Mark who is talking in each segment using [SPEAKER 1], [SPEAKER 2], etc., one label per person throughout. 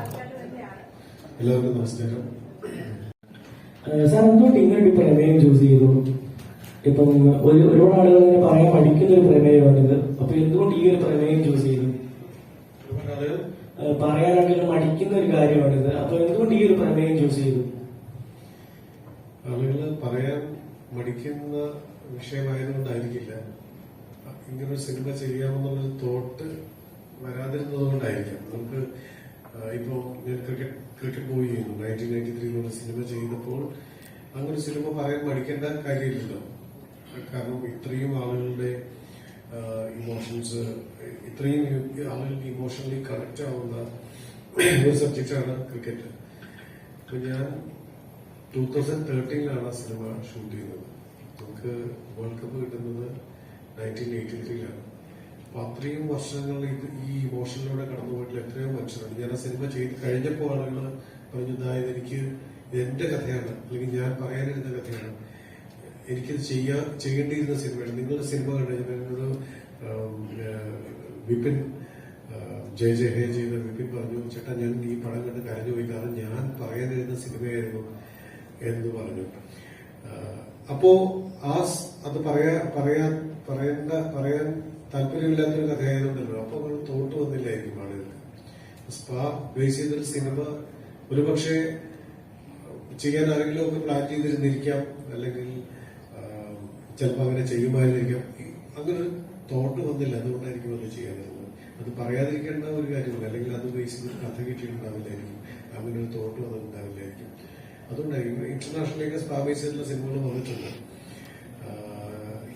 [SPEAKER 1] എല്ലാവർക്കും നമസ്കാരം.
[SPEAKER 2] സാർ, എന്തുകൊണ്ട് ഇങ്ങനൊരു പ്രമേയം ചൂസ് ചെയ്തു? ഇപ്പം ഒരുപാട് ആളുകൾ ഇങ്ങനെ പറയാൻ പഠിക്കുന്ന ഒരു പ്രമേയമാണിത്. അപ്പൊ എന്തുകൊണ്ട് ഈ ഒരു പ്രമേയം ചൂസ് ചെയ്തു? പറയാനൊക്കെ മടിക്കുന്ന ഒരു കാര്യമാണിത്. അപ്പൊ എന്തുകൊണ്ട് ഈ ഒരു പ്രമേയം ചൂസ് ചെയ്തു?
[SPEAKER 1] ആളുകൾ പറയാൻ മടിക്കുന്ന വിഷയമായതുകൊണ്ടായിരിക്കില്ല, ഇങ്ങനൊരു സിനിമ ചെയ്യാമെന്നുള്ളൊരു തോട്ട് വരാതിരുന്നത് കൊണ്ടായിരിക്കാം. നമുക്ക് ഇപ്പോ ഞാൻ ക്രിക്കറ്റ് മൂവി ചെയ്യുന്നു. 1993 സിനിമ ചെയ്തപ്പോൾ അങ്ങനെ സിനിമ പറയാൻ മടിക്കേണ്ട കാര്യമില്ലല്ലോ. കാരണം ഇത്രയും ആളുകളുടെ ഇമോഷൻസ്, ഇത്രയും ആളുകൾക്ക് ഇമോഷണലി കണക്ട് ആവുന്ന ഒരു സബ്ജക്റ്റാണ് ക്രിക്കറ്റ്. അപ്പൊ ഞാൻ 2013 സിനിമ ഷൂട്ട് ചെയ്യുന്നത്. നമുക്ക് വേൾഡ് കപ്പ് കിട്ടുന്നത് 1983 അപ്പൊ അത്രയും വർഷങ്ങൾ ഈ ഇമോഷനിലൂടെ കടന്നുപോയിട്ടുള്ള എത്രയോ മനുഷ്യരുണ്ട്. ഞാൻ ആ സിനിമ ചെയ്ത് കഴിഞ്ഞപ്പോൾ ആളുകൾ പറഞ്ഞു, അതായത് എനിക്ക് എന്റെ കഥയാണ്, അല്ലെങ്കിൽ ഞാൻ പറയാനിരുന്ന കഥയാണ്, എനിക്കിത് ചെയ്യേണ്ടിയിരുന്ന സിനിമയാണ്. നിങ്ങളുടെ സിനിമ കണ്ടു വിപിൻ ജയ ജയ ഹേ ചെയ്ത വിപിൻ പറഞ്ഞു, ചേട്ടാ ഞാൻ ഈ പടം കണ്ട് കരഞ്ഞുപോയി, കാരണം ഞാൻ പറയാനിരുന്ന സിനിമയായിരുന്നു എന്ന് പറഞ്ഞു. അപ്പോ അത് പറയാൻ താല്പര്യമില്ലാത്തൊരു കഥയായതുകൊണ്ടല്ലോ. അപ്പൊ നമ്മൾ തോട്ട് വന്നില്ലായിരിക്കും ആളുകൾക്ക്. സ്പാ ബേസ് ചെയ്തൊരു സിനിമ ഒരുപക്ഷെ ചെയ്യാൻ ആരെങ്കിലും ഒക്കെ പ്ലാൻ ചെയ്തിരുന്നിരിക്കാം, അല്ലെങ്കിൽ ചിലപ്പോൾ അങ്ങനെ ചെയ്യുമായിരുന്നിരിക്കാം. അങ്ങനെ ഒരു തോട്ട് വന്നില്ല, അതുകൊണ്ടായിരിക്കും അത് ചെയ്യാതിരുന്നത്. അത് പറയാതിരിക്കേണ്ട ഒരു കാര്യമില്ല, അല്ലെങ്കിൽ അത് ബേസ് ചെയ്തൊരു കഥ കിട്ടിയിട്ടുണ്ടാവില്ലായിരിക്കും, അങ്ങനെ ഒരു തോട്ട് വന്നിട്ടുണ്ടാവില്ലായിരിക്കും. അതുകൊണ്ടായിരിക്കും ഇന്റർനാഷണലിലേക്ക് സ്പാ ബേസ് ചെയ്തിട്ടുള്ള സിനിമകൾ വന്നിട്ടുണ്ട്,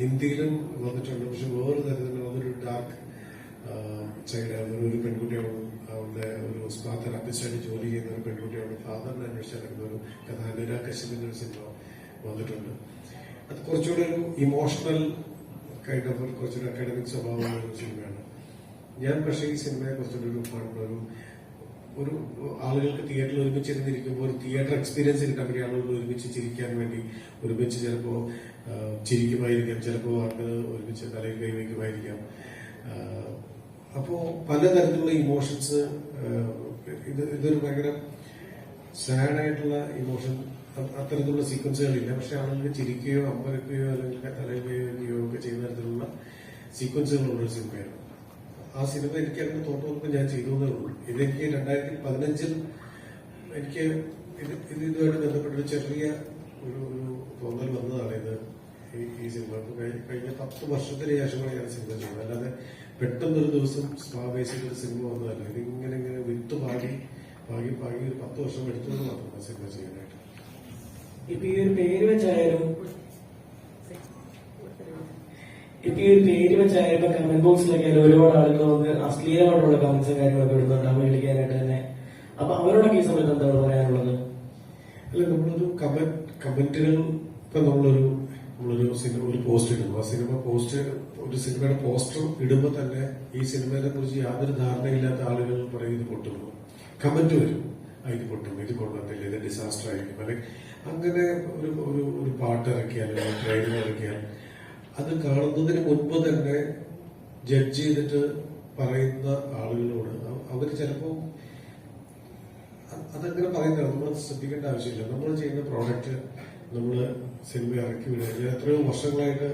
[SPEAKER 1] ഹിന്ദിയിലും വന്നിട്ടുണ്ട്. പക്ഷെ വേറെ തരത്തിലുള്ള അതൊരു ഡാർക്ക് ചൈൽഡ്, ഒരു പെൺകുട്ടിയാണ്, അവളുടെ ഒരു സ്പാ തെറാപ്പിസ്റ്റായിട്ട് ജോലി ചെയ്യുന്ന ഒരു പെൺകുട്ടിയാണ് ഫാദറിനെ അന്വേഷിച്ചിറങ്ങുന്ന ഒരു കഥ. അനുരാ കശ്യപിന്റെ ഒരു സിനിമ വന്നിട്ടുണ്ട്. അത് കുറച്ചുകൂടെ ഒരു ഇമോഷണൽ കൈൻഡ് ഓഫ് കുറച്ചൊരു അക്കാഡമിക് സ്വഭാവമുള്ള ഒരു സിനിമയാണ്. ഞാൻ പക്ഷേ ഈ സിനിമയെ കുറച്ചുകൂടെ ഒരു ആളുകൾക്ക് തിയേറ്ററിൽ ഒരുമിച്ചിരുന്നിരിക്കുമ്പോൾ ഒരു തിയേറ്റർ എക്സ്പീരിയൻസ് കിട്ടാൻ വേണ്ടി ആളുകൾ ഒരുമിച്ച് ചിരിക്കാൻ വേണ്ടി ഒരുമിച്ച് ചിലപ്പോ ചിരിക്കുമായിരിക്കാം, ചിലപ്പോ ആളുകൾ ഒരുമിച്ച് തലയിൽ കൈവയ്ക്കുമായിരിക്കാം. അപ്പോ പലതരത്തിലുള്ള ഇമോഷൻസ്, ഇതൊരു ഭയങ്കര സാഡായിട്ടുള്ള ഇമോഷൻ, അത്തരത്തിലുള്ള സീക്വൻസുകളില്ല. പക്ഷെ ആളുകൾ ചിരിക്കുകയോ അമ്പരക്കുകയോ അല്ലെങ്കിൽ തലയിൽ കൈവയ്ക്കുകയോ ഒക്കെ ചെയ്യുന്ന തരത്തിലുള്ള സീക്വൻസുകളുള്ളൊരു സിനിമയാണ്. ആ സിനിമ എനിക്ക് അങ്ങനെ തോന്നുമ്പോൾ ഞാൻ ചെയ്തു എന്നേ ഉള്ളൂ. ഇതെനിക്ക് 2015 എനിക്ക് ഇതുമായിട്ട് ബന്ധപ്പെട്ടൊരു ചെറിയ ഒരു തോന്നൽ വന്നതാണ്. ഈ സിനിമ കഴിഞ്ഞ 10 വർഷത്തിന് ശേഷമാണ് ഞാൻ സിനിമ ചെയ്യുന്നത്. അല്ലാതെ പെട്ടെന്നൊരു ദിവസം സ്വാഭാവിക ഒരു സിനിമ വന്നതല്ല. ഇതിങ്ങനെ വിത്ത് പാകി ഒരു 10 വർഷം എടുത്തുകൊണ്ട് മാത്രമാണ് സിനിമ ചെയ്യാനായിട്ട്.
[SPEAKER 2] ഇപ്പൊ ഈ ഒരു പേര് വെച്ചായാലും കമന്റ് ബോക്സിലൊക്കെ ഒരുപാട് ആളുകൾ വന്ന് അശ്ലീലമായിട്ടുള്ള കമന്റ്സും കാര്യങ്ങളൊക്കെ ഇടുന്നുണ്ട് അവഹേളിക്കാനായിട്ട് തന്നെ. അപ്പൊ അവരോടൊക്കെ ഈ സമയത്ത് എന്താണ് പറയാനുള്ളത്?
[SPEAKER 1] അല്ല, നമ്മളൊരു കമന്റുകൾ ഇപ്പൊ നമ്മളൊരു സിനിമ ഒരു പോസ്റ്റ് ഇടുന്നു. ആ സിനിമ പോസ്റ്റ്, ഒരു സിനിമയുടെ പോസ്റ്റർ ഇടുമ്പോൾ തന്നെ ഈ സിനിമയെ കുറിച്ച് യാതൊരു ധാരണയില്ലാത്ത ആളുകൾ പറയും ഇത് പൊട്ടുന്നു, കമന്റ് വരും, ഇത് പൊട്ടും, ഇത് കൊള്ളത്തില്ല, ഇത് ഡിസാസ്റ്റർ ആയിരിക്കും, അല്ലെങ്കിൽ അങ്ങനെ ഒരു പാട്ട് ഇറക്കിയാൽ അല്ലെങ്കിൽ ട്രെയിലർ ഇറക്കിയാൽ അത് കാണുന്നതിന് മുൻപ് തന്നെ ജഡ്ജ് ചെയ്തിട്ട് പറയുന്ന ആളുകളോട് അവർ ചിലപ്പോൾ അതങ്ങനെ പറയുന്നതാണ്. നമ്മൾ ശ്രദ്ധിക്കേണ്ട ആവശ്യമില്ല. നമ്മൾ ചെയ്യുന്ന പ്രോഡക്റ്റ് നമ്മൾ സിനിമ ഇറക്കി വിടുക. എത്രയോ വർഷങ്ങളായിട്ട്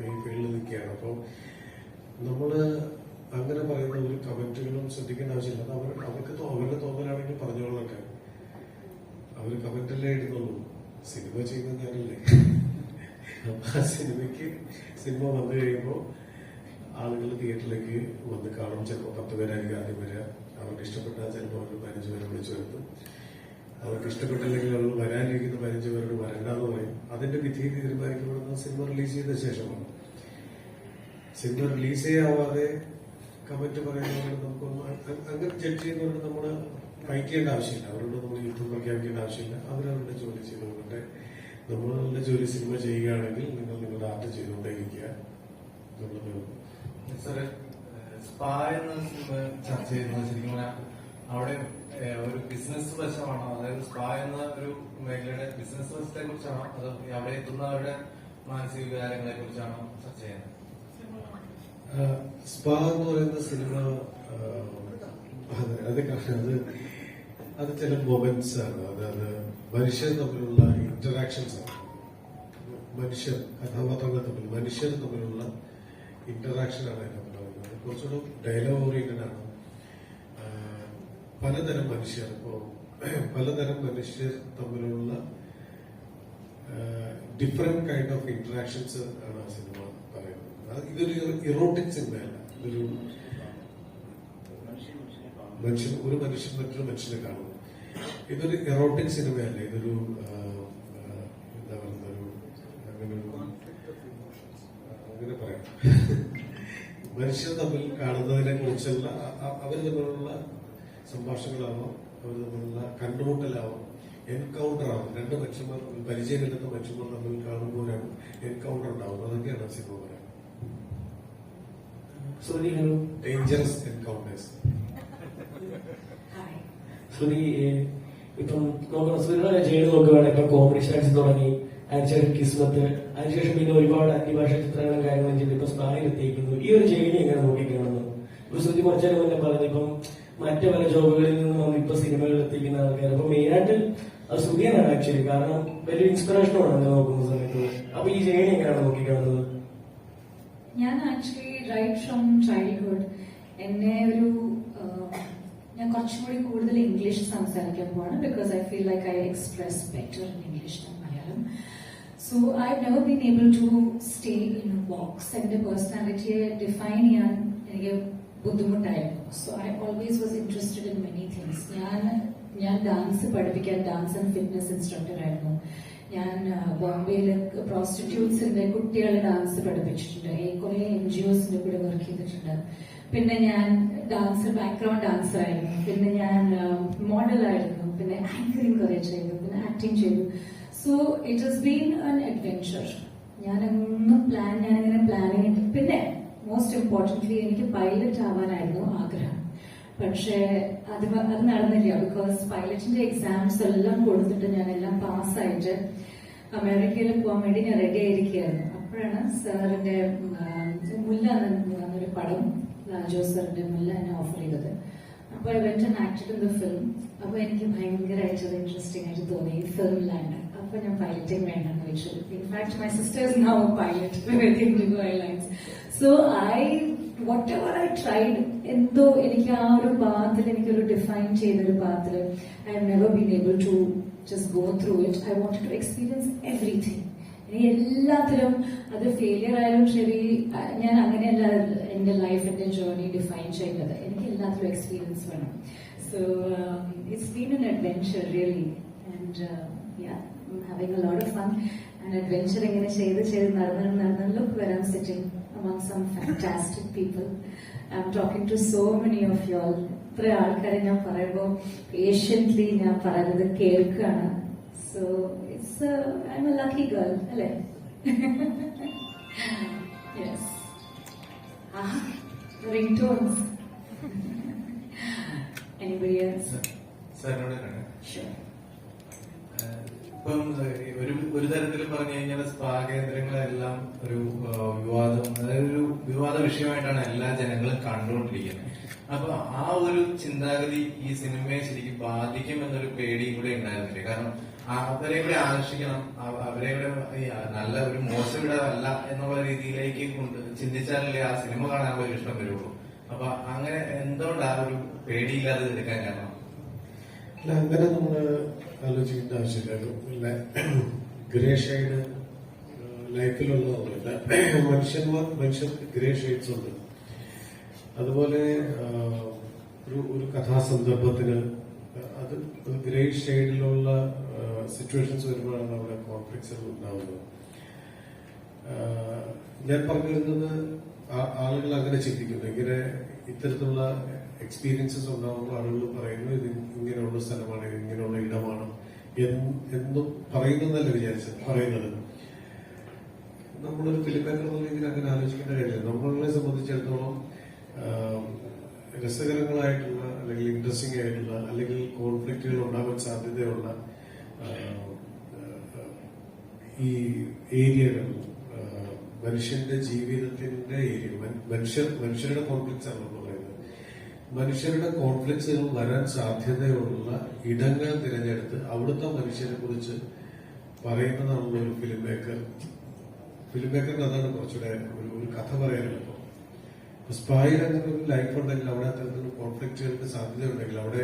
[SPEAKER 1] ഈ ഫീൽഡിൽ നിൽക്കുകയാണ്. അപ്പോൾ നമ്മൾ അങ്ങനെ പറയുന്ന ഒരു കമന്റുകളും ശ്രദ്ധിക്കേണ്ട ആവശ്യമില്ല. അവർക്ക് അവരുടെ തോന്നലാണെങ്കിൽ പറഞ്ഞോളൊക്കെ, അവർ കമന്റല്ലേ ഇടുന്നുള്ളൂ. സിനിമ ചെയ്യുന്നത് ഞാനല്ലേ. അപ്പൊ ആ സിനിമ വന്നു കഴിയുമ്പോൾ ആളുകൾ തിയേറ്ററിലേക്ക് വന്ന് കാണും. ചിലപ്പോൾ 10 പേരായിരിക്കും ആദ്യം വരിക. അവർക്ക് ഇഷ്ടപ്പെട്ടാൽ ചിലപ്പോൾ അവർ 15 പേരെ വിളിച്ചു വരുത്തും. അവർക്ക് ഇഷ്ടപ്പെട്ടില്ലെങ്കിൽ അവർ വരാനിരിക്കുന്ന 15 പേരോട് വരണ്ടെന്ന് പറയും. അതിന്റെ വിധി തീരുമാനിക്കപ്പെടുന്ന സിനിമ റിലീസ് ചെയ്ത ശേഷമാണ്. സിനിമ റിലീസേ ആവാതെ കമന്റ് പറയുന്നവരോട് നമുക്കൊന്നും അങ്ങനെ ജഡ്ജ് ചെയ്യുന്നവരോട് നമ്മൾ ഫൈറ്റ് ചെയ്യേണ്ട ആവശ്യമില്ല. അവരോട് നമ്മൾ യുദ്ധം പ്രഖ്യാപിക്കേണ്ട ആവശ്യമില്ല. അവരവരുടെ ജോലി ചെയ്തുകൊണ്ടേ നമ്മളുടെ ജോലി സിനിമ ചെയ്യുകയാണെങ്കിൽ നിങ്ങൾ നിങ്ങളുടെ ആർട്ട് ചെയ്തുകൊണ്ടേയിരിക്കുക.
[SPEAKER 3] സാറ് സ്പാ എന്ന സിനിമ ചർച്ച ചെയ്യുന്നത് ശരിക്കും അവിടെ ഒരു ബിസിനസ് വശമാണോ, അതായത് സ്പാ എന്ന ഒരു മേഖലയുടെ ബിസിനസ് വശത്തെ കുറിച്ചാണോ, അതോ അവിടെ എത്തുന്നവരുടെ മാനസിക വികാരങ്ങളെ കുറിച്ചാണോ ചർച്ച ചെയ്യുന്നത്?
[SPEAKER 1] സ്പാ എന്ന് പറയുന്ന സിനിമ അത് അത് ചില മൊമെന്റ്സ് ആണ്, അതായത് മനുഷ്യർ തമ്മിലുള്ള ഇന്ററാക്ഷൻസ് ആണ്. കഥാപാത്രങ്ങൾ തമ്മിൽ മനുഷ്യർ തമ്മിലുള്ള ഇന്ററാക്ഷൻ ആണ് അതിനകത്ത് പറയുന്നത്. കുറച്ചുകൂടെ ഡയലോഗ് ഓറിയന്റഡ് ആണ്. പലതരം മനുഷ്യർ തമ്മിലുള്ള ഡിഫറെന്റ് കൈൻഡ് ഓഫ് ഇന്ററാക്ഷൻസ് ആണ് ആ സിനിമ പറയുന്നത്. ഇതൊരു ഇറോട്ടിക് സിനിമയല്ല. ഇതൊരു ഒരു മനുഷ്യൻ മറ്റൊരു മനുഷ്യനെ കാണുന്നു. ഇതൊരു എറോട്ടിക് സിനിമയല്ല. ഇതൊരു എന്താ പറയുന്ന അങ്ങനെ പറയാം. മനുഷ്യർ തമ്മിൽ കാണുന്നതിനെ കുറിച്ചുള്ള അവർ തമ്മിലുള്ള സംഭാഷണങ്ങളാവാം, അവർ തമ്മിലുള്ള കണ്ടുമുട്ടലാവാം, എൻകൗണ്ടർ ആവും. രണ്ട് മനുഷ്യന്മാർ, പരിചയമില്ലാത്ത മനുഷ്യന്മാർ തമ്മിൽ കാണുമ്പോഴാണ് എൻകൗണ്ടർ ഉണ്ടാവുന്നത്. അതൊക്കെയാണ് സിനിമ പറയുന്നത്. Dangerous encounters.
[SPEAKER 2] ശ്രുതി, ഇപ്പം നോക്കണം, ശ്രുതിയുടെ ജയിൽ നോക്കുകയാണെങ്കിൽ ഇപ്പം കോമഡി സ്റ്റാൻസ് തുടങ്ങി, അതിനുശേഷം കിസ്മത്ത്, അതിനുശേഷം പിന്നെ ഒരുപാട് അന്യഭാഷ ചിത്രങ്ങളും കാര്യങ്ങളും ചെയ്ത് ഇപ്പൊ സ്പാനിൽ എത്തിയിരിക്കുന്നു. ഈ ഒരു ജേണി എങ്ങനെ നോക്കിക്കാണുന്നു? ഇപ്പൊ ശ്രുതി കുറച്ചേരം മുന്നേ പറഞ്ഞു ഇപ്പം മറ്റു പല ജോബുകളിൽ നിന്ന് വന്ന് ഇപ്പൊ സിനിമകളിൽ എത്തിക്കുന്ന ആൾക്കാർ. അപ്പൊ മെയിനായിട്ട് അത് ശ്രുതിയാണ് ആക്ച്വലി, കാരണം വലിയ ഇൻസ്പിറേഷനാണ് അങ്ങനെ നോക്കുന്ന സമയത്ത്. അപ്പൊ ഈ ജേണി എങ്ങനെയാണ് നോക്കിക്കാണുന്നത്?
[SPEAKER 4] ഞാൻ ആക്ച്വലി റൈറ്റ് ഫ്രം ചൈൽഡ്ഹുഡ് എന്നെ ഞാൻ കുറച്ചുകൂടി കൂടുതൽ ഇംഗ്ലീഷ് സംസാരിക്കാൻ പോവാണ്. Because I feel like I express better in English than Malayalam. So I have never been able to stay in box. എന്റെ പേഴ്സണാലിറ്റിയെ ഡിഫൈൻ ചെയ്യാൻ എനിക്ക് ബുദ്ധിമുട്ടായിരുന്നു. So I always was interested in many things. ഞാൻ ഡാൻസ് പഠിപ്പിക്കാൻ dance and fitness instructor ആയിരുന്നു. ഞാൻ ബോംബെയിൽ പ്രോസ്റ്റിറ്റ്യൂട്ട്സിന്റെ കുട്ടികളെ ഡാൻസ് പഠിപ്പിച്ചിട്ടുണ്ട്. കുറെ NGOസിന്റെ കൂടെ വർക്ക് ചെയ്തിട്ടുണ്ട്. പിന്നെ ഞാൻ ബാക്ക്ഗ്രൗണ്ട് ഡാൻസർ ആയിരുന്നു. പിന്നെ ഞാൻ മോഡലായിരുന്നു. പിന്നെ ആങ്കറിങ് കുറെ ചെയ്തു. പിന്നെ ആക്ടിങ് ചെയ്തു. So it has been an adventure. ഞാനിങ്ങനെ പ്ലാനിങ്. പിന്നെ മോസ്റ്റ് ഇമ്പോർട്ടന്റ്ലി എനിക്ക് പൈലറ്റ് ആവാനായിരുന്നു ആഗ്രഹം. പക്ഷേ അത് നടന്നില്ല. ബിക്കോസ് പൈലറ്റിന്റെ എക്സാംസ് എല്ലാം കൊടുത്തിട്ട് ഞാൻ എല്ലാം പാസ്സായിട്ട് അമേരിക്കയിൽ പോകാൻ വേണ്ടി ഞാൻ റെഡി ആയിരിക്കുകയായിരുന്നു. അപ്പോഴാണ് സാറിന്റെ മുല്ല എന്നൊരു പടം, ലാജോ സാറിന്റെ മുല്ല എന്നെ ഓഫർ ചെയ്തത്. അപ്പൊ I went and acted in the film. അപ്പൊ എനിക്ക് ഭയങ്കരമായിട്ട് ഇൻട്രസ്റ്റിംഗ് ആയിട്ട് തോന്നി ഫിലിമിലാണ്. അപ്പൊ ഞാൻ പൈലറ്റിംഗ് വേണ്ടെന്ന് വെച്ചു. In fact my sisters now pilot with IndiGo airlines. So whatever I tried, എന്തോ എനിക്ക് ആ ഒരു പാത്തിൽ, എനിക്കൊരു ഡിഫൈൻ ചെയ്തൊരു പാത്തിൽ I have never been able to just go through it. I wanted to experience everything. എല്ലാത്തിലും അത് ഫെയിലിയർ ആയാലും ശരി, ഞാൻ അങ്ങനെയല്ല എന്റെ ലൈഫ്, എന്റെ ജേർണി ഡിഫൈൻ ചെയ്യുന്നത്. എനിക്ക് എല്ലാത്തിലും എക്സ്പീരിയൻസ് വേണം. So it's been an adventure really, and yeah, I'm having a lot of fun. And adventure ഇങ്ങനെ ചെയ്ത് നടന്ന് look where I'm sitting among some fantastic people. I'm talking to so many of you all. ഇത്ര ആൾക്കാരെ ഞാൻ പറയുമ്പോൾ patiently ഞാൻ പറയുന്നത് കേൾക്കാണ്. So I'm a lucky girl, അല്ലേ? Yes. Ringtones. Anybody else?
[SPEAKER 3] സാറിനോട്
[SPEAKER 4] Sure.
[SPEAKER 3] ഇപ്പം ഒരു തരത്തിൽ പറഞ്ഞു കഴിഞ്ഞാൽ സ്പാ കേന്ദ്രങ്ങളെല്ലാം ഒരു വിവാദം, അതായത് ഒരു വിവാദ വിഷയമായിട്ടാണ് എല്ലാ ജനങ്ങളും കണ്ടുകൊണ്ടിരിക്കുന്നത്. അപ്പൊ ആ ഒരു ചിന്താഗതി ഈ സിനിമയെ ശരിക്കും ബാധിക്കും എന്നൊരു പേടിയും കൂടെ ഉണ്ടായിരുന്നില്ല. കാരണം അവരെ കൂടെ ആകർഷിക്കണം, അവരെ കൂടെ നല്ല ഒരു മോശം ഇടമല്ല എന്നുള്ള രീതിയിലേക്ക് ചിന്തിച്ചാലല്ലേ ആ സിനിമ കാണാനുള്ള ഒരു ഇഷ്ടം വരുള്ളൂ. അപ്പൊ അങ്ങനെ എന്തുകൊണ്ട് ആ ഒരു പേടിയില്ലാതെ എടുക്കാൻ കാരണം?
[SPEAKER 1] അല്ല, അങ്ങനെ നമ്മള് ആലോചിക്കേണ്ട ആവശ്യമില്ല. ഗ്രേ ഷെയ്ഡ് ലൈഫിലുള്ളതല്ല. മനുഷ്യർക്ക് ഗ്രേ ഷെയ്ഡ്സ് ഉണ്ട്. അതുപോലെ ഒരു കഥാസന്ദർഭത്തിന് അത് ഗ്രേ ഷെയ്ഡിലുള്ള സിറ്റുവേഷൻസ് വരുമ്പോഴാണ് അവിടെ കോൺഫ്ലിക്ട്സ് ഉണ്ടാവുന്നത്. ഞാൻ പറഞ്ഞു വരുന്നത് ആളുകൾ അങ്ങനെ ചിന്തിക്കുന്നു. ഇങ്ങനെ ഇത്തരത്തിലുള്ള എക്സ്പീരിയൻസസ് ഉണ്ടാകുമ്പോൾ ആളുകൾ പറയുന്നു ഇത് ഇങ്ങനെയുള്ള സ്ഥലമാണ്, ഇങ്ങനെയുള്ള ഇടമാണ് എന്നും പറയുന്നതല്ല പറയുന്നത്. നമ്മളൊരു ഫിലിം മേക്കർ എന്നുള്ള രീതിയിൽ അങ്ങനെ ആലോചിക്കേണ്ട കാര്യമില്ല. നമ്മളെ സംബന്ധിച്ചിടത്തോളം രസകരങ്ങളായിട്ടുള്ള അല്ലെങ്കിൽ ഇൻട്രസ്റ്റിംഗ് ആയിട്ടുള്ള അല്ലെങ്കിൽ കോൺഫ്ലിക്റ്റുകൾ ഉണ്ടാകാൻ സാധ്യതയുള്ള ഈ ഏരിയകൾ, മനുഷ്യന്റെ ജീവിതത്തിന്റെ ഏരിയ, മനുഷ്യരുടെ കോൺഫ്ലിക്ട്സ് ആണ് നമ്മൾ പറയുന്നത്. മനുഷ്യരുടെ കോൺഫ്ലിക്ട്സുകൾ വരാൻ സാധ്യതയുള്ള ഇടങ്ങൾ തിരഞ്ഞെടുത്ത് അവിടുത്തെ മനുഷ്യരെ കുറിച്ച് പറയുന്നതാണല്ലോ ഒരു ഫിലിം മേക്കറിന് അതാണ് കുറച്ചുകൂടെ ഒരു കഥ പറയാനുള്ളത്. സ്പായിൽ അങ്ങനെ ഒരു ലൈഫ് ഉണ്ടെങ്കിൽ അവിടെ അത്തരത്തിലുള്ള കോൺഫ്ലിക്റ്റുകൾക്ക് സാധ്യത ഉണ്ടെങ്കിൽ അവിടെ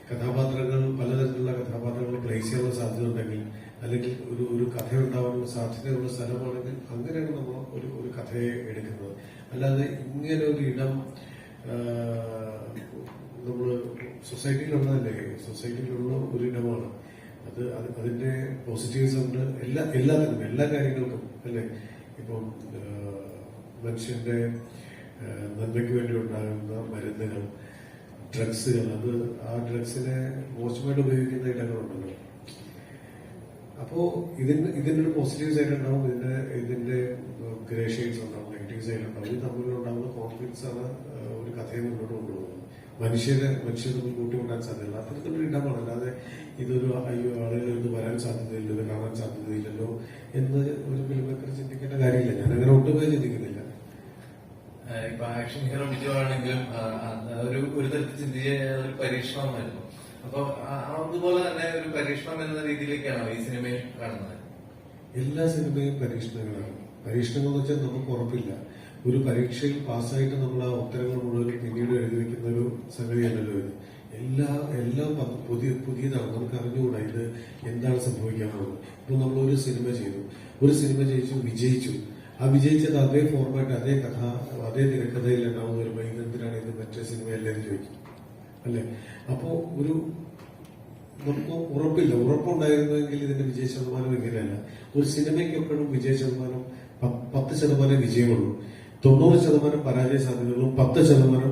[SPEAKER 1] കഥാപാത്രങ്ങൾ പലതരത്തിലുള്ള കഥാപാത്രങ്ങൾ പ്ലേസ് ചെയ്യാനുള്ള സാധ്യത ഉണ്ടെങ്കിൽ അല്ലെങ്കിൽ ഒരു കഥ ഉണ്ടാവാനുള്ള സാധ്യതയുള്ള സ്ഥലമാണെങ്കിൽ അങ്ങനെയാണ് നമ്മൾ ഒരു കഥയെ എടുക്കുന്നത്. അല്ലാതെ ഇങ്ങനെ ഒരു ഇടം നമ്മള് സൊസൈറ്റിയിലുള്ളതല്ലേ, സൊസൈറ്റിയിലുള്ള ഒരു ഇടമാണ് അത്. അതിന്റെ പോസിറ്റീവ്സ് ഉണ്ട് എല്ലാത്തിനും, എല്ലാ കാര്യങ്ങൾക്കും അല്ലെ. ഇപ്പം മനുഷ്യന്റെ നന്മയ്ക്ക് വേണ്ടി ഉണ്ടാകുന്ന മരുന്നുകൾ, ഡ്രഗ്സുകൾ, അത് ആ ഡ്രഗ്സിനെ മോശമായിട്ട് ഉപയോഗിക്കുന്ന ഇടങ്ങളുണ്ടല്ലോ. അപ്പോ ഇതിനൊരു പോസിറ്റീവ് സൈഡ് ഉണ്ടാവും, ഇതിന്റെ ഗ്രേ ഷെയ്ഡ്സ് ഉണ്ടാവും, നെഗറ്റീവ് സൈഡ് ഉണ്ടാവും. ഇത് തമ്മിലുണ്ടാകുന്ന കോൺഫ്ലിക്ട്സ് ആണ് ഒരു കഥയെ മുന്നോട്ട് കൊണ്ടുപോകുന്നത്. മനുഷ്യർ തമ്മിൽ കൂട്ടിമുട്ടാൻ സാധ്യതയില്ല. അത്തരത്തിലൊരു ഇടമാണ്. അല്ലാതെ ഇതൊരു അയ്യോ ആളുകൾ ഇത് വരാൻ സാധ്യതയില്ല, ഇത് കാണാൻ സാധ്യതയില്ലല്ലോ എന്ന് ഒരു ഫിലിം മേക്കർ ചിന്തിക്കേണ്ട കാര്യമില്ല. ഞാൻ അങ്ങനെ ഒട്ടുമേ ചിന്തിക്കുന്നില്ല.
[SPEAKER 3] ഇപ്പൊ ആക്ഷൻ ഹീറോ ബിജു ആണെങ്കിലും ഒരു തരത്തിൽ ചിന്തിച്ച ഒരു പരീക്ഷണമായിരുന്നു. അപ്പൊ അതുപോലെ തന്നെ ഒരു പരീക്ഷണം എന്ന രീതിയിലേക്കാണോ ഈ സിനിമയിൽ കാണുന്നത്? എല്ലാ
[SPEAKER 1] സിനിമയും പരീക്ഷണങ്ങളാണ്. പരീക്ഷണങ്ങൾ എന്ന് വെച്ചാൽ നമുക്ക് ഉറപ്പില്ല. ഒരു പരീക്ഷയിൽ പാസ്സായിട്ട് നമ്മൾ ആ ഉത്തരങ്ങൾ മുഴുവൻ പിന്നീട് എഴുതി വെക്കുന്ന ഒരു സംഗതിയല്ലല്ലോ ഇത്. എല്ലാം പുതിയതാണ്. നമുക്ക് അറിഞ്ഞുകൂടാ ഇത് എന്താണ് സംഭവിക്കാൻ പോകുന്നത്. ഇപ്പൊ നമ്മൾ ഒരു സിനിമ ചെയ്തു, വിജയിച്ചു. ആ വിജയിച്ചത് അതേ ഫോർമാറ്റ്, അതേ കഥ, അതേ തിരക്കഥയിൽ ഉണ്ടാവുന്ന വരുമ്പോൾ ഇതെന്തിനാണ് ഇത് മറ്റേ സിനിമയല്ലേ എന്ന് ചോദിക്കും അല്ലെ. അപ്പോ നമുക്ക് ഉറപ്പില്ല. ഉറപ്പുണ്ടായിരുന്നെങ്കിൽ ഇതിന്റെ വിജയ ശതമാനം ഇങ്ങനെയല്ല. ഒരു സിനിമയ്ക്ക് എപ്പോഴും വിജയ ശതമാനം 10% വിജയമുള്ളൂ. 90% പരാജയ സാധ്യതകളും 10%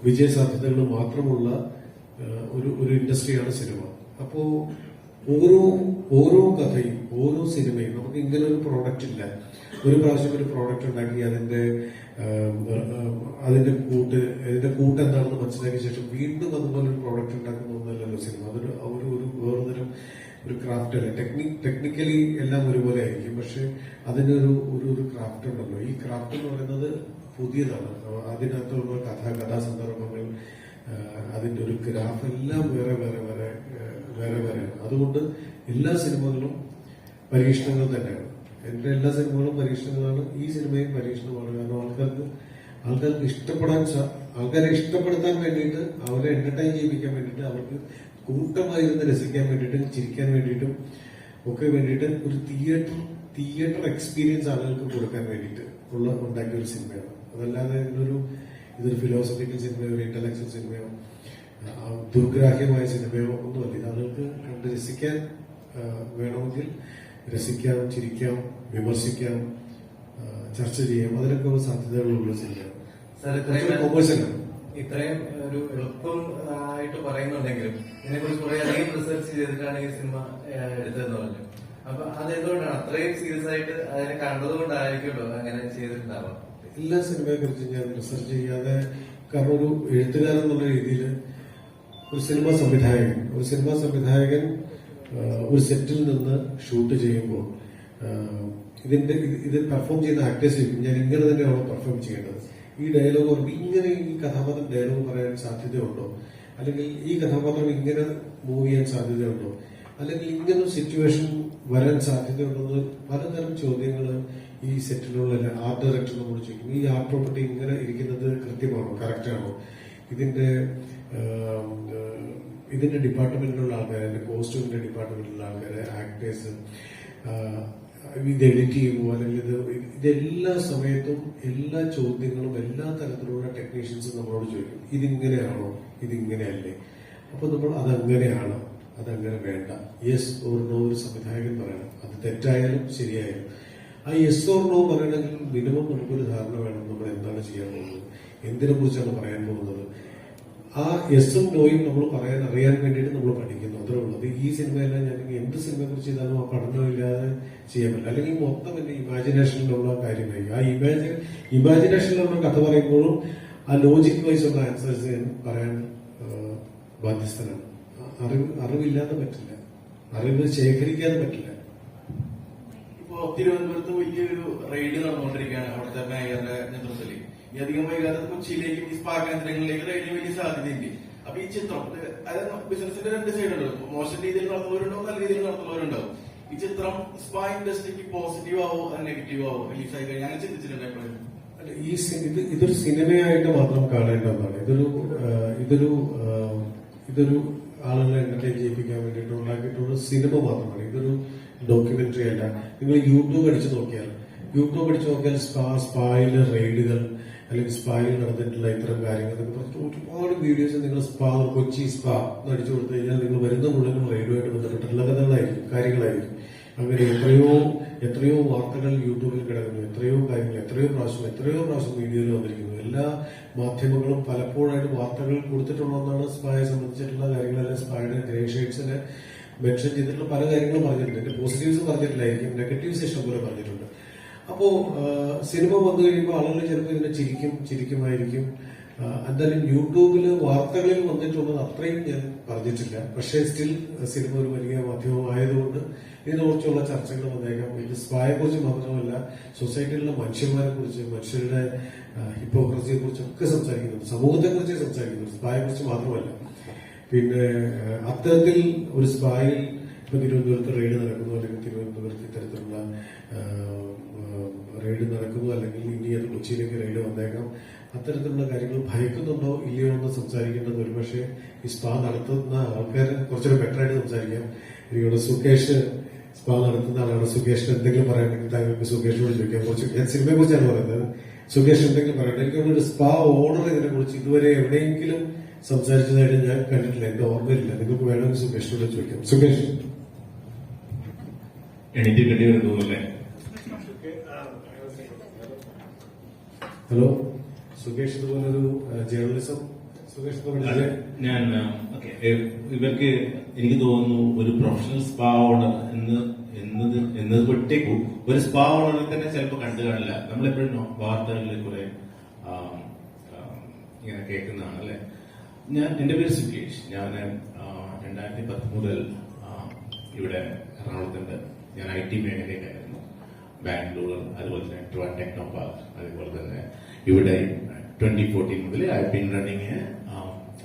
[SPEAKER 1] വിജയ സാധ്യതകളും മാത്രമുള്ള ഒരു ഇൻഡസ്ട്രിയാണ് സിനിമ. അപ്പോ ഓരോ കഥയും ഓരോ സിനിമയും നമുക്ക് ഇങ്ങനെ ഒരു പ്രോഡക്റ്റ് ഇല്ല. ഒരു പ്രാവശ്യം ഒരു പ്രോഡക്റ്റ് ഉണ്ടാക്കി അതിന്റെ കൂട്ട് എന്താണെന്ന് മനസ്സിലാക്കിയ ശേഷം വീണ്ടും അതുപോലെ ഒരു പ്രോഡക്റ്റ് ഉണ്ടാക്കുന്ന ഒന്നല്ലല്ലോ സിനിമ. അതൊരു വേറൊരു ഒരു ക്രാഫ്റ്റ് അല്ല. ടെക്നിക്കലി എല്ലാം ഒരുപോലെ ആയിരിക്കും, പക്ഷെ അതിനൊരു ക്രാഫ്റ്റ് ഉണ്ടല്ലോ. ഈ ക്രാഫ്റ്റ് എന്ന് പറയുന്നത് പുതിയതാണ്. അതിനകത്തുള്ള കഥാസന്ദർഭങ്ങൾ, അതിന്റെ ഒരു ഗ്രാഫ് എല്ലാം വേറെ. അതുകൊണ്ട് എല്ലാ സിനിമകളും പരീക്ഷണങ്ങൾ തന്നെയാണ്. എന്റെ എല്ലാ സിനിമകളും പരീക്ഷണങ്ങളാണ്. ഈ സിനിമയും പരീക്ഷണമാണ്. കാരണം ആൾക്കാരെ ഇഷ്ടപ്പെടുത്താൻ വേണ്ടിയിട്ട്, അവരെ എന്റർടൈൻ ചെയ്യിപ്പിക്കാൻ വേണ്ടിയിട്ട്, അവർക്ക് കൂട്ടമായിരുന്ന് രസിക്കാൻ വേണ്ടിയിട്ടും ചിരിക്കാൻ വേണ്ടിയിട്ടും ഒക്കെ വേണ്ടിയിട്ട് ഒരു തിയേറ്റർ എക്സ്പീരിയൻസ് ആളുകൾക്ക് കൊടുക്കാൻ വേണ്ടിയിട്ട് ഉണ്ടാക്കിയ ഒരു സിനിമയാണ്. അതല്ലാതെ ഇതൊരു ഫിലോസഫിക്കൽ സിനിമയോ ഒരു ഇന്റലക്ച്വൽ സിനിമയോ ദുർഗ്രാഹ്യമായ സിനിമയോ ഒന്നുമല്ല. ഇത് ആളുകൾക്ക് കണ്ട് രസിക്കാൻ വേണമെങ്കിൽ രസിക്കാം, ചിരിക്കാം, വിമർശിക്കാം, ചർച്ച ചെയ്യാം. അതിനൊക്കെ സാധ്യതകളുള്ള സിനിമയാണ്. കൊമേഴ്സ്യലാണ്.
[SPEAKER 3] ഇത്രയും ഒരു എളുപ്പം ആയിട്ട് പറയുന്നുണ്ടെങ്കിലും ഇതിനെക്കുറിച്ച് കുറെ അധികം റിസർച്ച് ചെയ്തിട്ടാണ് ഈ സിനിമ എടുത്തതെന്ന് പറഞ്ഞു. അപ്പൊ അതെന്തുകൊണ്ടാണ് അത്രയും സീരിയസ് ആയിട്ട് അതിനെ കണ്ടതുകൊണ്ടായിരിക്കുമല്ലോ അങ്ങനെ ചെയ്തിട്ടുണ്ടാവാം?
[SPEAKER 1] എല്ലാ സിനിമയെ കുറിച്ച് ഞാൻ റിസർച്ച് ചെയ്യാതെ, കാരണം ഒരു എഴുത്തുകാരൻ എന്നുള്ള രീതിയിൽ ഒരു സിനിമാ സംവിധായകൻ ഒരു സെറ്റിൽ നിന്ന് ഷൂട്ട് ചെയ്യുമ്പോൾ ഇത് പെർഫോം ചെയ്യുന്ന ആക്ടേഴ്സ് ഞാൻ ഇങ്ങനെ തന്നെയാണോ പെർഫോം ചെയ്യേണ്ടത്, ഈ ഡയലോഗ് പറയുമ്പോൾ ഇങ്ങനെ ഈ കഥാപാത്രം ഡയലോഗ് പറയാൻ സാധ്യതയുണ്ടോ, അല്ലെങ്കിൽ ഈ കഥാപാത്രം ഇങ്ങനെ മൂവ് ചെയ്യാൻ സാധ്യതയുണ്ടോ, അല്ലെങ്കിൽ ഇങ്ങനെ സിറ്റുവേഷൻ വരാൻ സാധ്യതയുണ്ടെന്ന് പലതരം ചോദ്യങ്ങൾ ഈ സെറ്റിലുള്ള ആർട്ട് ഡയറക്ടർ നമ്മൾ ചോദിക്കും. ഈ ആർട്ട് പ്രോപ്പർട്ടി ഇങ്ങനെ ഇരിക്കുന്നത് കൃത്യമാണോ, കറക്റ്റാണോ, ഇതിന്റെ ഡിപ്പാർട്ട്മെന്റിലുള്ള ആൾക്കാർ, അതിന്റെ കോസ്റ്റ്യൂമിന്റെ ഡിപ്പാർട്ട്മെന്റിലുള്ള ആൾക്കാർ, ആക്ടേഴ്സ്, ഇത് എഡിറ്റ് ചെയ്യുമ്പോൾ അല്ലെങ്കിൽ ഇതെല്ലാ സമയത്തും എല്ലാ ചോദ്യങ്ങളും എല്ലാ തരത്തിലുള്ള ടെക്നീഷ്യൻസും നമ്മളോട് ചോദിക്കും. ഇതിങ്ങനെയാണോ, ഇതിങ്ങനെയല്ലേ. അപ്പൊ നമ്മൾ അതങ്ങനെയാണ്, അതങ്ങനെ വേണ്ട, യെസ് ഓർ നോ ഒരു സംവിധായകൻ പറയണം. അത് തെറ്റായാലും ശരിയായാലും ആ യെസ് ഓർ നോ പറയണമെങ്കിൽ മിനിമം നമുക്കൊരു ധാരണ വേണം നമ്മൾ എന്താണ് ചെയ്യാൻ പോകുന്നത്, എന്തിനെ കുറിച്ചാണ് പറയാൻ പോകുന്നത്. ആ യെസും നോയും നമ്മൾ പറയാൻ അറിയാൻ വേണ്ടിയിട്ട് നമ്മൾ പഠിക്കുന്നു, അത്രേ ഉള്ളത്. ഈ സിനിമയെല്ലാം ഞാൻ എന്ത് സിനിമയെ കുറിച്ച് ചെയ്താലും ആ പഠനമില്ലാതെ ചെയ്യാൻ പറ്റില്ല. അല്ലെങ്കിൽ മൊത്തം എന്റെ ഇമാജിനേഷനിലുള്ള കാര്യമായി. ആ ഇമാജിനേഷനിലുള്ള കഥ പറയുമ്പോഴും ആ ലോജിക് വൈസ് ഉള്ള ആൻസേഴ്സ് ഞാൻ പറയാൻ ബാധ്യസ്ഥനാണ്. അറിവില്ലാതെ പറ്റില്ല, അറിവ് ശേഖരിക്കാതെ പറ്റില്ല.
[SPEAKER 5] ഇപ്പോ തിരുവനന്തപുരത്ത് വലിയൊരു റെയ്ഡ് നടന്നുകൊണ്ടിരിക്കുകയാണ് അവിടുത്തെ മേയറുടെ നേതൃത്വത്തിൽ. ഈ അധികം വൈകാതെ കൊച്ചിയിലേക്കും ഈ സ്പാ കേന്ദ്രങ്ങളിലേക്ക് റെയിഡിന് വലിയ സാധ്യതയുണ്ട്. അപ്പൊ ഈ ചിത്രം അതായത് ബിസിനസിന്റെ രണ്ട് സൈഡുണ്ടാവും. മോശം രീതിയിൽ നടത്തുന്നവരുണ്ടാവും, നല്ല രീതിയിൽ നടത്തുന്നവരുണ്ടാവും. ഈ ചിത്രം സ്പാ ഇൻഡസ്ട്രിക്ക് പോസിറ്റീവ് ആവോ നെഗറ്റീവ് ആവോ റിലീസായി കഴിഞ്ഞാൽ അങ്ങനെ ചിന്തിച്ചിട്ടുണ്ട് എപ്പോഴും?
[SPEAKER 1] ഇതൊരു സിനിമയായിട്ട് മാത്രം കാണേണ്ട ഒന്നാണ്. ഇതൊരു ആളുകളെ എന്റർടൈൻ ചെയ്യിപ്പിക്കാൻ വേണ്ടിയിട്ട് ഉണ്ടാക്കിയിട്ടുള്ള സിനിമ മാത്രമാണ്. ഇതൊരു ഡോക്യുമെന്ററി അല്ല. നിങ്ങൾ യൂട്യൂബ് അടിച്ചു നോക്കിയാൽ സ്പായിലെ റെയ്ഡുകൾ അല്ലെങ്കിൽ സ്പായിൽ നടന്നിട്ടുള്ള ഇത്തരം കാര്യങ്ങൾ ഒരുപാട് വീഡിയോസ് നിങ്ങൾ കൊച്ചി സ്പാ അടിച്ചു കൊടുത്തു കഴിഞ്ഞാൽ നിങ്ങൾ വരുന്ന മുഴുവൻ റെയ്ഡുമായിട്ട് ബന്ധപ്പെട്ടിട്ടുള്ള കാര്യങ്ങളായിരിക്കും. അങ്ങനെ എത്രയോ വാർത്തകൾ യൂട്യൂബിൽ കിടക്കുന്നു, എത്രയോ പ്രാവശ്യം വീഡിയോയിൽ വന്നിരിക്കുന്നു. എല്ലാ മാധ്യമങ്ങളും പലപ്പോഴായിട്ട് വാർത്തകൾ കൊടുത്തിട്ടുള്ളതെന്നാണ് സ്പായെ സംബന്ധിച്ചിട്ടുള്ള കാര്യങ്ങളെല്ലാം സ്പായുടെ ഗ്രേ ഷെയ്ഡ്സിനെ മെൻഷൻ ചെയ്തിട്ടുള്ള പല കാര്യങ്ങളും പറഞ്ഞിട്ടുണ്ട്. എന്റെ പോസിറ്റീവ്സ് പറഞ്ഞിട്ടില്ലായിരിക്കും, നെഗറ്റീവ്സ് ഇഷ്ടം പോലെ പറഞ്ഞിട്ടുണ്ട്. അപ്പോ സിനിമ വന്നു കഴിയുമ്പോൾ ആളുകൾ ചിലപ്പോൾ ഇതിനെ ചിരിക്കുമായിരിക്കും. എന്തായാലും യൂട്യൂബിൽ വാർത്തകളിൽ വന്നിട്ടുള്ളത് അത്രയും ഞാൻ പറഞ്ഞിട്ടില്ല. പക്ഷേ സ്റ്റിൽ സിനിമ ഒരു വലിയ മാധ്യമമായതുകൊണ്ട് ഇതിനെക്കുറിച്ചുള്ള ചർച്ചകൾ വന്നേക്കാം. ഇത് സ്പായെ കുറിച്ച് മാത്രമല്ല, സൊസൈറ്റിയിലുള്ള മനുഷ്യന്മാരെ കുറിച്ച്, മനുഷ്യരുടെ ഹിപ്പോക്രസിയെ കുറിച്ചൊക്കെ സംസാരിക്കുന്നുണ്ട്, സമൂഹത്തെ കുറിച്ച് സംസാരിക്കുന്നുണ്ട്, സ്പായെ കുറിച്ച് മാത്രമല്ല. പിന്നെ അത്തരത്തിൽ ഒരു സ്പായിൽ ഇപ്പൊ തിരുവനന്തപുരത്ത് റെയ്ഡ് നടക്കുന്നു, അല്ലെങ്കിൽ തിരുവനന്തപുരത്ത് ഇത്തരത്തിലുള്ള റെയ്ഡ് നടക്കുന്നു, അല്ലെങ്കിൽ ഇനി അത് കൊച്ചിയിലേക്ക് റെയ്ഡ് വന്നേക്കാം. അത്തരത്തിലുള്ള കാര്യങ്ങൾ ഭയക്കുന്നുണ്ടോ ഇല്ലയോ എന്ന് സംസാരിക്കേണ്ടത് ഒരുപക്ഷെ ഈ സ്പാ നടത്തുന്ന ആൾക്കാർ കുറച്ചുകൂടെ ബെറ്ററായിട്ട് സംസാരിക്കാം. എനിക്കവിടെ സുകേഷ് സ്പാ നടത്തുന്ന ആളാണ്. സുകേഷിന് എന്തെങ്കിലും പറയാനെങ്കിൽ താങ്കൾക്ക് സുകേഷിനോട് ചോദിക്കാം. ഞാൻ സിനിമയെ കുറിച്ചാണ് പറയുന്നത്. സുകേഷ് എന്തെങ്കിലും പറയട്ടെ. എനിക്കൊരു സ്പാ ഓണർ ഇതിനെ കുറിച്ച് ഇതുവരെ എവിടെയെങ്കിലും സംസാരിച്ചതായിട്ട് ഞാൻ കണ്ടിട്ടില്ല, എന്റെ ഓർമ്മയില്ല. നിങ്ങൾക്ക് വേണമെങ്കിൽ സുകേഷിനോട് ചോദിക്കാം. സുകേഷ്
[SPEAKER 6] എണീറ്റിട്ട് തോന്നുന്നില്ലേ?
[SPEAKER 1] ഹലോ സുകേഷ്, ഇതുപോലൊരു ജേർണലിസം
[SPEAKER 6] ഞാൻ ഇവർക്ക് എനിക്ക് തോന്നുന്നു ഒരു പ്രൊഫഷണൽ സ്പാ ഓണർ എന്നത് വിട്ടേക്കു ഒരു സ്പാ ഓണറെ തന്നെ ചിലപ്പോൾ കണ്ടു കാണില്ല. നമ്മളെപ്പോഴും വാർത്തകളിൽ കുറെ ഇങ്ങനെ കേൾക്കുന്നതാണ് അല്ലെ. എന്റെ പേര് സുകേഷ്. ഞാൻ 2010 മുതൽ ഇവിടെ എറണാകുളത്തുണ്ട്. ഞാൻ IT മേഖലയിലായിരുന്നു. ബാംഗ്ലൂർ, അതുപോലെ തന്നെ ട്രിവാൻഡ്രം ടെക്നോ പാർക്ക്, അതുപോലെ തന്നെ ഇവിടെ 2014 മുതൽ I been running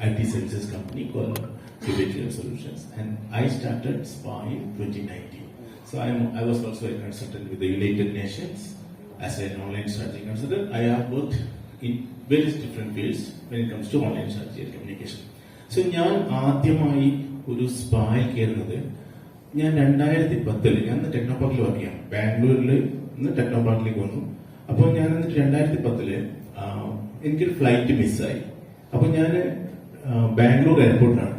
[SPEAKER 6] IT services company called Cubitual Solutions, and I started SPA in 2019. So I was also a consultant with the United Nations as an online strategy consultant. I have worked in various different fields when it comes to online strategy and communication. So ഞാൻ ആദ്യമായി ഒരു സ്പായിൽ കയറുന്നത് ഞാൻ 2010 ഞാൻ techno പാർക്കിൽ work ചെയ്യാം. ബാംഗ്ലൂരിൽ നിന്ന് ടെക്നോ പാർക്കിലേക്ക് വന്നു. അപ്പോൾ ഞാൻ എന്നിട്ട് 2010 എനിക്കൊരു ഫ്ലൈറ്റ് മിസ്സായി. അപ്പൊ ഞാൻ ബാംഗ്ലൂർ എയർപോർട്ടിലാണ്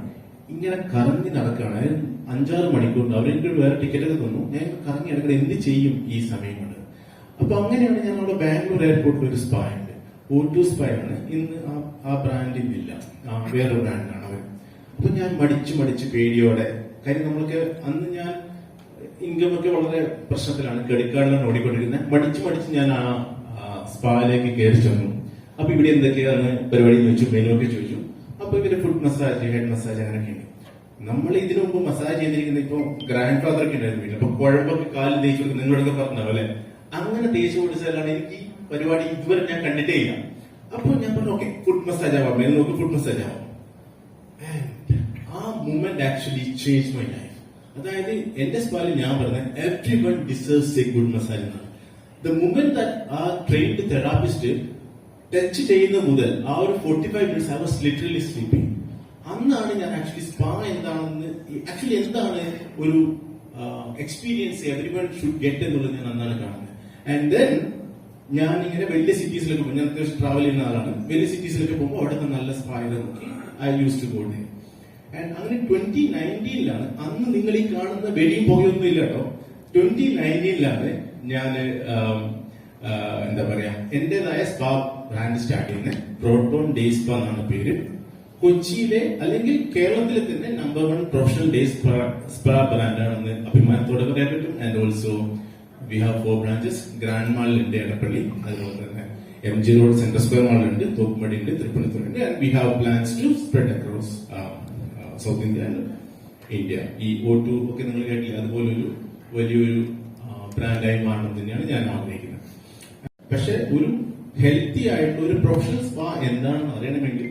[SPEAKER 6] ഇങ്ങനെ കറങ്ങി നടക്കുകയാണ്. അതായത് 5-6 മണിക്കൂറുണ്ട്. അവരെനിക്ക് വേറെ ടിക്കറ്റ് ഒക്കെ തന്നു. ഞാൻ കറങ്ങി നടക്കുന്നത് എന്ത് ചെയ്യും ഈ സമയം കൊണ്ട്. അപ്പൊ അങ്ങനെയാണ് ഞാൻ അവിടെ ബാംഗ്ലൂർ എയർപോർട്ടിൽ ഒരു സ്പാ ഉണ്ട്, O2 സ്പാ ആണ്. ഇന്ന് ആ ബ്രാൻഡ് ഇന്നില്ല, വേറെ ബ്രാൻഡാണ് അവർ. അപ്പൊ ഞാൻ മടിച്ച് പേടിയോടെ, കാര്യം നമ്മൾക്ക് അന്ന് ഞാൻ ഇൻകം ഒക്കെ വളരെ പ്രശ്നത്തിലാണ്, ക്രെഡിറ്റ് കാർഡിലാണ് ഓടിക്കൊണ്ടിരിക്കുന്നത്. മടിച്ച് ഞാൻ ആ സ്പായിലേക്ക് കയറി ചെന്നു. അപ്പൊ ഇവിടെ എന്തൊക്കെയാണ് പരിപാടി ചോദിച്ചു, മെനു ഒക്കെ ചോദിച്ചു. അപ്പൊ ഇവര് ഫുഡ് മസാജ്, ഹെഡ് മസാജ് അങ്ങനെയൊക്കെയാണ്. നമ്മൾ ഇതിനു മുമ്പ് മസാജ് ചെയ്തിരിക്കുന്നത് ഇപ്പൊ ഗ്രാൻഡ് ഫാദർ ഒക്കെ ഉണ്ടായിരുന്നു. അപ്പൊ കുഴമ്പൊക്കെ കാലിൽ തേച്ചു കൊടുക്കും, നിങ്ങളൊക്കെ പറഞ്ഞോ അല്ലെ. അങ്ങനെ തേച്ചു കൊടുത്താലാണ് എനിക്ക് ഈ പരിപാടി ഇതുവരെ ഞാൻ കണ്ടിട്ടേ ഇല്ല. അപ്പൊ ഞാൻ പറഞ്ഞു ഓക്കെ ഫുഡ് മസാജ് ആവാം, മെനു നോക്കി ഫുഡ് മസാജ് ആവാം. ആ moment actually change my life. അതായത് എന്റെ സ്പാലിൽ ഞാൻ പറഞ്ഞത് every one deserves A good massage എന്നാണ്. ദ മൂമെന്റ് ദാറ്റ് ആ ട്രെയിൻഡ് തെറാപ്പിസ്റ്റ് ടച്ച് ചെയ്യുന്ന മുതൽ ആ ഒരു 45 minutes I was literally sleeping. അന്നാണ് ഞാൻ ആക്ച്വലി സ്പാ എന്താണ് ഒരു experience every one should get എന്നുള്ളത് ഞാൻ അന്നാണ് കാണുന്നത്. ആൻഡ് ദെൻ ഞാൻ ഇങ്ങനെ വലിയ സിറ്റീസിലൊക്കെ പോകും, ഞാൻ അത്യാവശ്യം ട്രാവൽ ചെയ്യുന്ന ആളാണ്. വലിയ സിറ്റീസിലൊക്കെ പോകുമ്പോൾ അവിടെ നിന്ന് നല്ല സ്പായിൽ നോക്കി I use to go day. And അങ്ങനെ 2019 അന്ന് നിങ്ങൾ ഈ കാണുന്ന വെടിയും പോകുകയൊന്നും ഇല്ല കേട്ടോ. 2019 ഞാൻ എന്താ പറയാ എന്റേതായ സ്പാ ബ്രാൻഡ് സ്റ്റാർട്ട് ചെയ്യുന്നത്. പ്രോട്ടോൺ ഡേ സ്പാ എന്നാണ് പേര്. കൊച്ചിയിലെ അല്ലെങ്കിൽ കേരളത്തിലെ തന്നെ നമ്പർ 1 പ്രൊഫഷണൽ ഡേ സ്പാ ബ്രാൻഡാണെന്ന് അഭിമാനത്തോടെ പറയാൻ പറ്റും. And also we have 4 branches. Grand മാളിലുണ്ട് എടപ്പള്ളി, അതുപോലെ തന്നെ MG റോഡ് സെൻട്രൽ സ്ക്വയർ മാളിലുണ്ട്, തോപ്പുമടി ഉണ്ട്, തൃപ്പൂണിത്തുറയുണ്ട്. And we have plans to spread across south India and India. ഈ O2 ഒക്കെ നിങ്ങൾ കേട്ടില്ല, അതുപോലൊരു വലിയൊരു ബ്രാൻഡായി മാറണം തന്നെയാണ് ഞാൻ ആഗ്രഹിക്കുന്നത്. പക്ഷെ ഒരു ഹെൽത്തി ആയിട്ടുള്ള ഒരു പ്രൊഫഷണൽ സ്പാ എന്താണെന്ന് അറിയണമെങ്കിൽ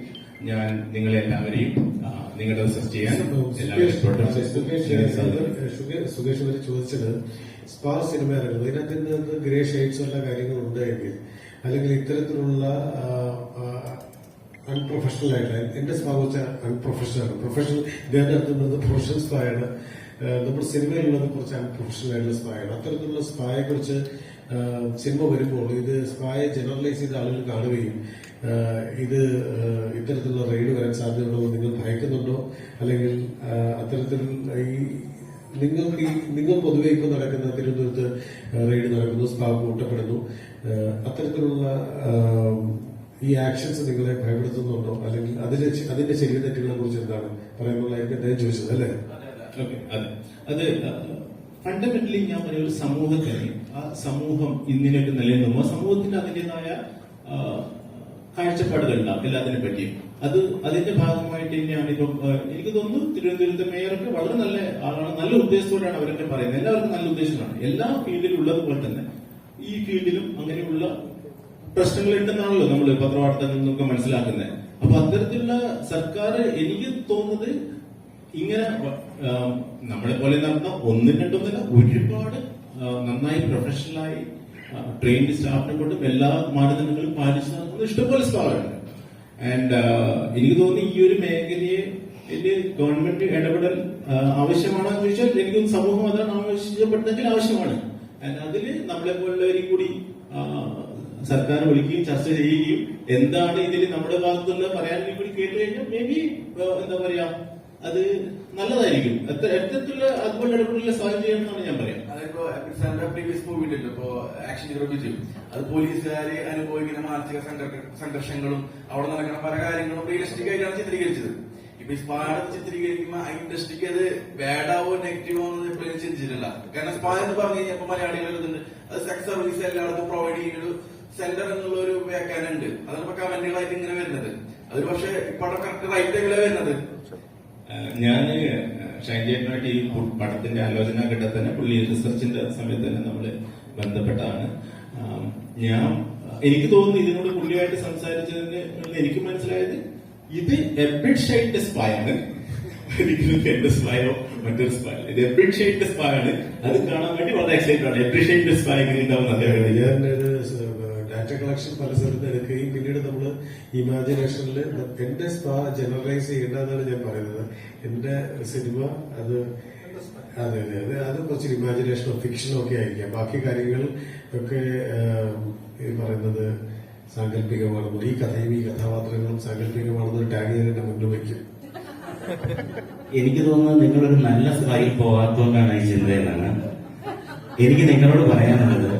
[SPEAKER 6] ഞാൻ നിങ്ങളെല്ലാവരെയും നിങ്ങളുടെ റിസർച്ച് ചെയ്യാൻ
[SPEAKER 1] സുകേഷ് വരെ ചോദിച്ചത് സ്പാ സിനിമ ഇറങ്ങുന്നത് ഇതിനകത്ത് ഗ്രേ ഷെയ്ഡ്സ് ഉള്ള കാര്യങ്ങൾ ഉണ്ടെങ്കിൽ അല്ലെങ്കിൽ ഇത്തരത്തിലുള്ള അൺപ്രൊഫഷണൽ ആയിട്ട് എന്റെ സ്പാ വെച്ചാൽ അൺപ്രൊഫഷണൽ ആണ്. പ്രൊഫഷണൽ ഇതിന്റെ അർത്ഥം പ്രൊഫഷണൽ സ്പാ ആണ്. നമ്മുടെ സിനിമയിലുള്ളത് കുറച്ച് അൺപ്രൊഫഷണൽ ആയിട്ടുള്ള സ്പാ ആണ്. അത്തരത്തിലുള്ള സ്പായെ കുറിച്ച് സിനിമ വരുമ്പോൾ ഇത് സ്പായെ ജനറലൈസ് ചെയ്ത ആളുകൾ കാണുകയും ഇത് ഇത്തരത്തിലുള്ള റെയ്ഡ് വരാൻ സാധ്യതയുണ്ടോ നിങ്ങൾ ഭയക്കുന്നുണ്ടോ, അല്ലെങ്കിൽ അത്തരത്തിൽ നിങ്ങൾ പൊതുവെ ഇപ്പോൾ നടക്കുന്ന തിരുവനന്തപുരത്ത് റെയ്ഡ് നടക്കുന്നു, സ്പാ കൂട്ടപ്പെടുന്നു, അത്തരത്തിലുള്ള ഈ ആക്ഷൻസ് നിങ്ങളെ ഭയപ്പെടുത്തുന്നുണ്ടോ, അല്ലെങ്കിൽ അതിന്റെ ശരി തെറ്റുകളെ കുറിച്ച് എന്താണ് പറയാനുള്ളതായിട്ട് അദ്ദേഹം ചോദിച്ചത് അല്ലേ?
[SPEAKER 6] അത് ഫണ്ടമെന്റലി ഞാൻ പറഞ്ഞ ഒരു സമൂഹത്തിന് ആ സമൂഹം ഇന്നിനൊക്കെ നിലനിൽക്കുമ്പോൾ സമൂഹത്തിന് അതിൻ്റെതായ കാഴ്ചപ്പാടുകൾ ഉണ്ടാവും എല്ലാത്തിനെ പറ്റിയും. അതിന്റെ ഭാഗമായിട്ട് തന്നെയാണ് ഇപ്പം എനിക്ക് തോന്നുന്നു തിരുവനന്തപുരത്തെ മേയറൊക്കെ വളരെ നല്ല ആളാണ്, നല്ല ഉദ്ദേശത്തോടെയാണ് അവരൊക്കെ പറയുന്നത്. എല്ലാവർക്കും നല്ല ഉദ്ദേശമാണ്. എല്ലാ ഫീൽഡിലും ഉള്ളതുപോലെ തന്നെ ഈ ഫീൽഡിലും അങ്ങനെയുള്ള പ്രശ്നങ്ങൾ ഉണ്ടെന്നാണല്ലോ നമ്മൾ പത്രവാർത്തകളിൽ നിന്നൊക്കെ മനസ്സിലാക്കുന്നത്. അപ്പൊ അത്തരത്തിലുള്ള സർക്കാർ എനിക്ക് തോന്നുന്നത് ഇങ്ങനെ നമ്മളെ പോലെ നടന്ന ഒന്നും രണ്ടൊന്നല്ല ഒരുപാട് നന്നായി പ്രൊഫഷണലായി ട്രെയിൻഡ് സ്റ്റാഫിനെ കൊണ്ടും എല്ലാ മാനദണ്ഡങ്ങളും പാലിച്ച് നടക്കുന്ന ഇഷ്ടംപോലെ സ്പാകളുണ്ട്. ആൻഡ് എനിക്ക് തോന്നുന്നു ഈ ഒരു മേഖലയെ ഗവൺമെന്റ് ഇടപെടൽ ആവശ്യമാണെന്ന് ചോദിച്ചാൽ എനിക്കൊന്ന് സമൂഹം അതാണ് ആവശ്യപ്പെട്ടെങ്കിൽ ആവശ്യമാണ്. ആൻഡ് അതില് നമ്മളെ പോലുള്ളവരും കൂടി സർക്കാർ വിളിക്കുകയും ചർച്ച ചെയ്യുകയും എന്താണ് ഇതിൽ നമ്മുടെ ഭാഗത്തുള്ള പറയാനും കൂടി കേട്ട് കഴിഞ്ഞാൽ മേ ബി എന്താ പറയാ അത് നല്ലതായിരിക്കും. എത്തരത്തിലുള്ള അതുപോലെ ഇടപെടലുള്ള സഹായം ചെയ്യണമെന്നാണ് ഞാൻ പറയാം.
[SPEAKER 5] അതിപ്പോ പ്രീവിയസ് മൂവി ഉണ്ടല്ലോ ഇപ്പോ ആക്ഷൻ ഹീറോ വിജയ്, അത് പോലീസുകാര് അനുഭവിക്കുന്ന മാനസിക സംഘർഷങ്ങളും അവിടെ നടക്കുന്ന പല കാര്യങ്ങളും റിയലിസ്റ്റിക് ആയിട്ടാണ് ചിത്രീകരിച്ചത്. ഇപ്പൊ ഈ സ്പാ ചിത്രീകരിക്കുമ്പോൾ ആ ഇൻഡസ്ട്രിക്ക് അത് ബാഡാവോ നെഗറ്റീവോ എന്ന് എപ്പോഴും ചിന്തിച്ചിട്ടില്ല. കാരണം സ്പാ എന്ന് പറഞ്ഞു കഴിഞ്ഞാൽ മലയാളികളുണ്ട് അത് സെക്സ് സർവീസ് എല്ലായിടത്തും പ്രൊവൈഡ് ചെയ്യുന്നൊരു സെന്റർ എന്നുള്ള ഒരു വ്യാഖ്യാനം ഉണ്ട്. അതാണ് ഇപ്പൊ കമന്റുകളായിട്ട് ഇങ്ങനെ വരുന്നത്. അത് പക്ഷെ ഇപ്പൊ അവിടെ കറക്റ്റ് റൈറ്റ് ടൈമിലാണ് വരുന്നത്.
[SPEAKER 6] ഞാൻ ഷൈൻജേട്ടനായിട്ട് ഈ പടത്തിന്റെ ആലോചന ഘട്ടത്തിൽ തന്നെ പുള്ളി റിസർച്ചിന്റെ സമയത്ത് തന്നെ നമ്മള് ബന്ധപ്പെട്ടതാണ്. എനിക്ക് തോന്നുന്നു ഇതിനോട് പുള്ളിയായിട്ട് സംസാരിച്ചതിന് എനിക്ക് മനസ്സിലായത് ഇത് എബ്രിഡ് ഷൈഡിന്റെ സ്പായാണ്, ഒരിക്കലും എന്റെ സ്പായോ മറ്റൊരു സ്പായോ, ഇത് എബ്രിഡ് ഷൈഡിന്റെ സ്പായാണ്. അത് കാണാൻ വേണ്ടി വളരെ എക്സൈറ്റഡ് ആണ്. എബ്രിഡ് ഷൈഡിന്റെ സ്പാ എങ്ങനെ ഉണ്ടാവും
[SPEAKER 1] ഡാറ്റ കളക്ഷൻ പല സ്ഥലത്ത് എടുക്കുകയും പിന്നീട് നമ്മൾ ഇമാജിനേഷനിൽ എന്റെ സ്പാ ജനറലൈസ് ചെയ്യേണ്ടതെന്നാണ് ഞാൻ പറയുന്നത്. എന്റെ സിനിമ അത് അതെ അതെ അതെ അത് കുറച്ച് ഇമാജിനേഷനോ ഫിക്ഷനോ ഒക്കെ ആയിരിക്കാം. ബാക്കി കാര്യങ്ങൾ ഒക്കെ പറയുന്നത് സാങ്കല്പികമാണെന്ന്, ഈ കഥയും ഈ കഥാപാത്രങ്ങളും സാങ്കല്പികമാണെന്നൊരു ടാഗ് ഞാൻ എന്റെ മുന്നിൽ വയ്ക്കും.
[SPEAKER 7] എനിക്ക് തോന്നുന്നത് നിങ്ങളൊരു നല്ല സ്പായിൽ പോകാത്തതുകൊണ്ടാണ് ഈ ചിന്തയെന്നാണ് എനിക്ക് നിങ്ങളോട് പറയാനുള്ളത്.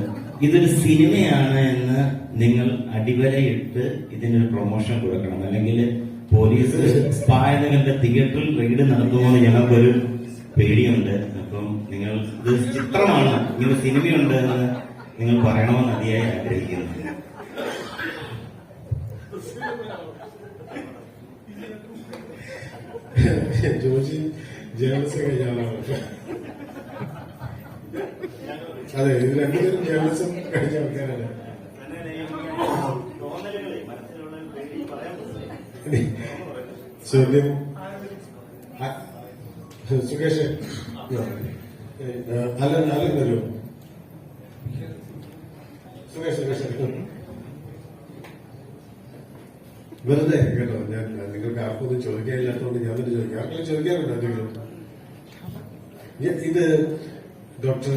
[SPEAKER 7] ഇതൊരു സിനിമയാണ് എന്ന് നിങ്ങൾ അടിവരയിട്ട് ഇതിനൊരു പ്രൊമോഷൻ കൊടുക്കണം. അല്ലെങ്കിൽ പോലീസ് സ്പാ എന്ന് കണ്ട തിയേറ്ററിൽ റെയ്ഡ് നടത്തുമ്പോൾ ഞങ്ങൾക്കൊരു പേടിയുണ്ട്. അപ്പം നിങ്ങൾ ഇത് ചിത്രമാണ്, ഇങ്ങനെ സിനിമയുണ്ട് എന്ന് നിങ്ങൾ പറയണമെന്ന് അതിയായി ആഗ്രഹിക്കുന്നു.
[SPEAKER 1] ജോജി ജേർണലിസം കഴിഞ്ഞ ആളാണ്. അതെ, ഇത് രണ്ടുപേരും ജേർണലിസം കഴിഞ്ഞ ആൾക്കാരാണ്. ചോദ്യം സുകേഷ് അലൻ വരുമോ? സുകേഷ് വെറുതെ കേട്ടോ, ഞാൻ നിങ്ങൾക്ക് ആർക്കൊന്നും ചോദിക്കാനില്ലാത്തതുകൊണ്ട് ഞാൻ തന്നെ ചോദിക്കാം. ആർക്കെങ്കിലും ചോദിക്കാറുണ്ടോ എന്തെങ്കിലും? ഇത് ഡോക്ടർ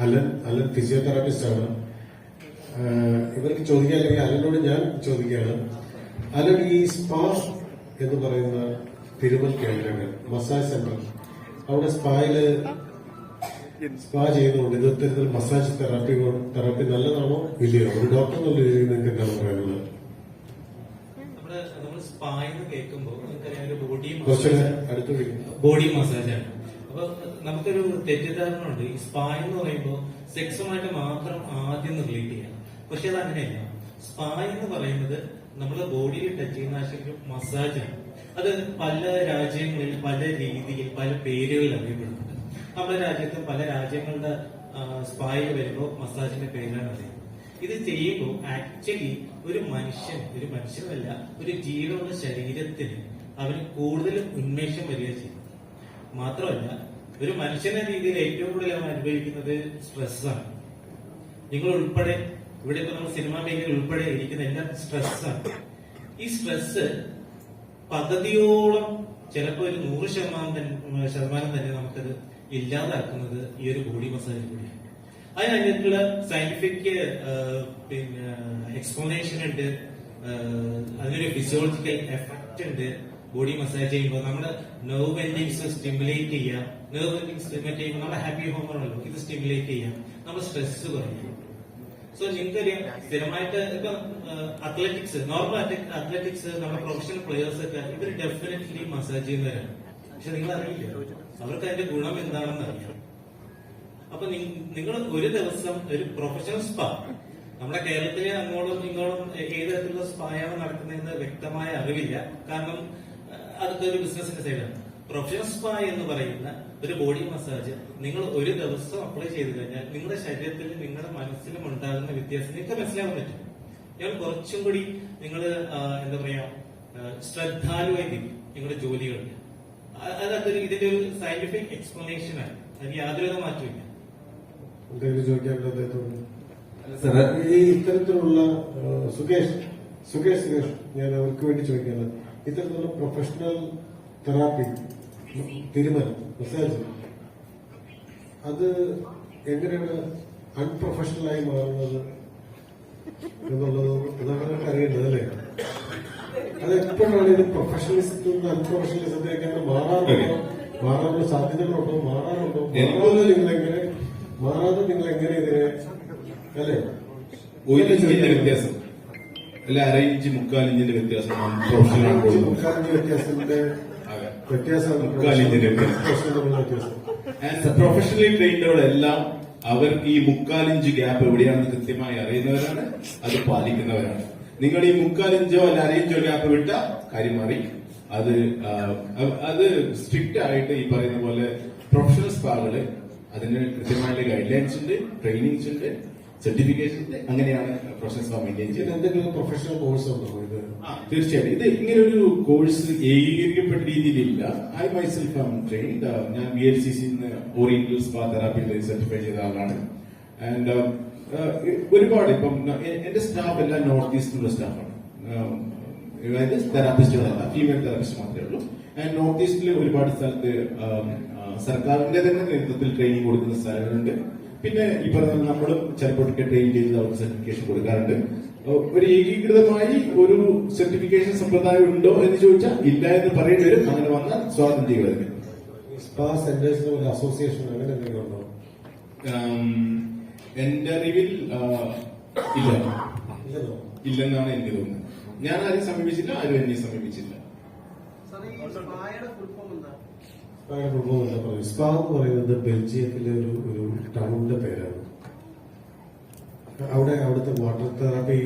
[SPEAKER 1] അലൻ ഫിസിയോതെറാപ്പിസ്റ്റ് ആണ്. ഇവർക്ക് ചോദിക്കാൻ, അല്ലെങ്കിൽ അലനോട് ഞാൻ ചോദിക്കുകയാണ്. അലൻ, ഈ സ്പാ എന്ന് പറയുന്ന തിരുമൽ കേന്ദ്രങ്ങൾ, മസാജ് സെന്റർ, അവിടെ സ്പാ ചെയ്യുന്നുണ്ട്. ഇത്തരത്തിൽ മസാജ് തെറാപ്പി നല്ലതാണോ ഇല്ലയോ? ഒരു ഡോക്ടർ എന്നുള്ള രീതിയിൽ നിങ്ങൾക്ക് എന്താണ് പറയാനുള്ളത്?
[SPEAKER 8] ബോഡി മസാജാണ്. അപ്പൊ നമുക്കൊരു തെറ്റിദ്ധാരണ ഉണ്ട്. ഈ സ്പാ എന്ന് പറയുമ്പോൾ സെക്സുമായിട്ട് മാത്രം ആദ്യം റിലേറ്റ് ചെയ്യാം. പക്ഷെ അത് അങ്ങനെയല്ല. സ്പാ എന്ന് പറയുന്നത് നമ്മുടെ ബോഡിയിൽ ടച്ച് ചെയ്യുന്ന ആശയം മസാജാണ്. അത് പല രാജ്യങ്ങളിൽ പല രീതിയിൽ പല പേരുകളിൽ അറിയപ്പെടുന്നുണ്ട്. നമ്മുടെ രാജ്യത്ത് പല രാജ്യങ്ങളുടെ സ്പായിൽ വരുമ്പോൾ മസാജിന്റെ പേരാണ് അറിയുന്നത്. ഇത് ചെയ്യുമ്പോൾ ആക്ച്വലി ഒരു മനുഷ്യനല്ല ഒരു ജീവനുള്ള ശരീരത്തിന് അവന് കൂടുതൽ ഉന്മേഷം വരിക ചെയ്യും. മാത്രമല്ല ഒരു മനുഷ്യന്റെ രീതിയിൽ ഏറ്റവും കൂടുതൽ അവൻ അനുഭവിക്കുന്നത് സ്ട്രെസ്സാണ്. നിങ്ങൾ ഉൾപ്പെടെ ഇവിടെ ഇപ്പൊ നമ്മൾ സിനിമാ മേഖലയിൽ ഉൾപ്പെടെ ഇരിക്കുന്ന എല്ലാം സ്ട്രെസ്സാണ്. ഈ സ്ട്രെസ് പദ്ധതിയോളം ചിലപ്പോൾ ഒരു 100% തന്നെ നമുക്കത് ഇല്ലാതാക്കുന്നത് ഈ ഒരു ബോഡി മസാജ് കൂടിയാണ്. അതിനകത്തുള്ള സയന്റിഫിക് പിന്നെ എക്സ്പ്ലനേഷൻ ഉണ്ട്, അതിനൊരു ഫിസിയോളജിക്കൽ എഫക്റ്റ് ഉണ്ട്. ബോഡി മസാജ് ചെയ്യുമ്പോൾ നമ്മുടെ നെർവ് എൻഡിങ്സ് സ്റ്റിമുലേറ്റ് ചെയ്യാം. നെർവ് എൻഡിങ്സ് സ്റ്റിമുലേറ്റ് ചെയ്യുമ്പോൾ നമ്മുടെ ഹാപ്പി ഹോർമോണല്ലോ ഇത് സ്റ്റിമുലേറ്റ് ചെയ്യാം, നമ്മുടെ സ്ട്രെസ് കുറയും. സോ നിങ്ങൾക്കറിയാം സ്ഥിരമായിട്ട് ഇപ്പൊ അത്ലറ്റിക്സ്, നോർമൽ അത്ലറ്റിക്സ്, നമ്മുടെ പ്രൊഫഷണൽ പ്ലെയേഴ്സ് ഒക്കെ ഇവർ ഡെഫിനറ്റ്ലി മസാജ് ചെയ്യുന്നവരാണ്. പക്ഷെ നിങ്ങൾ അറിയില്ല അവർക്ക് അതിന്റെ ഗുണം എന്താണെന്ന് അറിയാം. അപ്പൊ നിങ്ങൾ ഒരു ദിവസം ഒരു പ്രൊഫഷണൽ സ്പാ, നമ്മുടെ കേരളത്തിലെ അങ്ങോട്ടും ഇങ്ങോട്ടും ഏത് തരത്തിലുള്ള സ്പായാണ് നടക്കുന്നതെന്ന് വ്യക്തമായ അറിവില്ല. കാരണം അതൊക്കെ ഒരു ബിസിനസിന്റെ സൈഡാണ്. പ്രൊഫഷണൽ സ്പാ എന്ന് പറയുന്ന ഒരു ബോഡി മസാജ് നിങ്ങൾ ഒരു ദിവസം അപ്ലൈ ചെയ്ത് കഴിഞ്ഞാൽ നിങ്ങളുടെ ശരീരത്തിലും നിങ്ങളുടെ മനസ്സിലും ഉണ്ടാകുന്ന വ്യത്യാസം നിങ്ങൾക്ക് മനസ്സിലാക്കാൻ പറ്റും. ഞാൻ കുറച്ചും കൂടി നിങ്ങൾ എന്താ പറയാ ശ്രദ്ധാലുവായി തീരും നിങ്ങളുടെ ജോലികളിൽ. അതൊരു ഇതിന്റെ ഒരു സയന്റിഫിക് എക്സ്പ്ലനേഷൻ ആണ്. അതിന് യാതൊരു മാറ്റമില്ല.
[SPEAKER 1] ഈ ഇത്തരത്തിലുള്ള സുകേഷ് ഞാൻ അവർക്ക് വേണ്ടി ചോദിക്കുന്നത്, ഇത്തരത്തിലുള്ള പ്രൊഫഷണൽ തെറാപ്പി, തിരുമൽ, മസാജ്, അത് എങ്ങനെയാണ് അൺപ്രൊഫഷണലായി മാറുന്നത് എന്നുള്ളത് നമുക്ക് അറിയേണ്ടത് അല്ലേ? അത് എപ്പോഴാണ് ഇത് പ്രൊഫഷണലിസത്തിൽ നിന്ന് അൺപ്രൊഫഷണലിസത്തിലേക്കാണ് മാറാനുള്ള സാധ്യതകളുണ്ടോ? മാറാതെ നിങ്ങൾ എങ്ങനെ ഇതിനെ അല്ലേ?
[SPEAKER 6] ഒരു ഇഞ്ചിന്റെ വ്യത്യാസം അല്ല, 1/2 ഇഞ്ച് 3/4 ഇഞ്ചിന്റെ വ്യത്യാസം പ്രൊഫഷണലി ട്രെയിൻഡുകളെല്ലാം അവർക്ക് ഈ 3/4 ഇഞ്ച് ഗ്യാപ്പ് എവിടെയാണെന്ന് കൃത്യമായി അറിയുന്നവരാണ്, അത് പാലിക്കുന്നവരാണ്. നിങ്ങൾ ഈ 3/4 ഇഞ്ചോ അല്ല 1/2 ഇഞ്ചോ ഗ്യാപ്പ് വിട്ട കാര്യം മാറി. അത് സ്ട്രിക്റ്റ് ആയിട്ട് ഈ പറയുന്ന പോലെ പ്രൊഫഷണൽ സ്പാകള് അതിന് കൃത്യമായിട്ട് ഗൈഡ് ലൈൻസ് ഉണ്ട്, ട്രെയിനിങ്സ് ഉണ്ട്, സർട്ടിഫിക്കേഷൻ ഉണ്ട്. അങ്ങനെയാണ് പ്രൊഫഷണൽ സ്പാ മെയിൻറ്റെയിൻ ചെയ്യുന്നത്.
[SPEAKER 1] എന്തെങ്കിലും പ്രൊഫഷണൽ കോഴ്സ് ഉണ്ടോ ഇത്?
[SPEAKER 6] തീർച്ചയായും ഇത് ഇങ്ങനെ ഒരു കോഴ്സ് ഏകീകരിക്കപ്പെട്ട രീതിയിലില്ല. I myself am trained. ഞാൻ VLCC ഓറിയന്റൽ സ്പാ തെറാപ്പിയിൽ സർട്ടിഫൈ ചെയ്ത ആളാണ്. ആൻഡ് ഒരുപാട് ഇപ്പം എന്റെ സ്റ്റാഫ് എല്ലാം നോർത്ത് ഈസ്റ്റിലുള്ള സ്റ്റാഫാണ്. അതായത് തെറാപ്പിസ്റ്റുകളല്ല, ഫീമെയിൽ തെറാപ്പിസ്റ്റ് മാത്രമേ ഉള്ളൂ. ആൻഡ് നോർത്ത് ഈസ്റ്റിൽ ഒരുപാട് സ്ഥലത്ത് സർക്കാരിന്റെ തന്നെ നേതൃത്വത്തിൽ ട്രെയിനിങ് കൊടുക്കുന്ന സ്ഥലങ്ങളുണ്ട്. പിന്നെ ഈ പറഞ്ഞ നമ്മളും ചിലപ്പോൾ ട്രെയിൻ ചെയ്ത് അവർക്ക് സർട്ടിഫിക്കേഷൻ കൊടുക്കാറുണ്ട്. ഒരു ഏകീകൃതമായി ഒരു സർട്ടിഫിക്കേഷൻ സമ്പ്രദായം ഉണ്ടോ എന്ന് ചോദിച്ചാൽ ഇല്ല എന്ന് പറയേണ്ടി വരും. അങ്ങനെ വന്നാൽ സ്വാഗതം ചെയ്യുക.
[SPEAKER 1] സ്പാ സെന്റേഴ്സിന് ഒരു അസോസിയേഷൻ അങ്ങനെ എന്തെങ്കിലും ഉണ്ടോ?
[SPEAKER 6] എന്റെ അറിവിൽ ഇല്ലെന്നാണ് എനിക്ക് തോന്നുന്നത്. ഞാൻ ആരും സമീപിച്ചില്ല, ആരും എന്നെ സമീപിച്ചില്ല.
[SPEAKER 1] സ്പാ എന്ന് പറയുന്നത് ബെൽജിയത്തിലെ ഒരു ടൗണിന്റെ പേരാണ്. അവിടുത്തെ വാട്ടർ തെറാപ്പി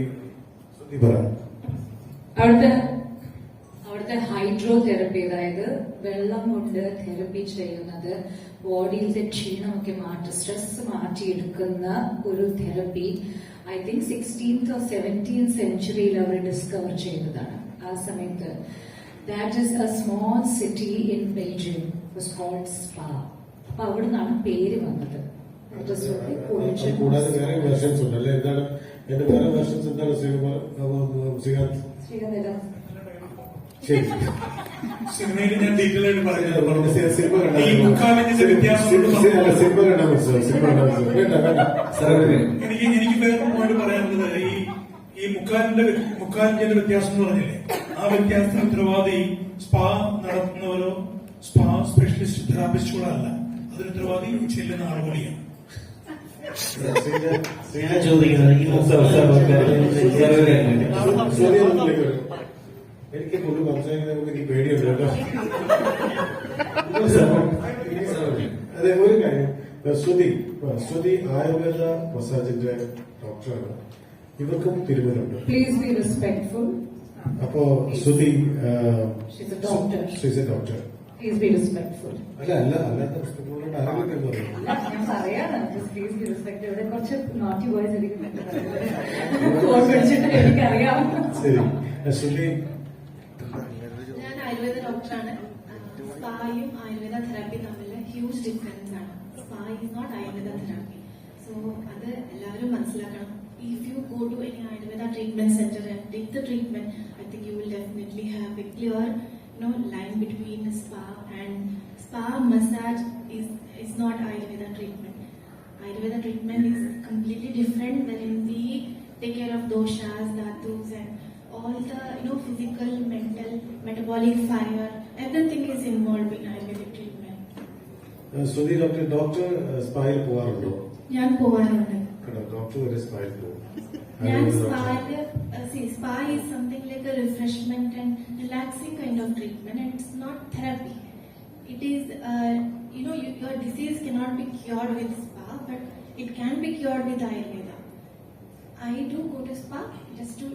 [SPEAKER 4] അവിടുത്തെ ഹൈഡ്രോ തെറപ്പി, അതായത് വെള്ളം കൊണ്ട് തെറപ്പി ചെയ്യുന്നത് ബോഡിയിലത്തെ ക്ഷീണമൊക്കെ മാറ്റി സ്ട്രെസ് മാറ്റിയെടുക്കുന്ന ഒരു therapy. I think 16th or 17th സെഞ്ചുറിയിൽ അവർ ഡിസ്കവർ ചെയ്തതാണ്. ആ സമയത്ത് that is a small city in Belgium was called Spa. അപ്പൊ അവിടെ നിന്നാണ് പേര് വന്നത്.
[SPEAKER 1] കൂടാതെ വേറെ വേർഷൻസ് ഉണ്ട് അല്ലെ? എന്താണ് എന്റെ വേറെ വേർഷൻസ്? എന്താണ്
[SPEAKER 9] സിനിമയിൽ ഞാൻ ഡീറ്റെയിൽ ആയിട്ട് പറഞ്ഞത്
[SPEAKER 1] സിനിമ
[SPEAKER 9] എനിക്ക് വേറെ പോയിന്റ് പറയാനുള്ളത്, ഈ മുക്കാലിന്റെ വ്യത്യാസം എന്ന് പറഞ്ഞില്ലേ, ആ വ്യത്യാസത്തിന് ഉത്തരവാദി സ്പാ നടത്തുന്നവരോ സ്പാ സ്പെഷ്യലിസ്റ്റ് തെറാപ്പിസ്റ്റുകളോ അല്ല. അതിന് ഉത്തരവാദി ചെല്ലുന്ന ആളുകൂടിയാണ്.
[SPEAKER 7] ഞാൻ ചോദിക്കുന്നത്
[SPEAKER 1] എനിക്ക് കൂടുതൽ സംസാരിക്കുന്നത് എനിക്ക് പേടിയുണ്ട് കേട്ടോ. അതെ, ഒരു കാര്യം, ശ്രുതി ആയുർവേദ മസാജിന്റെ ഡോക്ടറാണ്. ഇവർക്കും തിരുമലുണ്ട്.
[SPEAKER 4] Please be respectful.
[SPEAKER 1] അപ്പോ Shruti
[SPEAKER 4] she's a doctor. Please be respectful.
[SPEAKER 1] അല്ലാത്ത പുസ്തകങ്ങളുടെ ആരോഗ്യം എന്ന് പറയും.
[SPEAKER 4] ഞാൻ പറയാണ്, പ്ലീസ് ബി റെസ്പെക്ട്. ഇവിടെ കുറച്ച് നോട്ടി ബോയ്സ് എനിക്കറിയാം.
[SPEAKER 1] ശരി, അശ്വതി.
[SPEAKER 10] ഞാൻ ആയുർവേദ ഡോക്ടറാണ്. സ്പായും ആയുർവേദ തെറാപ്പി തമ്മിൽ ഹ്യൂജ് ഡിഫറൻസ് ആണ്. Spa is not Ayurveda therapy. So അത് എല്ലാവരും മനസ്സിലാക്കണം. If you go to any Ayurveda treatment center and take the treatment, I think you will definitely have a clear, line between spa and spa massage is not Ayurveda treatment. Ayurveda treatment is completely different wherein we take care of doshas, dhatus, and all the physical, mental, metabolic fire. Everything is involved in Ayurvedic treatment.
[SPEAKER 1] Shruti, doctor സ്പായിൽ പോകാറുണ്ടോ?
[SPEAKER 10] ഞാൻ പോവാറുണ്ട്.
[SPEAKER 1] Doctor വരെ സ്പായിൽ പോകും.
[SPEAKER 10] ഞാൻ spa is something like a refreshment and relaxing kind of treatment, and it's not therapy. It is, your disease cannot be cured with spa, but it can be cured with Ayurveda. I do go to spa just to,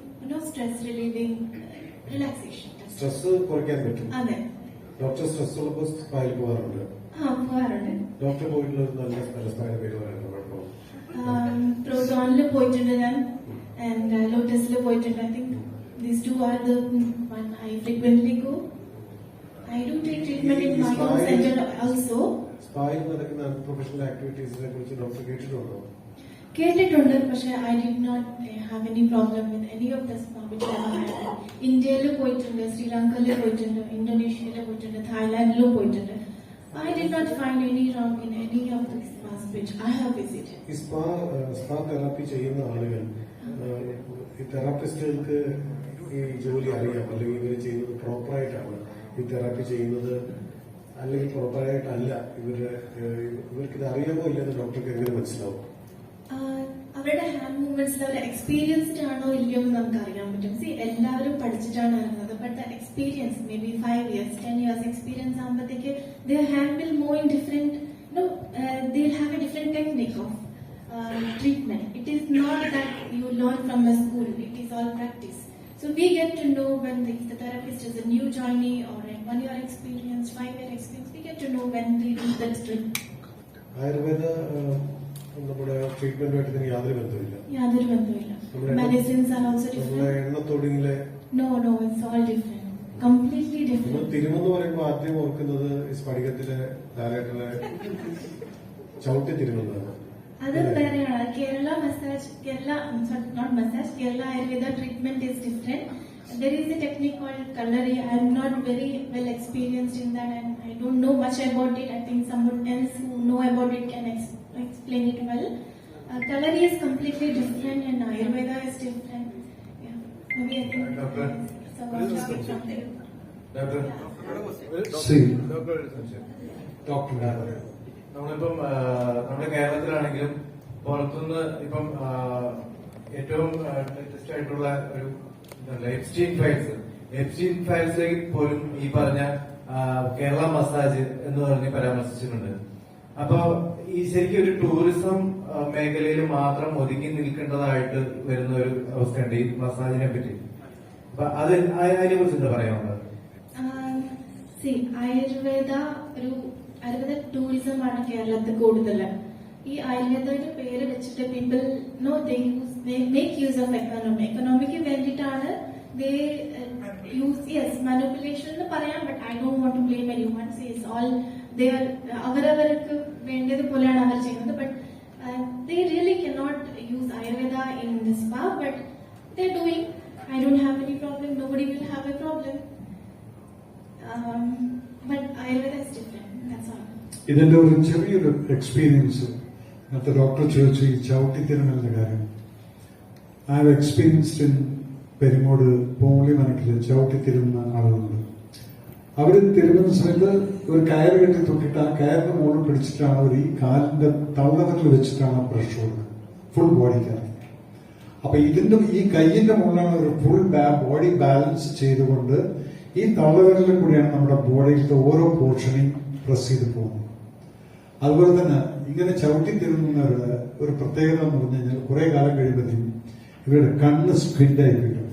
[SPEAKER 10] stress relieving, relaxation.
[SPEAKER 1] Stress കുറയ്ക്കാൻ പറ്റും.
[SPEAKER 10] അതെ.
[SPEAKER 1] Doctor stress ഉള്ളപ്പോൾ സ്പായിൽ പോകാറുണ്ട്.
[SPEAKER 10] പോകാറുണ്ട്.
[SPEAKER 1] Doctor പോയിട്ടുള്ള ഒരു നല്ല സ്പായുടെ പേര് പറയാനുണ്ട്.
[SPEAKER 10] പ്രോട്ടോണില് പോയിട്ടുണ്ട് ഞാൻ, ആൻഡ് ലോട്ടസില് പോയിട്ടുണ്ട്. I think these two are the one I frequently go. I do take treatment in my own center also.
[SPEAKER 1] സ്പായിൽ നടക്കുന്ന അൺപ്രൊഫഷണൽ ആക്ടിവിറ്റീസിനെ കുറിച്ച് ഡോക്ടർ കേട്ടിട്ടുണ്ടോ?
[SPEAKER 10] കേട്ടിട്ടുണ്ട്, പക്ഷെ I did not have any problem with any of the spa which I have had. ഇന്ത്യയിൽ പോയിട്ടുണ്ട്, ശ്രീലങ്കയിൽ പോയിട്ടുണ്ട്, ഇന്തോനേഷ്യയിൽ പോയിട്ടുണ്ട്, തായ്ലാൻഡിലും പോയിട്ടുണ്ട്. I did not find any wrong in any of the spas which I have visited.
[SPEAKER 1] ഈ സ്പാ തെറാപ്പി ചെയ്യുന്ന ആളുകൾ, ഈ തെറാപ്പിസ്റ്റുകൾക്ക് ഈ ജോലി അറിയാം, അല്ലെങ്കിൽ ഇവർ ചെയ്യുന്നത് പ്രോപ്പറായിട്ടാണ് ഈ തെറാപ്പി ചെയ്യുന്നത്, അല്ലെങ്കിൽ പ്രോപ്പറായിട്ടല്ല ഇവർക്കിത് അറിയാമോ ഇല്ലെന്ന് ഡോക്ടർക്ക് എങ്ങനെ മനസ്സിലാവും?
[SPEAKER 10] അവരുടെ ഹാൻഡ് മൂവ്മെന്റ്സിൽ അവർ എക്സ്പീരിയൻസ്ഡ് ആണോ ഇല്ലയോ എന്ന് നമുക്ക് അറിയാൻ പറ്റും. എല്ലാവരും പഠിച്ചിട്ടാണ് ഇറങ്ങുന്നത്, but experience may be 5 years 10 years experience ആകുമ്പോഴത്തേക്ക് their hand will move in different, they'll have a different technique of treatment. It is not that you learn from the school, it is all practice. So we get to know when the therapist is a new joinee or a 1 year experience, 5 year experience, we get to know when they do that treatment.
[SPEAKER 1] Ayurveda നമ്മുടെ ട്രീറ്റ്മെന്റുമായിട്ട് ഇതിന് യാതൊരു ബന്ധമില്ല.
[SPEAKER 10] Medicines are also different.
[SPEAKER 1] നമ്മുടെ എണ്ണത്തൊടിയിലെ
[SPEAKER 10] No, it's all different. Completely different.
[SPEAKER 1] തിരുമെന്ന് പറയുമ്പോൾ ആദ്യം ഓർക്കുന്നത് ഈ സ്ഫടികത്തിലെ ധാരാള ചവിട്ടി തിരുമെന്നാണ്.
[SPEAKER 10] അത് വേറെയാണ്. Kerala Ayurveda treatment is different. There is a technique called Kalari. I am not very well experienced in that, and I don't know much about it. I think someone else who know about it can explain it well. Kalari is completely different, and Ayurveda is different. Yeah, maybe I think.
[SPEAKER 3] Doctor. നമ്മളിപ്പം നമ്മുടെ കേരളത്തിലാണെങ്കിലും പുറത്തുനിന്ന് ഇപ്പം ഏറ്റവും latest ആയിട്ടുള്ള ഒരു Epstein ഫയൽസിലേക്ക് പോലും ഈ പറഞ്ഞ കേരള മസാജ് എന്ന് പറഞ്ഞ് പരാമർശിച്ചിട്ടുണ്ട്. അപ്പൊ ഈ ശരിക്കും ഒരു ടൂറിസം മേഖലയിൽ മാത്രം ഒതുങ്ങി നിൽക്കേണ്ടതായിട്ട് വരുന്ന ഒരു അവസ്ഥയുണ്ട് ഈ മസാജിനെ പറ്റി. അപ്പൊ അതിനെ കുറിച്ച് എന്താ പറയാനുള്ളത്?
[SPEAKER 10] ആയുർവേദ ടൂറിസം ആണ് കേരളത്തിൽ കൂടുതൽ. ഈ ആയുർവേദയുടെ പേര് വെച്ചിട്ട് people make use of economic വേണ്ടിയിട്ടാണ് മാനിപ്പുലേഷൻ എന്ന് പറയാം. But I don't want to blame anyone. It's all അവരവർക്ക് വേണ്ടതുപോലെയാണ് അവർ ചെയ്യുന്നത്. But they really cannot use Ayurveda in the spa, but they're doing. I don't have any problem. Nobody will have a problem. But Ayurveda is different. That's all.
[SPEAKER 11] ഇതിന്റെ ഒരു ചെറിയൊരു experience നേരത്തെ doctor ചോദിച്ചു ഈ ചവിട്ടിത്തിരുമലിന്റെ കാര്യം. I have experienced in Peringode പോളിമനക്കില് ചവിട്ടിത്തിരുന്ന ആളുകളുണ്ട്. അവര് തിരുമുന്ന സമയത്ത് ഒരു കയറ് കെട്ടി തൊട്ടിട്ട് ആ കയറിന് മുകളിൽ പിടിച്ചിട്ടാണ് അവർ ഈ കാലിന്റെ തള്ളവിരൽ വെച്ചിട്ടാണ് ബ്രഷ് കൊടുക്കുന്നത് ഫുൾ ബോഡിക്കാണ്. അപ്പൊ ഇതിന്റെ ഈ കൈയിന്റെ മുകളിലാണ് ഒരു ഫുൾ ബോഡി ബാലൻസ് ചെയ്തുകൊണ്ട് ഈ തള്ളവിരലിൽ കൂടിയാണ് നമ്മുടെ ബോഡിയിലത്തെ ഓരോ പോർഷനെയും പ്രസ് ചെയ്ത് പോകുന്നത്. അതുപോലെ തന്നെ ഇങ്ങനെ ചവിട്ടി തിരുമുന്നവരുടെ ഒരു പ്രത്യേകത എന്ന് പറഞ്ഞു കഴിഞ്ഞാൽ കുറെ കാലം കഴിയുമ്പോഴത്തേക്കും ഇവരുടെ കണ്ണ് സ്ക്വിഡ് ആയി വീഴും.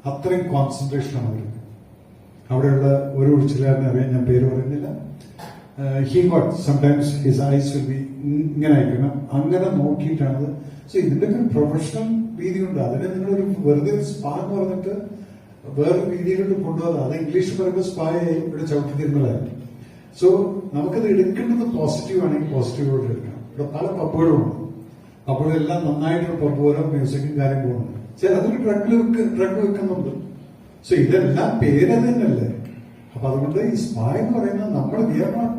[SPEAKER 11] അത്രയും കോൺസെൻട്രേഷൻ ആണ് അവർക്ക്. അവിടെയുള്ള ഒരു ഉഴിച്ചിലാറിനെ അറിയാൻ, ഞാൻ പേര് പറയുന്നില്ല. He got sometimes his eyes will be ഇങ്ങനെ അയക്കണം, അങ്ങനെ നോക്കിയിട്ടാണ്. സോ ഇതിന്റെ ഒരു പ്രൊഫഷണൽ രീതിയുണ്ട്. അതിനെ നിങ്ങളൊരു വെറുതെ സ്പാ എന്ന് പറഞ്ഞിട്ട് വേറെ രീതിയിലോട്ട് കൊണ്ടുപോകാതെ, അത് ഇംഗ്ലീഷ് പറയുമ്പോൾ സ്പായായി, ഇവിടെ ചവിട്ടി തിരുമലായി. സോ നമുക്കത് എടുക്കേണ്ടത് പോസിറ്റീവ് ആണെങ്കിൽ പോസിറ്റീവോട് എടുക്കണം. ഇവിടെ പല പബ്ബുകളുമുണ്ട്. പബ്ബുകളെല്ലാം നന്നായിട്ട് പബ്ബ് ഓരോ മ്യൂസിക്കും കാര്യം പോകുന്നുണ്ട്. ചിലതൊരു ഡ്രഗ് വെക്കുന്നുണ്ട്. സോ ഇതെല്ലാം പേര് തന്നെയല്ലേ. അപ്പൊ അതുകൊണ്ട് ഈ സ്പാ എന്ന് പറയുന്നത് നമ്മൾ we are not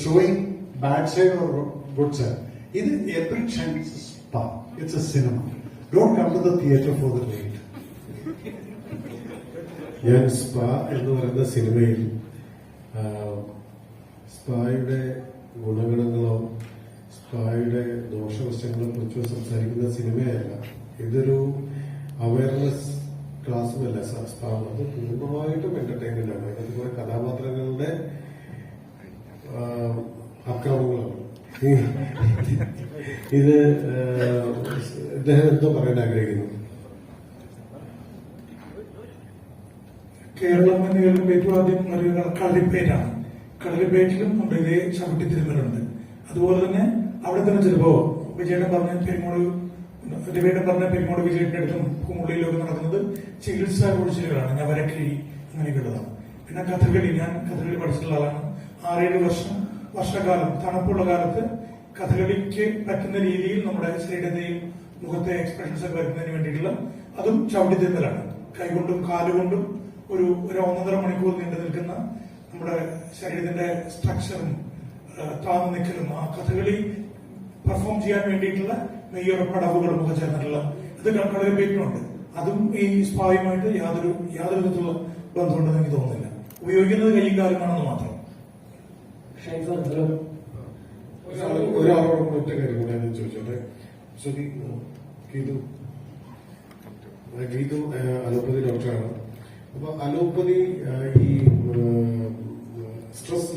[SPEAKER 11] showing bad side or good side. ഇത് every chains spa, it's a cinema. Don't come to the theatre for the rate.
[SPEAKER 1] ഞാൻ സ്പാ എന്ന് പറയുന്ന സിനിമയിൽ സ്പായുടെ ഗുണഗണങ്ങളോ സ്പായുടെ ദോഷവശങ്ങളെ കുറിച്ചോ സംസാരിക്കുന്ന സിനിമയല്ല. ഇതൊരു അവയർനെസ് ക്ലാസ്സുമല്ല സ്പാ. അത് പൂർണ്ണമായിട്ടും എന്റർടൈൻമെന്റ് ആണ്. അതിനകത്ത് കുറെ കഥാപാത്രങ്ങളുടെ ആക്രമണങ്ങളാണ്. ഇത് ഇദ്ദേഹം എന്തോ പറയാൻ ആഗ്രഹിക്കുന്നു.
[SPEAKER 9] കേരളം എന്ന് കേൾക്കുമ്പോൾ ഏറ്റവും ആദ്യം അറിയുന്ന കളരിപ്പേറ്റാണ്. കളരിപ്പേറ്റിലും ഉണ്ട് ഇതേ ചവിട്ടി തിരുമലുണ്ട്. അതുപോലെ തന്നെ അവിടെ തന്നെ ചിലപ്പോ വിജയേട്ടൻ പറഞ്ഞ പെരുമോട് വിജയേട്ടന്റെ അടുത്തും കുമുള്ളിയിലൊക്കെ നടക്കുന്നത് ചികിത്സാ കുടിച്ചിലുകളാണ്. ഞാൻ വരക്കിഴി അങ്ങനെയൊക്കെയുള്ളതാണ്. പിന്നെ കഥകളി, ഞാൻ കഥകളി പഠിച്ചിട്ടുള്ള ആളാണ്. 6-7 വർഷക്കാലം തണുപ്പുള്ള കാലത്ത് കഥകളിക്ക് പറ്റുന്ന രീതിയിൽ നമ്മുടെ ശരീരത്തെയും മുഖത്തെ എക്സ്പ്രഷൻസ് ഒക്കെ വരുന്നതിന് വേണ്ടിയിട്ടുള്ള അതും ചവിട്ടി തിരുമലാണ്. കൈകൊണ്ടും കാലുകൊണ്ടും ഒരു 1.5 മണിക്കൂർ നീണ്ടു നിൽക്കുന്ന നമ്മുടെ ശരീരത്തിന്റെ സ്ട്രക്ചറും താന്നു നിൽക്കലും ആ കഥകളി പെർഫോം ചെയ്യാൻ വേണ്ടിയിട്ടുള്ള നെയ്യുറപ്പടവുകളും ഒക്കെ ചേർന്നിട്ടുള്ള ഇത് കളരിപ്പേറ്റിനുണ്ട്. അതും ഈ സ്പായുമായിട്ട് യാതൊരു വിധത്തിലുള്ള ബന്ധമുണ്ടെന്ന് എനിക്ക് തോന്നുന്നില്ല. ഉപയോഗിക്കുന്നത് കൈയും കാലുമാണെന്ന് മാത്രം.
[SPEAKER 1] ഒരാളോട് ഒറ്റ കാര്യം കൂടെ ഞാൻ ചോദിച്ചോട്ടെ. ശ്രുതി, ഗീതു അലോപ്പതി ഡോക്ടറാണ്. അപ്പൊ അലോപ്പതി ഈ സ്ട്രെസ്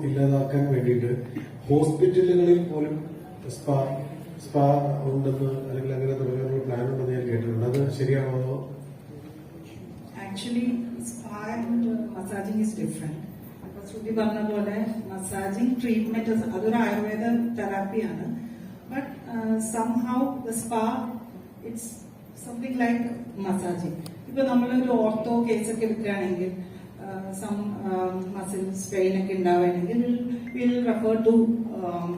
[SPEAKER 1] ഇല്ലാതാക്കാൻ വേണ്ടിയിട്ട് ഹോസ്പിറ്റലുകളിൽ പോലും സ്പാ ഉണ്ടെന്ന് അല്ലെങ്കിൽ അങ്ങനെ തുടങ്ങാനുള്ള പ്ലാൻ ഉണ്ടെന്ന് ഞാൻ കേട്ടിട്ടുണ്ട്. അത് ശരിയാണോ?
[SPEAKER 12] Actually spa and massaging is different. അപ്പൊ ശ്രുതി പറഞ്ഞ പോലെ മസാജിങ് ട്രീറ്റ്മെന്റ് അതൊരു ആയുർവേദ തെറാപ്പിയാണ്. But somehow the spa it's something like massaging. ഇപ്പൊ നമ്മളൊരു ഓർത്തോ കേസൊക്കെ എടുക്കുകയാണെങ്കിൽ സം മസിൽ സ്ട്രെയിൻ ഒക്കെ ഉണ്ടാവുകയാണെങ്കിൽ will refer to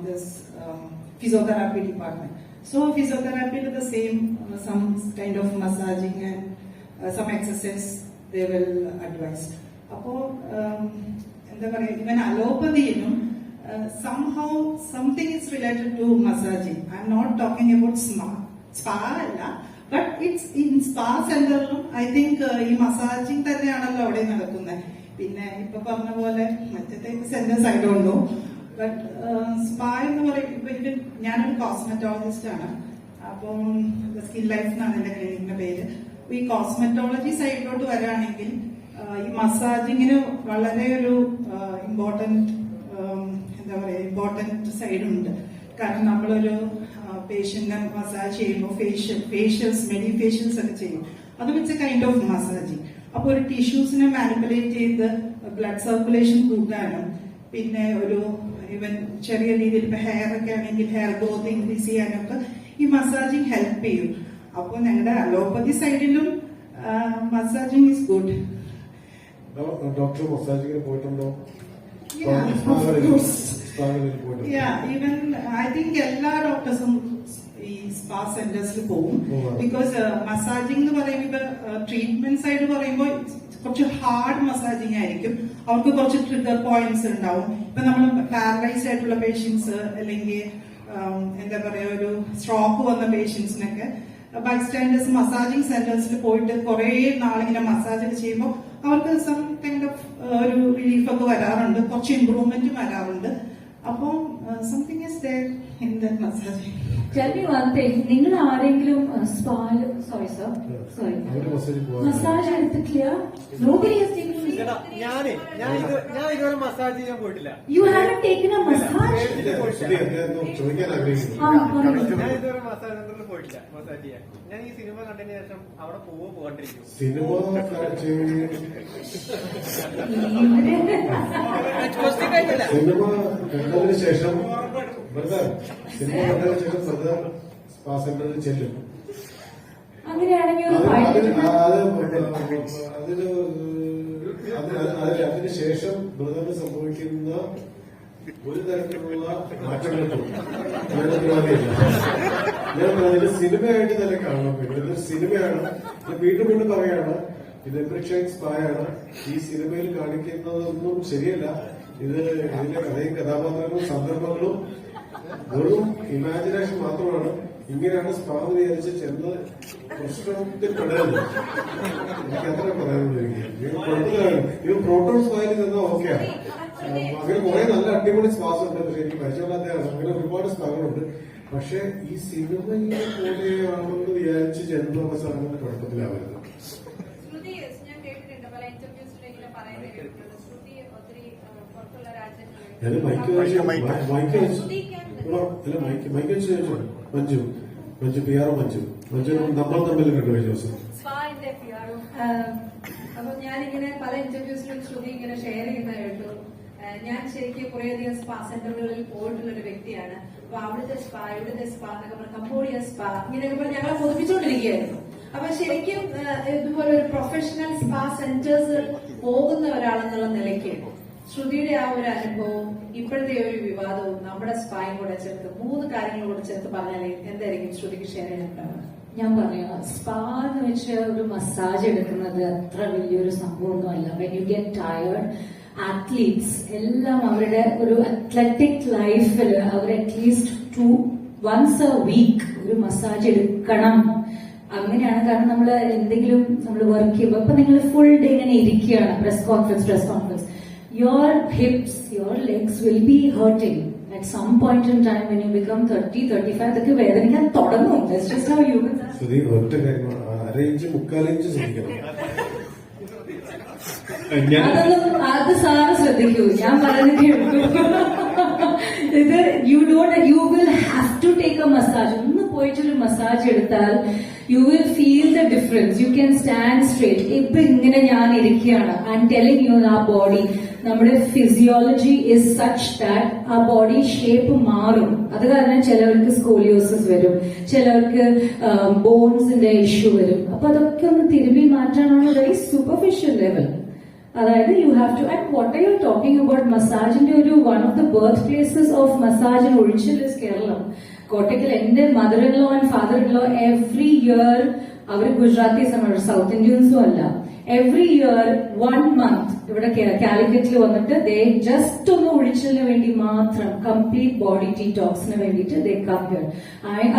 [SPEAKER 12] this physiotherapy department. So physiotherapy is the same, some kind of massaging and some exercise they will advise. Appo endha paraya, even allopathyilum somehow something is related to massaging. I'm not talking about spa alla, but it's in spa center. I think ee massaging thanneyanallo avade nadakkunne. Pinne ipo parna pole matte centers I don't know. But spa എന്ന് പറയുമ്പോൾ ഞാനൊരു cosmetologist ആണ്. അപ്പം skin life എന്നാണ് എന്റെ ക്ലിനിക്കിന്റെ പേര്. ഈ cosmetology സൈഡിലോട്ട് വരാണെങ്കിൽ ഈ മസാജിങ്ങിന് വളരെ ഒരു ഇമ്പോർട്ടന്റ് സൈഡുണ്ട്. കാരണം നമ്മളൊരു പേഷ്യന്റിനെ മസാജ് ചെയ്യുമ്പോൾ ഫേഷ്യൽസ് മെഡിഫേഷ്യൽസ് ഒക്കെ ചെയ്യും. അത് വെച്ച് കൈൻഡ് ഓഫ് മസാജിങ്. അപ്പൊ ഒരു ടിഷ്യൂസിനെ മാനിപ്പുലേറ്റ് ചെയ്ത് ബ്ലഡ് സർക്കുലേഷൻ കൂട്ടാനും പിന്നെ ഒരു ഈവൻ ചെറിയ രീതിയിൽ ഇപ്പൊ ഹെയർ ഒക്കെ ആണെങ്കിൽ ഹെയർ ഗ്രോത്ത് ഇൻക്രീസ് ചെയ്യാനൊക്കെ ഈ മസാജിങ് ഹെൽപ്പ് ചെയ്യും. അപ്പൊ ഞങ്ങളുടെ അലോപ്പതി സൈഡിലും മസാജിങ് ഈസ് ഗുഡ്.
[SPEAKER 1] ഡോക്ടർ മസാജിങ്ങിന് പോയിട്ടുണ്ടോ?
[SPEAKER 12] ഈവൻ ഐ തിങ്ക് എല്ലാ ഡോക്ടേഴ്സും ഈ സ്പാ സെന്റേഴ്സിൽ പോകും. ബിക്കോസ് മസാജിങ് എന്ന് പറയുമ്പോൾ ട്രീറ്റ്മെന്റ് സൈഡ് പറയുമ്പോൾ കുറച്ച് ഹാർഡ് മസാജിങ് ആയിരിക്കും. അവർക്ക് കുറച്ച് ട്രിഗർ പോയിന്റ്സ് ഉണ്ടാവും. ഇപ്പൊ നമ്മൾ പാരലൈസ്ഡ് ആയിട്ടുള്ള പേഷ്യൻസ് അല്ലെങ്കിൽ എന്താ പറയാ ഒരു സ്ട്രോക്ക് വന്ന പേഷ്യൻസിനൊക്കെ ബൈസ്റ്റാൻഡേഴ്സ് മസാജിങ് സെന്റേഴ്സിൽ പോയിട്ട് കുറെ നാളിങ്ങനെ മസാജ് ചെയ്യുമ്പോൾ അവർക്ക് സം കൈൻഡ് ഓഫ് ഒരു റിലീഫ് ഒക്കെ വരാറുണ്ട്, കുറച്ച് ഇമ്പ്രൂവ്മെന്റും വരാറുണ്ട്. അപ്പം something is there in that massaging.
[SPEAKER 4] Tell me one thing. നിങ്ങൾ ആരെങ്കിലും സോറി സർ സോറി
[SPEAKER 1] അവര് മസാജ് പോകാൻ
[SPEAKER 4] മസാജ് എടുത്തിട്ടില്ല? Nobody has taken
[SPEAKER 13] ഞാൻ ഇതുവരെ മസാജ് ചെയ്യാൻ പോയിട്ടില്ല.
[SPEAKER 4] You haven't taken a massage?
[SPEAKER 1] ശരി, അദ്ദേഹം ചോദിക്കാൻ ആഗ്രഹിക്കുന്നു.
[SPEAKER 13] ഞാൻ ഇതുവരെ മസാജ് സെന്ററിൽ പോയിട്ടില്ല മസാജ് ചെയ്യാൻ. ഞാൻ ഈ സിനിമ കണ്ടതിന് ശേഷം അവിടെ പോകാണ്ടിരിക്കും.
[SPEAKER 1] സിനിമ സിനിമ കണ്ടതിന് ശേഷം ബ്രദർ സിനിമ കണ്ടതിന് ശേഷം ബ്രദർ സ്പാ സെന്ററിൽ ചെല്ലും.
[SPEAKER 4] അങ്ങനെയാണെങ്കിൽ ഒരു
[SPEAKER 1] അതിന് ശേഷം ബ്രദറിന് സംഭവിക്കുന്ന ഒരു തരത്തിലുള്ള മാറ്റങ്ങൾക്കും ഞാൻ ഉത്തരവാദിയല്ല. ഞാൻ പറഞ്ഞത് സിനിമയായിട്ട് തന്നെ കാണണം. ഇതൊരു സിനിമയാണ്. ഞാൻ വീണ്ടും വീണ്ടും പറയാണ്, ഇത് എംബ്രിക്ഷൻ സ്പായാണ്. ഈ സിനിമയിൽ കാണിക്കുന്നതൊന്നും ശരിയല്ല. ഇതിന്റെ കഥയും കഥാപാത്രങ്ങളും സന്ദർഭങ്ങളും വെറും ഇമാജിനേഷൻ മാത്രമാണ്. ഇങ്ങനെയാണ് സ്പാ എന്ന് വിചാരിച്ച് ചെന്ന് പ്രശ്നത്തിൽ പെടരുത്. എനിക്ക് അത്ര പറയാനുള്ളൂ. ഇവ പ്രോട്ടോൺ സ്പായിൽ നിന്നാൽ ഓക്കെയാണ്. അങ്ങനെ കുറെ നല്ല അടിപൊളി സ്പാസ് ഉണ്ട്. പക്ഷെ എനിക്ക് പരിചയമില്ലാത്തതാണ്. അങ്ങനെ ഒരുപാട് സ്പാകളുണ്ട്. പക്ഷെ ഈ സിനിമയെ പോലെയാണെന്ന് വിചാരിച്ച് ചെന്ന സാധനം കുഴപ്പത്തിലാവരുത്. ഞാൻ മൈക്ക് വെച്ച് ചോദിച്ചു. മഞ്ജു പി ആർ മഞ്ജു നമ്മൾ തമ്മിൽ കണ്ടു ദിവസം.
[SPEAKER 14] അപ്പൊ ഞാനിങ്ങനെ പല ഇന്റർവ്യൂസിലും ശ്രുതി ഇങ്ങനെ ഷെയർ ചെയ്യുന്ന കേട്ടു. ഞാൻ ശരിക്കും കുറേയധികം സ്പാ സെന്ററുകളിൽ പോയിട്ടുള്ള ഒരു വ്യക്തിയാണ്. അപ്പൊ അവിടുത്തെ സ്പാ ഇവിടുത്തെ സ്പാ എന്നൊക്കെ പറഞ്ഞ കംബോഡിയ സ്പാ ഇങ്ങനെയൊക്കെ പറഞ്ഞ് ഞങ്ങളെ കൊതിപ്പിച്ചുകൊണ്ടിരിക്കുകയായിരുന്നു. അപ്പൊ ശരിക്കും ഇതുപോലെ ഒരു പ്രൊഫഷണൽ സ്പാ സെന്റേഴ്സ് പോകുന്ന ഒരാളെന്നുള്ള നിലയ്ക്ക് ശ്രുതിയുടെ ആ ഒരു അനുഭവവും ഇപ്പോഴത്തെ ഒരു വിവാദവും നമ്മുടെ സ്പായും കൂടെ ചേർത്ത് 3 കാര്യങ്ങൾ കൂടെ ചേർത്ത് പറഞ്ഞാൽ എന്തായിരിക്കും ശ്രുതിക്ക് ഷെയർ ചെയ്യാനുണ്ടാവുക?
[SPEAKER 4] ഞാൻ പറയാം, സ്പാ എന്ന് വെച്ച് ഒരു മസാജ് എടുക്കുന്നത് അത്ര വലിയൊരു സംഭവമൊന്നുമല്ല. When you get tired, athletes എല്ലാം അവരുടെ ഒരു അത്ലറ്റിക് ലൈഫിൽ അവർ അറ്റ്ലീസ്റ്റ് വൺസ് എ വീക്ക് ഒരു മസാജ് എടുക്കണം. അങ്ങനെയാണ്. കാരണം നമ്മൾ എന്തെങ്കിലും നമ്മൾ വർക്ക് ചെയ്യുമ്പോൾ ഇപ്പൊ നിങ്ങൾ ഫുൾ ഡേ ഇങ്ങനെ ഇരിക്കുകയാണ്, press conference, your hips, your legs will be hurting at some point in time when you become 30, 35. അതൊക്കെ വേദനിക്കാൻ തുടങ്ങും. That's just how humans are.
[SPEAKER 1] ശ്രുതി ഒറ്റ കാര്യമാണ്, 1/2 ഇഞ്ച് 3/4 ഇഞ്ച് ശ്രദ്ധിക്കണം.
[SPEAKER 4] അത് സാറ് ശ്രദ്ധിക്കൂ, ഞാൻ പറയുന്നത് കേൾക്കൂ. ഇത് you will have to take a massage. ഒന്ന് പോയിട്ടൊരു മസാജ് എടുത്താൽ you will feel the difference. You can stand straight. ഇപ്പൊ ഇങ്ങനെ ഞാൻ ഇരിക്കുകയാണ്. I'm telling you, our body, നമ്മുടെ ഫിസിയോളജി is such that ആ ബോഡി ഷേപ്പ് മാറും. അത് കാരണം ചിലവർക്ക് സ്കോളിയോസിസ് വരും, ചിലവർക്ക് ബോൺസിന്റെ ഇഷ്യൂ വരും. അപ്പൊ അതൊക്കെ ഒന്ന് തിരുമ്പി മാറ്റാനാണ് വെരി സൂപ്പർഫിഷ്യൽ ലെവൽ. അതായത് you have to. And what are you talking about മസാജിന്റെ ഒരു one of the birth places of massage ozhichil is Keralam. Kottakkal എന്റെ mother in law and father in law every year, അവർ ഗുജറാത്തീസ് ആണ്, സൗത്ത് ഇന്ത്യൻസും അല്ല. എവറി ഇയർ 1 month ഇവിടെ കാലിക്കറ്റിൽ വന്നിട്ട് ദേ ജസ്റ്റ് ഒന്ന് ഒഴിച്ചിലിന് വേണ്ടി മാത്രം, കംപ്ലീറ്റ് ബോഡി ഡീടോക്സിന് വേണ്ടിയിട്ട് they come here.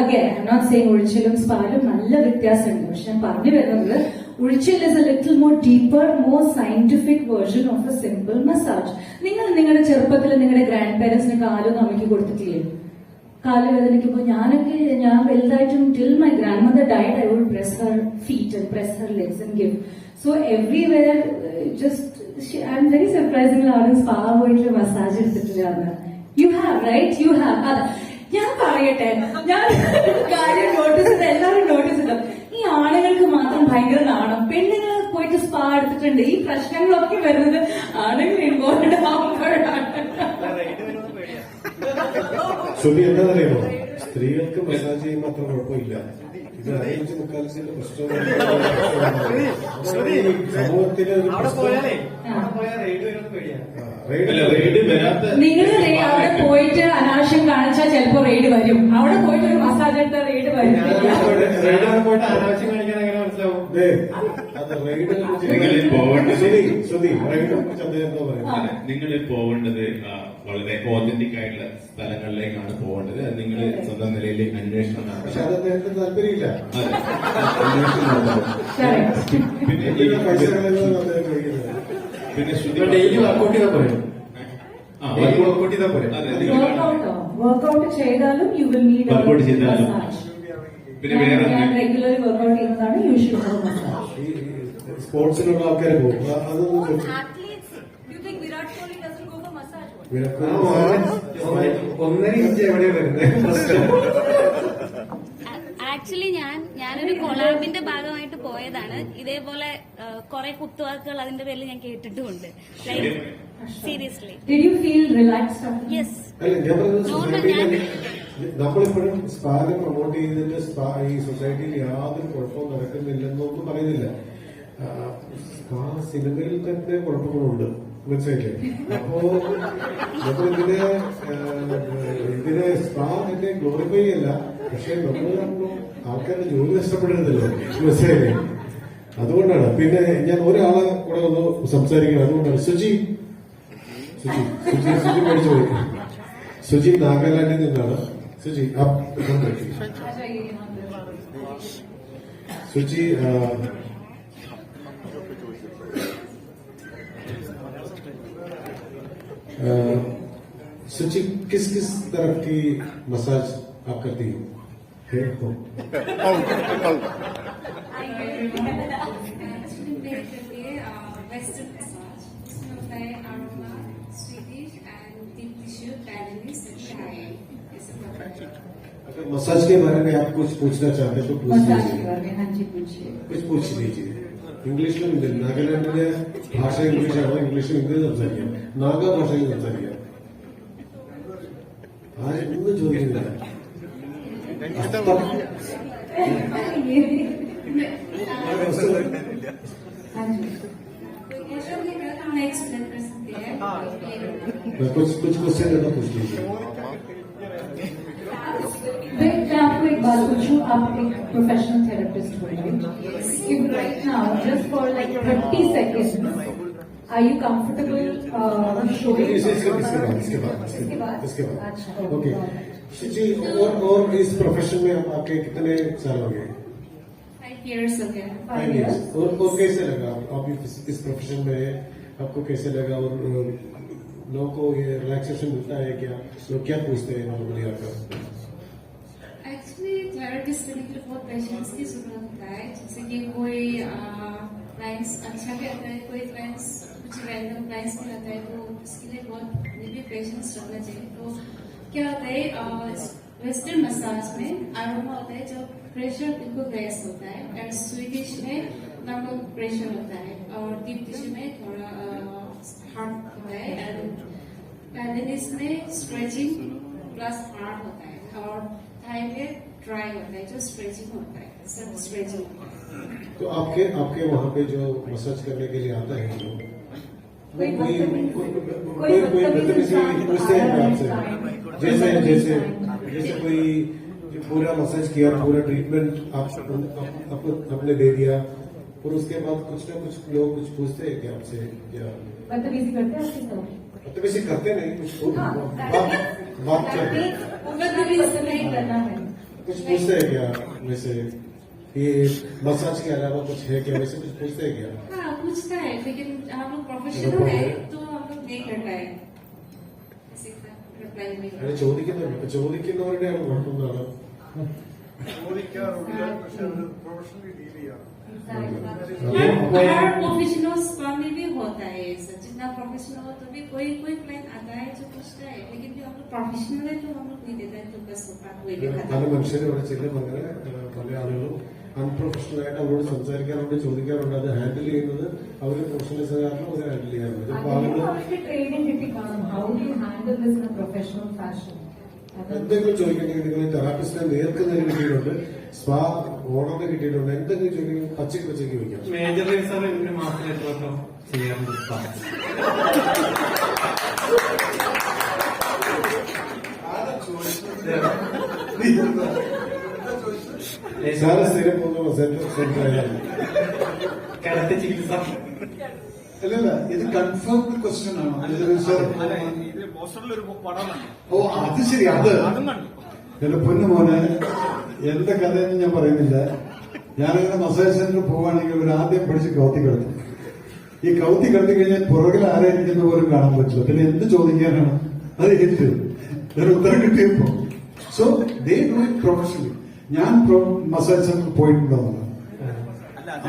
[SPEAKER 4] Again I am not saying ഒഴിച്ചിലും സ്പാലും നല്ല വ്യത്യാസമുണ്ട്. പക്ഷെ ഞാൻ പറഞ്ഞു വരുന്നത് ഒഴിച്ചിൽ is a little more deeper, more scientific version of a simple massage. നിങ്ങൾ നിങ്ങളുടെ ചെറുപ്പത്തിൽ നിങ്ങളുടെ ഗ്രാൻഡ് പേരൻസിന് കാലൊന്നും അമ്മയ്ക്ക് കൊടുത്തിട്ടില്ലേ? കാല് വേദനിക്കുമ്പോ ഞാൻ വലുതായിട്ടും till my grandmother died I would press her feet and press her legs and give. So everywhere just I am very surprising ആരും സ്പാ പോയിട്ട് മസാജ് എടുത്തിട്ടില്ല. You have right, you have. അതെ, ഞാൻ പറയട്ടെ, ഞാൻ കാര്യം നോട്ടീസ് ചെയ്ത് എല്ലാവരും നോട്ടീസ് ചെയ്തു. ഈ ആണുങ്ങൾക്ക് മാത്രം ഭയങ്കര നാണം, പെണ്ണുങ്ങൾ പോയിട്ട് സ്പാ എടുത്തിട്ടുണ്ട്. ഈ പ്രശ്നങ്ങളൊക്കെ വരുന്നത് ആണുങ്ങൾ ഇൻവോൾവ് ആവുമ്പോഴാണ്.
[SPEAKER 1] ശ്രുതി എന്താണെന്നറിയാമോ, സ്ത്രീകൾക്ക് മസാജ് ചെയ്യുമ്പോൾ അത്ര കുഴപ്പമില്ല. ഇത് 1/2 ഇഞ്ച് 3/4 ഇഞ്ചിന്റെ പ്രശ്നമാണ്. സമൂഹത്തിന് ഒരു
[SPEAKER 4] നിങ്ങൾ അവിടെ പോയിട്ട് അനാവശ്യം കാണിച്ചാൽ ചിലപ്പോ റെയ്ഡ് വരും. അവിടെ പോയിട്ട് ഒരു മസാജ് എടുത്താൽ റെയ്ഡ് വരും.
[SPEAKER 13] അനാവശ്യം കാണിക്കാൻ എങ്ങനെ മനസ്സിലാവും?
[SPEAKER 6] നിങ്ങൾ പോകേണ്ടത് വളരെ ഓതന്റിക് ആയിട്ടുള്ള സ്ഥലങ്ങളിലേക്കാണ് പോകേണ്ടത്. അത് നിങ്ങൾ സ്വന്തം നിലയിൽ അന്വേഷണം
[SPEAKER 1] പക്ഷെ അത് അദ്ദേഹത്തിന് താല്പര്യമില്ല.
[SPEAKER 6] പിന്നെ
[SPEAKER 13] ഡെയിലി വർക്കൗട്ട് ചെയ്താൽ പറയും.
[SPEAKER 1] വർക്കൗട്ട് ചെയ്താൽ പോലെ
[SPEAKER 4] വർക്കൗട്ട് ചെയ്താലും യു വിൽ നീഡ്
[SPEAKER 6] വർക്കൗട്ട് ചെയ്താലും
[SPEAKER 4] മസാജ്.
[SPEAKER 6] പിന്നെ വേറെ
[SPEAKER 4] ഞാൻ റെഗുലർ വർക്കൗട്ട് ചെയ്യുന്നതാണ് യൂഷ്വൽ മസാജ്.
[SPEAKER 1] സ്പോർട്സിലുള്ള ആൾക്കാർ പോകും അതൊന്നും ഒന്നര ഇഞ്ച് എവിടെ വരുന്നത്.
[SPEAKER 15] ആക്ച്വലി ഞാനൊരു കൊളാബിന്റെ ഭാഗമായിട്ട് പോയതാണ്. ഇതേപോലെ കുറെ കുത്തുവാക്കുകൾ അതിന്റെ പേരിൽ ഞാൻ കേട്ടിട്ടുമുണ്ട്. Like seriously
[SPEAKER 4] Did you feel relaxed after?
[SPEAKER 15] Yes.
[SPEAKER 1] അല്ല ഞാൻ പറയുന്നത് നമ്മളിപ്പോഴും സ്പാനെ പ്രൊമോട്ട് ചെയ്തിട്ട് സ്പാ ഈ സൊസൈറ്റിയിൽ യാതൊരു കുഴപ്പവും നടക്കുന്നില്ലെന്നൊന്നും പറയുന്നില്ല. സ്പാ സിനിമയിൽ തന്നെ കുഴപ്പങ്ങളുണ്ട്, മനസ്സിലായില്ലേ? അപ്പോ ഇതിനെ സ്പാ തന്നെ ഗ്ലോറിഫൈ ചെയ്യല്ല, പക്ഷെ നമ്മൾ ആൾക്കാരുടെ ജോലി നഷ്ടപ്പെടരുതല്ലോ, മനസ്സിലായില്ലേ? അതുകൊണ്ടാണ്. പിന്നെ ഞാൻ ഒരാളെ കൂടെ ഒന്ന് സംസാരിക്കണം, അതുകൊണ്ടാണ്. സുജി പഠിച്ചു പോയി. സുജി നാഗാലാൻഡിൽ നിന്നാണ്. സുജി സുജി सुची किस किस तरह की मसाज आप करती हो?
[SPEAKER 16] वेस्टर्न मसाज, इसमें होता है aroma, Swedish and deep tissue, balance,
[SPEAKER 1] अगर मसाज के बारे में आप कुछ पूछना चाहते हैं तो पूछ
[SPEAKER 4] मसाज के
[SPEAKER 1] लीजिए,
[SPEAKER 4] बारे में हाँ जी पूछिए.
[SPEAKER 1] कुछ पूछ लीजिए. ഇംഗ്ലീഷിലും നാഗാലാൻഡിലെ ഭാഷ ഇംഗ്ലീഷാണോ? ഇംഗ്ലീഷിൽ ഇംഗ്ലീഷ് സംസാരിക്കാം, നാഗാ ഭാഷയിൽ സംസാരിക്കാം. ആരും ഒന്നും ചോദിക്കുന്നില്ല.
[SPEAKER 16] एक्सप्लेन कर सकते हैं.
[SPEAKER 1] कुछ क्वेश्चन है तो पूछ लीजिए.
[SPEAKER 4] मैं आपको एक बात पूछूं, आप एक प्रोफेशनल थेरेपिस्ट हो, if right now just for like 30 seconds are you comfortable showing?
[SPEAKER 1] इसके बाद
[SPEAKER 4] अच्छा
[SPEAKER 1] ओके जी. और इस प्रोफेशन में आपके कितने साल हो गए?
[SPEAKER 16] 5 years हो गया.
[SPEAKER 1] 5 years. और कैसे लगा आप इस प्रोफेशन में? आपको कैसे लगा? और लोगों को ये रिलैक्सेशन मिलता है क्या? लोग क्या पूछते हैं नॉर्मली आपका?
[SPEAKER 16] एक्चुअली थेरेपिस्ट करने के लिए बहुत पेशेंस की जरूरत होता है. जैसे कि कोई क्लाइंट्स अच्छा भी आता है, कोई क्लाइंट्स कुछ रैंडम क्लाइंट्स भी आता है, तो उसके लिए बहुत भी पेशेंस रखना चाहिए. तो क्या होता है वेस्टर्न मसाज में अरोमा होता है, जो प्रेशर बिल्कुल रेस होता है, एंड स्वीडिश में नॉर्मल प्रेशर होता है, और डीप टिश्यू में थोड़ा हार्ड होता है, एंड बैलेंस में स्ट्रेचिंग प्लस हार्ड होता है, और थाई में ड्राई होता है, जो स्ट्रेचिंग होता है, सब स्ट्रेचिंग होता है.
[SPEAKER 1] तो आपके वहाँ पे जो मसाज करने के लिए आता है लोग, कोई बदतमीजी पूछते हैं आपसे? जैसे कोई पूरा मसाज किया, पूरा ट्रीटमेंट आपने दे दिया, और उसके बाद कुछ ना कुछ लोग कुछ पूछते हैं क्या आपसे? क्या
[SPEAKER 4] बदतमीजी करते हैं आपके साथ?
[SPEAKER 1] बदतमीजी करते नहीं, कुछ बात करते हैं,
[SPEAKER 4] नहीं करना है.
[SPEAKER 1] कुछ पूछते हैं क्या? वैसे ये मसाज के अलावा कुछ है क्या? वैसे कुछ पूछते हैं क्या?
[SPEAKER 16] हाँ पूछता है, लेकिन हम लोग प्रोफेशनल है तो हम लोग नहीं करता है.
[SPEAKER 1] അങ്ങനെ ചോദിക്കുന്നവരുടെയാണ് കുഴപ്പമെന്നാണ്.
[SPEAKER 16] हर प्रोफेशनल स्पा में भी होता है ऐसा. जितना प्रोफेशनल हो तो भी कोई क्लाइंट आता है जो पूछता है, लेकिन जो हम लोग प्रोफेशनल है तो हम लोग नहीं देता है, तो बस बात वही
[SPEAKER 1] പല മനുഷ്യരും ഇവിടെ ചെല്ലും, അങ്ങനെ പല ആളുകളും അൺപ്രൊഫഷണൽ ആയിട്ട് അവരോട് സംസാരിക്കാറുണ്ട്, ചോദിക്കാറുണ്ട്. അത് ഹാൻഡിൽ ചെയ്യുന്നത് അവർ പ്രൊഫഷണൽസ് കാരണം അവർ ഹാൻഡിൽ ചെയ്യാറുണ്ട്. ചിലപ്പോൾ ആളുകൾ എന്തെങ്കിലും ചോദിക്കണമെങ്കിൽ നിങ്ങൾ തെറാപ്പിസ്റ്റിനെ നേർക്കുന്നതിന് കിട്ടിയിട്ടുണ്ട്, സ്പാ ഓണറിന് കിട്ടിയിട്ടുണ്ട്, എന്തെങ്കിലും ചോദിക്കണമെങ്കിൽ പച്ചയ്ക്ക് ചോദിക്കാം.
[SPEAKER 8] മേജർ സാർ ഇതിന് മാത്രം എത്ര വട്ടം ചെയ്യാറുണ്ട്?
[SPEAKER 1] സാറ് സ്ഥിരം പോകുന്ന സെന്ററായാണ്.
[SPEAKER 8] കടത്തെ ചികിത്സ
[SPEAKER 11] അല്ലല്ല, ഇത് കൺഫേംഡ് ക്വസ്റ്റ്യൻ ആണോ? ഓ അത് ശരി. അത് എന്റെ പൊന്നു മോനെ, എന്റെ കഥയൊന്നും ഞാൻ പറയുന്നില്ല. ഞാനിങ്ങനെ മസാജ് സെന്ററിൽ പോവുകയാണെങ്കിൽ ഒരു ആദ്യം പിടിച്ച് കൗത്തി കിടത്തും. ഈ കൗത്തി കിടത്തി കഴിഞ്ഞാൽ പുറകിൽ ആരായിരിക്കുന്ന പോലും കാണാൻ പറ്റില്ല. പിന്നെ എന്ത് ചോദിക്കാനാണ്? അത് ഏറ്റു ഉത്തരം കിട്ടിയപ്പോ. So they do it professionally. ഞാൻ മസാജ് സെന്റർ പോയിട്ടുണ്ടോന്നല്ല,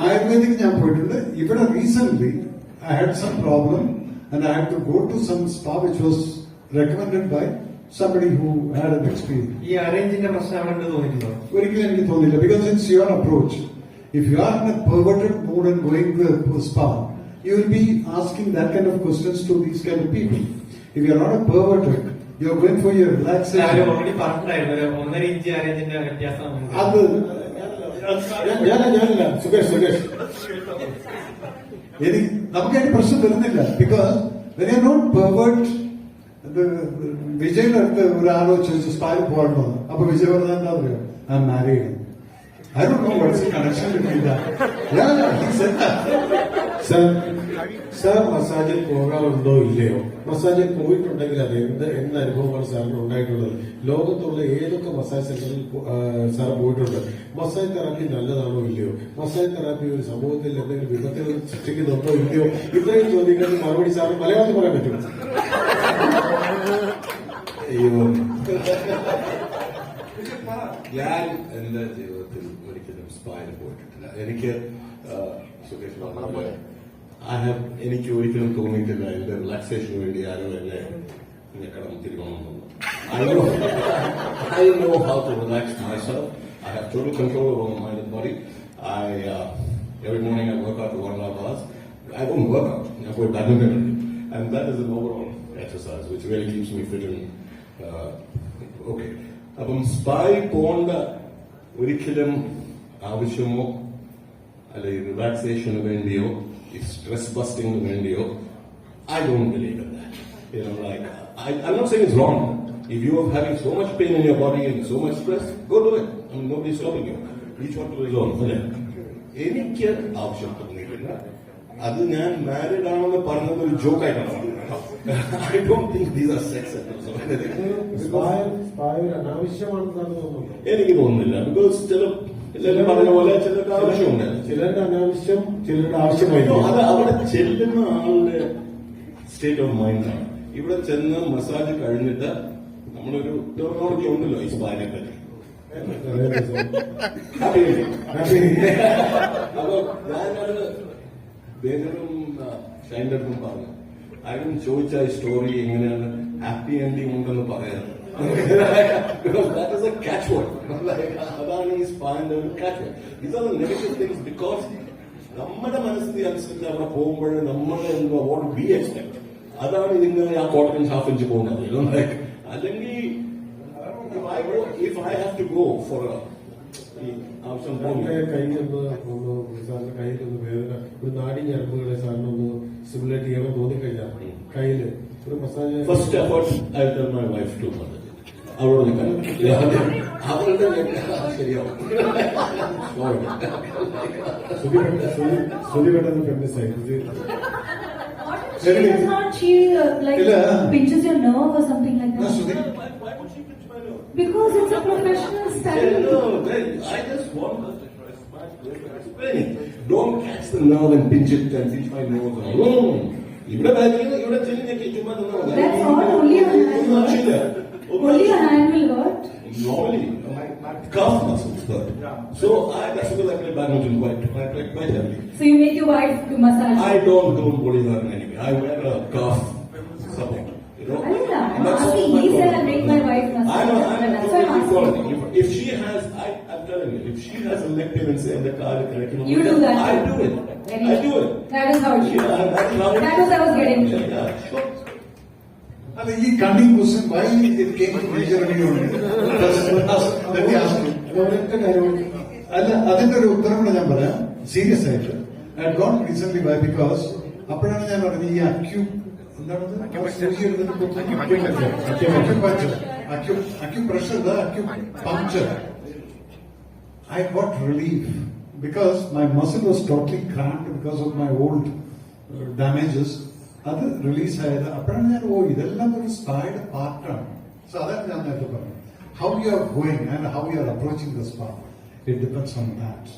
[SPEAKER 11] ആയുർവേദിക് ഞാൻ പോയിട്ടുണ്ട്. ഇവിടെ recent I had some problem and I had to go to some spa which was recommended by somebody who had an experience.
[SPEAKER 13] ഈ അറേഞ്ചിന്റെ പ്രശ്നം അവിടെ തോന്നിയിട്ടുണ്ടോ?
[SPEAKER 11] ഒരിക്കലും എനിക്ക് തോന്നില്ല. Because it's your approach. If you are in a perverted mood and going to a spa, you will be asking that kind of questions to these kind of people. If you are not a perverted, you are going for your relaxation.
[SPEAKER 13] Already പറഞ്ഞിട്ടുണ്ടായിരുന്നു 1.5 inch അറേഞ്ചിന്റെ വ്യത്യാസം.
[SPEAKER 11] അത് ഞാനല്ല സുഖേഷ് നമുക്ക് അതിന് പ്രശ്നം വരുന്നില്ല. Because when you are not pervert, വിജയുടെ അടുത്ത് ഒരാളോ ചോദിച്ചു സ്പായിൽ പോകണോ, അപ്പൊ വിജയ് പറഞ്ഞ എന്താ പറയുക, I am married. I don't know what's the connection between that. Yeah, he said that.
[SPEAKER 1] Sir മസാജിൽ പോകാറുണ്ടോ ഇല്ലയോ? മസാജിൽ പോയിട്ടുണ്ടെങ്കിൽ അത് എന്ത് അനുഭവമാണ് സാറിന് ഉണ്ടായിട്ടുള്ളത്? ലോകത്തുള്ള ഏതൊക്കെ മസാജ് സെന്ററിൽ സാർ പോയിട്ടുണ്ട്? മസാജ് തെറാപ്പി നല്ലതാണോ ഇല്ലയോ? മസാജ് തെറാപ്പി ഒരു സമൂഹത്തിൽ എന്തെങ്കിലും വിപത്തുകൾ സൃഷ്ടിക്കുന്നുണ്ടോ ഇല്ലയോ? ഇത്രയും ചോദ്യങ്ങൾക്ക് മറുപടി സാറിന് മലയാളത്തിൽ പറയാൻ പറ്റും.
[SPEAKER 17] ഞാൻ എന്റെ ജീവിതത്തിൽ ഒരിക്കലും സ്പായിൽ പോയിട്ടില്ല. എനിക്ക് സുഖേഷ് പറഞ്ഞ എനിക്ക് ഒരിക്കലും തോന്നിയിട്ടില്ല എന്റെ റിലാക്സേഷന് വേണ്ടി ആരോ എന്നെ കടം തിരികണമെന്ന്. I know how to relax myself. I have total control over my mind and body. Every morning I work out for 1.5 hours. I don't work out. I play badminton, and that is an overall exercise which really keeps me fit and okay. അപ്പം സ്പായിൽ പോകേണ്ട ഒരിക്കലും ആവശ്യമോ അല്ലെങ്കിൽ റിലാക്സേഷന് വേണ്ടിയോ stress ബസ്റ്റിംഗിന് വേണ്ടിയോ I don't believe in that. Like I'm not saying it's wrong. If you are having so much pain in your body and so much stress, go do it. I mean, nobody's stopping you. Each one to his own. എനിക്ക് ആവശ്യം തോന്നിയിട്ടില്ല. അത് ഞാൻ married ആണെന്ന് പറഞ്ഞത് ഒരു ജോക്കായിട്ടാണ്. I don't think these are sex centers or anything.
[SPEAKER 1] അനാവശ്യമാണെന്നാണ് തോന്നുന്നത്.
[SPEAKER 17] എനിക്ക് തോന്നുന്നില്ല. ബിക്കോസ് ചില പറഞ്ഞ പോലെ ചിലർക്ക് ആവശ്യമുണ്ട്.
[SPEAKER 1] ചിലരുടെ അനാവശ്യം, ചിലരുടെ ആവശ്യമായിരുന്നു.
[SPEAKER 17] അത് അവിടെ ചെല്ലുന്ന ആളുടെ സ്റ്റേറ്റ് ഓഫ് മൈൻഡാണ്. ഇവിടെ ചെന്ന് മസാജ് കഴിഞ്ഞിട്ട് നമ്മളൊരു ടെർമിനോളജി ഉണ്ടല്ലോ ഈ സ്പാനെ പറ്റി. അപ്പൊ ഞാനത് ബേജറും ഷൈൻ്റെ അടുത്തും പറഞ്ഞു. ആരും ചോദിച്ച ഈ സ്റ്റോറി എങ്ങനെയാണ് ഹാപ്പി എൻഡിങ് ഉണ്ടെന്ന് പറയാറ്. That is a catchword. അതാണ് ഈ സ്പാന്റെ ഒരു catchword. These are the negative things because നമ്മുടെ മനസ്സിന്റെ അനുസരിച്ച് അവിടെ പോകുമ്പോൾ നമ്മുടെ എന്താ what we expect അതാണ് ഇതിങ്ങനെ ആ ക്വാർട്ടർ ഹാഫ് ഇഞ്ച് പോകുന്നത്. അല്ലെങ്കിൽ if I have to go for ആവശ്യം
[SPEAKER 1] കയ്യിലൊന്ന് സാറിന്റെ കയ്യിലൊന്ന് വേദന, ഒരു നാടി ഞരമ്പുകളെ സാറിനൊന്ന് സിമുലേറ്റ് ചെയ്യാൻ തോന്നിക്കഴിഞ്ഞാൽ കയ്യില് ഒരു massage
[SPEAKER 17] first effort I tell my wife to mother. അവളോട് അവളുടെ ശരിയാവും.
[SPEAKER 4] Does not she pinches your nerve or something like that? Because it's a professional study.
[SPEAKER 17] No, I just want her to explain. Don't catch the nerve and pinch it and pinch my nose.
[SPEAKER 4] That's all only a hand. Only a hand will hurt.
[SPEAKER 17] Normally, my calf muscles hurt. So that's because I play badminton quite heavily.
[SPEAKER 4] So you make your wife do massage?
[SPEAKER 17] I don't do body learn anyway. I wear a calf support.
[SPEAKER 4] He said I make my wife massage. That's why I'm asking.
[SPEAKER 17] If she has, I'm telling you, if she has a leg pain and say the car,
[SPEAKER 4] you do that.
[SPEAKER 17] I do it. I do it.
[SPEAKER 4] That is how it should. That was I was getting.
[SPEAKER 17] Yeah, sure.
[SPEAKER 11] And the cunning question, why it came to major only? Let me ask you. അല്ല, അതിന്റെ ഒരു ഉത്തരം കൂടെ ഞാൻ പറയാം serious ആയിട്ട്. I had gone recent by because അപ്പോഴാണ് ഞാൻ പറഞ്ഞത് ഈ acupuncture. I got relief because my muscle was totally cramped because of my old damages. അത് റിലീസ് ആയത് അപ്പോഴാണ് ഞാൻ ഇതെല്ലാം ഒരു സ്പായുടെ പാർട്ടാണ്. സോ അതാണ് ഞാൻ നേരത്തെ പറഞ്ഞത്. How you are going and how you are approaching the spa, it depends on that.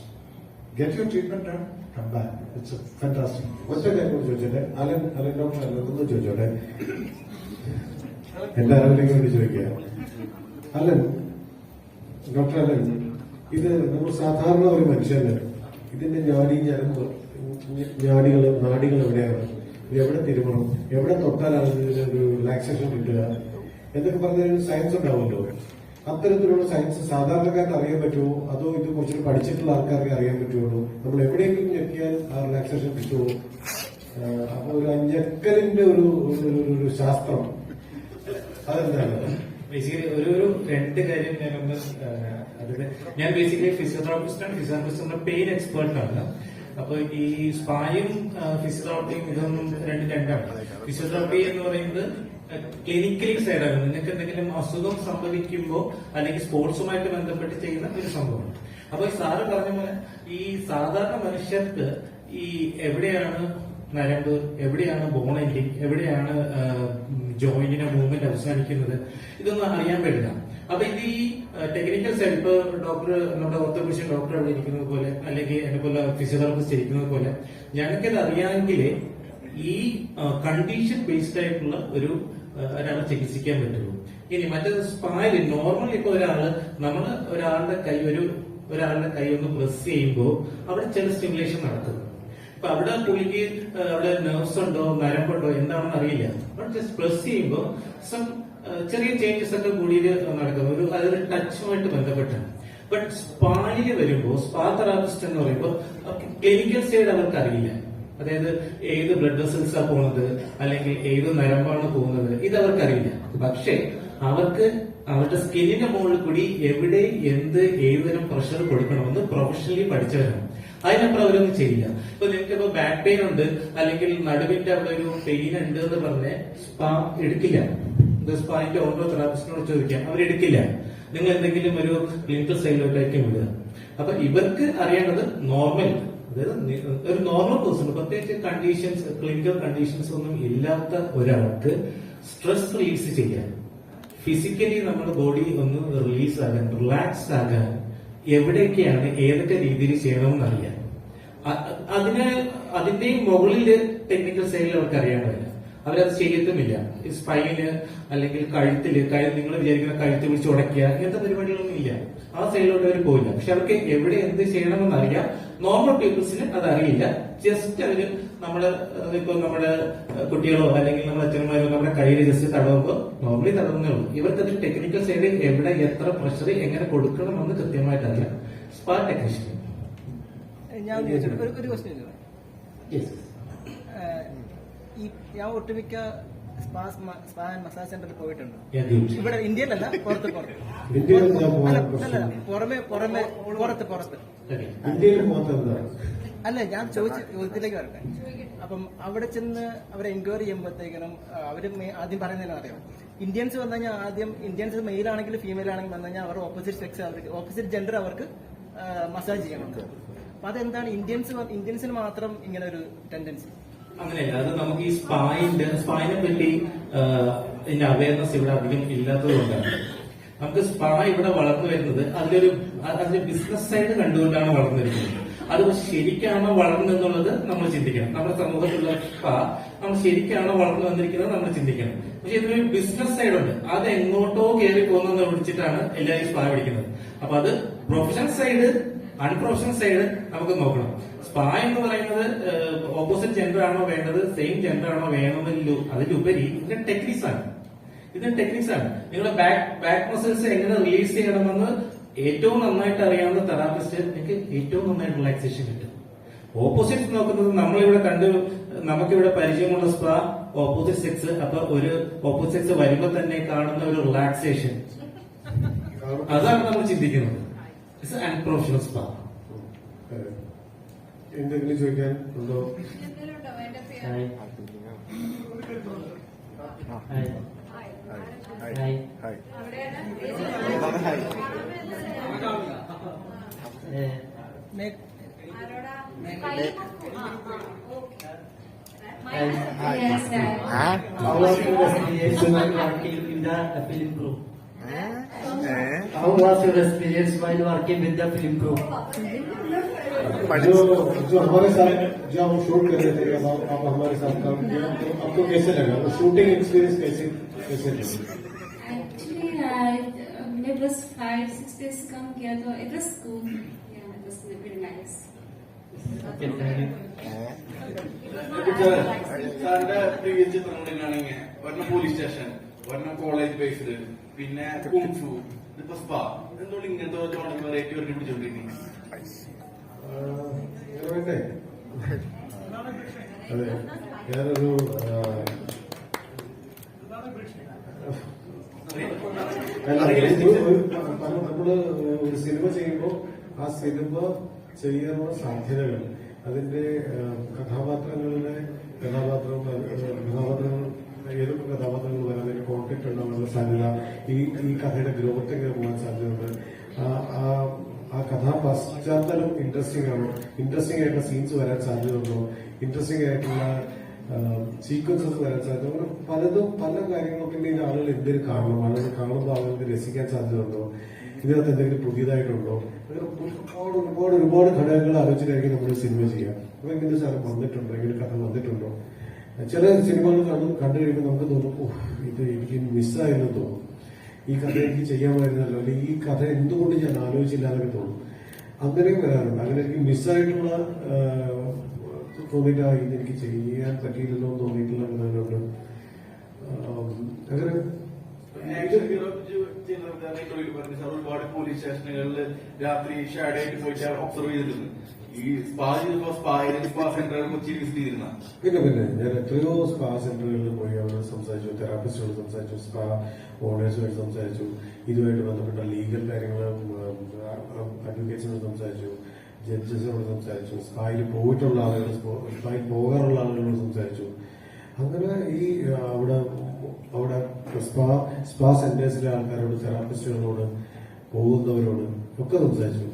[SPEAKER 11] Get your treatment done, come back. It's a fantastic.
[SPEAKER 1] ഒറ്റ കാര്യം ചോദിച്ചോട്ടെ, അലൻ ഡോക്ടർ അല്ലെന്ന് ചോദിച്ചോട്ടെ, എന്റെ അറിവിലേക്ക് വേണ്ടി ചോദിക്കുക. അല്ലൻ, ഡോക്ടർ അല്ലൻ, ഇത് നമ്മൾ സാധാരണ ഒരു മനുഷ്യന് ഇതിന്റെ നാടികൾ എവിടെയാണ്, ഇത് എവിടെ തിരുമണം, എവിടെ തൊട്ടാലാണ് ഇതിനൊരു റിലാക്സേഷൻ കിട്ടുക എന്നൊക്കെ പറഞ്ഞൊരു സയൻസ് ഉണ്ടാവുമല്ലോ. അത്തരത്തിലുള്ള സയൻസ് സാധാരണക്കാർക്ക് അറിയാൻ പറ്റുമോ, അതോ ഇത് കുറച്ചുകൂടി പഠിച്ചിട്ടുള്ള ആൾക്കാർക്ക് അറിയാൻ പറ്റുള്ളൂ? നമ്മൾ എവിടെയെങ്കിലും ഞെക്കിയാൽ ആ റിലാക്സേഷൻ കിട്ടുമോ? അപ്പൊ ഒരു ഞെക്കലിന്റെ ഒരു ശാസ്ത്രം അതെന്താണ്?
[SPEAKER 8] ബേസിക്കലി ഒരു രണ്ട് കാര്യം ഞാനൊന്ന് അതായത് ഞാൻ ബേസിക്കലി ഫിസിയോതെറാപ്പിസ്റ്റാണ്. ഫിസിയോതെറാപ്പിസ്റ്റ് പെയിൻ എക്സ്പേർട്ടാണ്. അപ്പൊ ഈ സ്പായും ഫിസിയോതെറാപ്പിയും ഇതൊന്നും രണ്ടാണ്. ഫിസിയോതെറാപ്പി എന്ന് പറയുന്നത് ക്ലിനിക്കലി സൈഡാണ്. നിങ്ങൾക്ക് എന്തെങ്കിലും അസുഖം സംഭവിക്കുമ്പോൾ അല്ലെങ്കിൽ സ്പോർട്സുമായിട്ട് ബന്ധപ്പെട്ട് ചെയ്യുന്ന ഒരു സംഭവമാണ്. അപ്പൊ സാറ് പറഞ്ഞ പോലെ ഈ സാധാരണ മനുഷ്യർക്ക് ഈ എവിടെയാണ് നരമ്പ്, എവിടെയാണ് ബോൺ എൻഡിങ്, എവിടെയാണ് ജോയിന്റിന്റെ മൂവ്മെന്റ് അവസാനിക്കുന്നത്, ഇതൊന്നും അറിയാൻ പറ്റില്ല. അപ്പൊ ഇത് ഈ ടെക്നിക്കൽ സൈഡ്, ഇപ്പൊ ഡോക്ടർ, നമ്മുടെ ഓർത്തോപീഡിയൻ ഡോക്ടർ അവിടെ ഇരിക്കുന്നത് പോലെ അല്ലെങ്കിൽ എന്നെ പോലെ ഫിസിയോതെറാപ്പിസ്റ്റ് ഇരിക്കുന്നത് പോലെ ഞങ്ങൾക്കിത് അറിയാമെങ്കിൽ ഈ കണ്ടീഷൻ ബേസ്ഡ് ആയിട്ടുള്ള ഒരാളെ ചികിത്സിക്കാൻ പറ്റുള്ളൂ. ഇനി മറ്റേത് സ്പായിൽ നോർമൽ ഇപ്പൊ ഒരാളുടെ കൈ ഒന്ന് പ്രസ് ചെയ്യുമ്പോൾ അവിടെ ചില സ്റ്റിമുലേഷൻ നടക്കും. അപ്പൊ അവിടെ പുള്ളിക്ക് അവിടെ നെർവ്സ് ഉണ്ടോ നരമ്പുണ്ടോ എന്താണെന്ന് അറിയില്ല. ബട്ട് ജസ്റ്റ് പ്രസ് ചെയ്യുമ്പോൾ ചെറിയ ചേഞ്ചസ് ഒക്കെ കൂടിയിൽ നടക്കും. അതൊരു ടച്ചുമായിട്ട് ബന്ധപ്പെട്ടാണ്. ബട്ട് സ്പായിൽ വരുമ്പോൾ സ്പാ തെറാപ്പിസ്റ്റ് എന്ന് പറയുമ്പോൾ ക്ലിനിക്കൽ സൈഡ് അവർക്ക് അറിയില്ല. അതായത് ഏത് ബ്ലഡ് വെസൽസാ പോകുന്നത് അല്ലെങ്കിൽ ഏത് നരമ്പാണ് പോകുന്നത് ഇത് അവർക്കറിയില്ല. പക്ഷെ അവർക്ക് അവരുടെ സ്കിന്നിന്റെ മുകളിൽ കൂടി എവിടെ ഏതുതരം പ്രഷർ കൊടുക്കണമെന്ന് പ്രൊഫഷണലി പഠിച്ചവരാണ്. അതിനപ്പുറം അവരൊന്നും ചെയ്യില്ല. ഇപ്പൊ നിങ്ങൾക്ക് ഇപ്പൊ ബാക്ക് പെയിൻ ഉണ്ട് അല്ലെങ്കിൽ നടുവിന്റെ അവിടെ ഒരു പെയിൻ ഉണ്ട് എന്ന് പറഞ്ഞ് സ്പാ എടുക്കില്ല. സ്പാന്റെ ഓരോ തെറാപ്പിസ്റ്റിനോട് ചോദിക്കാം, അവരെടുക്കില്ല. നിങ്ങൾ എന്തെങ്കിലും ഒരു ക്ലിനിക്കൽ സൈഡിലോട്ടായിരിക്കും വിടുക. അപ്പൊ ഇവർക്ക് അറിയേണ്ടത് നോർമൽ, അതായത് ഒരു നോർമൽ പേഴ്സൺ, പ്രത്യേകിച്ച് കണ്ടീഷൻസ് ക്ലിനിക്കൽ കണ്ടീഷൻസ് ഒന്നും ഇല്ലാത്ത ഒരാൾക്ക് സ്ട്രെസ് റിലീസ് ചെയ്യാൻ, ഫിസിക്കലി നമ്മുടെ ബോഡി ഒന്ന് റിലീസ് ആകാൻ, റിലാക്സ് ആകാൻ എവിടെയൊക്കെയാണ് ഏതൊക്കെ രീതിയിൽ ചെയ്യണമെന്ന് അറിയാം. അതിന്റെയും മുകളിൽ ടെക്നിക്കൽ സൈഡിൽ അവർക്ക് അറിയാണ്ടില്ല. അവരത് ചെയ്യത്തുമില്ല. സ്പൈന് അല്ലെങ്കിൽ കഴുത്തിൽ നിങ്ങൾ വിചാരിക്കുന്ന കഴുത്ത് പിടിച്ച് ഉടയ്ക്കുക ഇങ്ങനത്തെ പരിപാടികളൊന്നും ഇല്ല. ആ സൈഡിലോട്ട് അവർ പോയില്ല. പക്ഷെ അവർക്ക് എവിടെ എന്ത് ചെയ്യണമെന്ന് അറിയാം. നോർമൽ പീപ്പിൾസിന് അത് അറിയില്ല. ജസ്റ്റ് അവര് നമ്മുടെ കുട്ടികളോ അല്ലെങ്കിൽ നമ്മുടെ അച്ഛന്മാരോ നമ്മുടെ കയ്യിൽ ജസ്റ്റ് തടവുമ്പോൾ നോർമലി തടവുന്നേ ഉള്ളൂ. ഇവർക്കത് ടെക്നിക്കൽ സൈഡിൽ എവിടെ എത്ര പ്രഷർ എങ്ങനെ കൊടുക്കണമെന്ന് കൃത്യമായിട്ട് അറിയാം. Spa technician.
[SPEAKER 13] ഞാൻ ഒരു ക്വസ്റ്റ്യൻ ഞാൻ ഒട്ടുമിക്ക സ്പാ മസാജ് സെന്ററിൽ പോയിട്ടുണ്ട്. ഇവിടെ ഇന്ത്യയിലല്ല, പുറത്ത് അല്ല. ഞാൻ ചോദിച്ച ചോദ്യത്തിലേക്ക് വരട്ടെ. അപ്പം അവിടെ ചെന്ന് അവരെ എൻക്വയറി ചെയ്യുമ്പോഴത്തേക്കും അവര് ആദ്യം പറയുന്നതിനും അറിയാം, ഇന്ത്യൻസ് വന്നു കഴിഞ്ഞാൽ ആദ്യം ഇന്ത്യൻസ് മെയിൽ ആണെങ്കിലും ഫീമെയിൽ ആണെങ്കിലും വന്നു കഴിഞ്ഞാൽ അവരുടെ ഓപ്പോസിറ്റ് സെക്സ് അവർക്ക് ഓപ്പോസിറ്റ് ജെൻഡർ അവർക്ക് മസാജ് ചെയ്യണം. അപ്പൊ അതെന്താണ് ഇന്ത്യൻസിന് മാത്രം ഇങ്ങനെ ഒരു ടെൻഡൻസി?
[SPEAKER 8] അങ്ങനെയല്ല. അത് നമുക്ക് ഈ സ്പായിനെ പറ്റി ഇതിന്റെ അവയർനെസ് ഇവിടെ അധികം ഇല്ലാത്തത് കൊണ്ടാണ്. നമുക്ക് സ്പാ ഇവിടെ വളർന്നു വരുന്നത് അതിന്റെ ബിസിനസ് സൈഡ് കണ്ടുകൊണ്ടാണ് വളർന്നു വരുന്നത്. അത് ശരിക്കാണോ വളർന്നെന്നുള്ളത് നമ്മൾ ചിന്തിക്കണം. നമ്മുടെ സമൂഹത്തിലുള്ള സ്പാ നമ്മൾ ശരിക്കാണോ വളർന്നു വന്നിരിക്കുന്നത് നമ്മൾ ചിന്തിക്കണം. പക്ഷെ ഇതിനൊരു ബിസിനസ് സൈഡ് ഉണ്ട്. അത് എങ്ങോട്ടോ കയറി പോകുന്നതെന്ന് വിളിച്ചിട്ടാണ് എല്ലാവരും സ്പാ പിടിക്കുന്നത്. അപ്പൊ അത് പ്രൊഫഷണൽ സൈഡ് അൺപ്രൊഫഷണൽ സൈഡ് നമുക്ക് നോക്കണം. സ്പാ എന്ന് പറയുന്നത് ഓപ്പോസിറ്റ് ജെൻഡർ ആണോ വേണ്ടത്, സെയിം ജെൻഡർ ആണോ വേണമെന്നല്ലോ, അതിലുപരി ഇതിന്റെ ടെക്നിക്സ് ആണ്. നിങ്ങളുടെ ബാക്ക് മസിൽസ് എങ്ങനെ റിലീസ് ചെയ്യണമെന്ന് ഏറ്റവും നന്നായിട്ട് അറിയാവുന്ന തെറാപ്പിസ്റ്റ് നിങ്ങൾക്ക് ഏറ്റവും നന്നായിട്ട് റിലാക്സേഷൻ കിട്ടും. ഓപ്പോസിറ്റ് നോക്കുന്നത് നമുക്കിവിടെ പരിചയമുള്ള സ്പാ ഓപ്പോസിറ്റ് സെക്സ്. അപ്പൊ ഒരു ഓപ്പോസിറ്റ് സെക്സ് വരുമ്പോ തന്നെ കാണുന്ന ഒരു റിലാക്സേഷൻ, അതാണ് നമ്മൾ ചിന്തിക്കുന്നത്. It's unprofessional spa.
[SPEAKER 1] എന്തെങ്കിലും ചോദിക്കാൻ ഉണ്ടോ?
[SPEAKER 18] How was your experience while working with the film crew?
[SPEAKER 1] जो हमारे साथ जो हम शूट कर रहे थे, अब आप हमारे साथ काम किया, तो आपको कैसे लगा? वो शूटिंग एक्सपीरियंस कैसे लगा?
[SPEAKER 16] Actually, मैं बस 5-6 days काम किया तो it was cool. Yeah, it was very nice.
[SPEAKER 5] സാറിന്റെ പ്രീവിയസ് ചിത്രങ്ങളിലാണെങ്കിൽ ഒരെണ്ണം പോലീസ് സ്റ്റേഷൻ, ഒരെണ്ണം കോളേജ് ബേസ്ഡ്, പിന്നെ കുങ്ഫു, ഇതിപ്പോ സ്പാ. എന്തുകൊണ്ട് ഇങ്ങനത്തെ വെറൈറ്റി വെറൈറ്റി പിടിച്ചോണ്ടിരിക്കുന്നത്?
[SPEAKER 1] വേണ്ടേ? അതെ, ഞാനൊരു നമ്മള് ഒരു സിനിമ ചെയ്യുമ്പോൾ ആ സിനിമ ചെയ്യാനുള്ള സാധ്യതകൾ, അതിന്റെ കഥാപാത്രങ്ങൾ ഏതൊക്കെ കഥാപാത്രങ്ങൾ വരാൻ അതിന്റെ കോൺടാക്ട് ഉണ്ടാവാനുള്ള സാധ്യത, ഈ കഥയുടെ ഗ്രോത്ത് എങ്ങനെ പോകാൻ സാധ്യതയുണ്ട്, ആ കഥാ പശ്ചാത്തലം ഇൻട്രസ്റ്റിംഗ് ആണോ, ഇൻട്രസ്റ്റിംഗ് ആയിട്ടുള്ള സീൻസ് വരാൻ സാധ്യതയുണ്ടോ, ഇൻട്രസ്റ്റിംഗ് ആയിട്ടുള്ള സീക്വൻസസ് വരാൻ സാധ്യത, അങ്ങനെ പലതും പല കാര്യങ്ങളൊക്കെ ഉണ്ടെങ്കിൽ ആളുകൾ എന്തിനു കാണണം, ആളുകൾ കാണുമ്പോൾ ആളുകൾക്ക് രസിക്കാൻ സാധ്യതയുണ്ടോ, ഇതിനകത്ത് എന്തെങ്കിലും പുതിയതായിട്ടുണ്ടോ, അങ്ങനെ ഒരുപാട് ഘടകങ്ങൾ ആലോചിച്ചിട്ടായിരിക്കും നമ്മൾ സിനിമ ചെയ്യാം. അപ്പൊ ഇങ്ങനെ സാധനം വന്നിട്ടുണ്ടോ, ഇങ്ങനെ കഥ വന്നിട്ടുണ്ടോ. ചില സിനിമകൾ കണ്ടു കഴിയുമ്പോൾ നമുക്ക് തോന്നും, ഇത് എനിക്ക് മിസ്സായെന്ന് തോന്നും, ഈ കഥ എനിക്ക് ചെയ്യാമായിരുന്നല്ലോ, അല്ലെങ്കിൽ ഈ കഥ എന്തുകൊണ്ട് ഞാൻ ആലോചിച്ചില്ല എന്നൊക്കെ തോന്നും. അങ്ങനെയും വരാറുണ്ട്. അങ്ങനെ എനിക്ക് മിസ്സായിട്ടുള്ള തോന്നിയിട്ട് ഇതെനിക്ക് ചെയ്യാൻ പറ്റിയില്ലല്ലോ എന്ന് തോന്നിയിട്ടുള്ള കഥകളുണ്ട്. അങ്ങനെ
[SPEAKER 5] ഒരുപാട് പോലീസ് സ്റ്റേഷനുകളിൽ രാത്രി ഷാഡോ ആയിട്ട് പോയിട്ട് ഒബ്സർവ് ചെയ്തിട്ടുണ്ട്. ഈ സ്പാ സെന്ററുകൾ കൊച്ചി വിസിറ്റ് ചെയ്തിരുന്ന
[SPEAKER 1] പിന്നെ ഞാൻ എത്രയോ സ്പാ സെന്ററുകളിൽ പോയി അവിടെ സംസാരിച്ചു, തെറാപ്പിസ്റ്റോട് സംസാരിച്ചു, സ്പാ ഓണേഴ്സുമായിട്ട് സംസാരിച്ചു, ഇതുമായിട്ട് ബന്ധപ്പെട്ട ലീഗൽ കാര്യങ്ങൾ അഡ്വക്കേറ്റ്സിനോട് സംസാരിച്ചു, ജഡ്ജസിനോട് സംസാരിച്ചു, സ്പായിൽ പോയിട്ടുള്ള ആളുകൾ, സ്പായിൽ പോകാറുള്ള ആളുകളോട് സംസാരിച്ചു. അങ്ങനെ ഈ അവിടെ സ്പാ സെന്റേഴ്സിലെ ആൾക്കാരോട്, തെറാപ്പിസ്റ്റുകളോട്, പോകുന്നവരോട് ഒക്കെ സംസാരിച്ചു.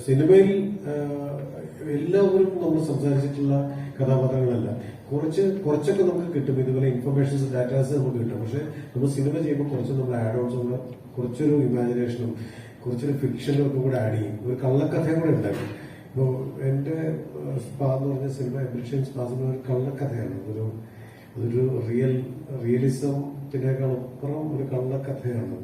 [SPEAKER 1] സിനിമയിൽ എല്ലാവരും നമ്മൾ സംസാരിച്ചിട്ടുള്ള കഥാപാത്രങ്ങളല്ല, കുറച്ചൊക്കെ നമുക്ക് കിട്ടും, ഇതുപോലെ ഇൻഫർമേഷൻസ്, ഡാറ്റാസ് നമുക്ക് കിട്ടും. പക്ഷെ നമ്മൾ സിനിമ ചെയ്യുമ്പോൾ കുറച്ച് നമ്മൾ ആഡ് ഓൺസ്, കുറച്ചൊരു ഇമാജിനേഷനും കുറച്ചൊരു ഫിക്ഷനും ഒക്കെ കൂടെ ആഡ് ചെയ്യും, ഒരു കള്ളക്കഥയും കൂടെ ഉണ്ടാക്കും. ഇപ്പോ എന്റെ സ്പാ എന്ന് പറഞ്ഞ സിനിമ, എബ്രിഷ്യൻ സ്പാ സിനിമ ഒരു കള്ളക്കഥയാണ്, അതൊരു റിയലിസത്തിനേക്കാൾ അപ്പുറം ഒരു കള്ളക്കഥയാണ്.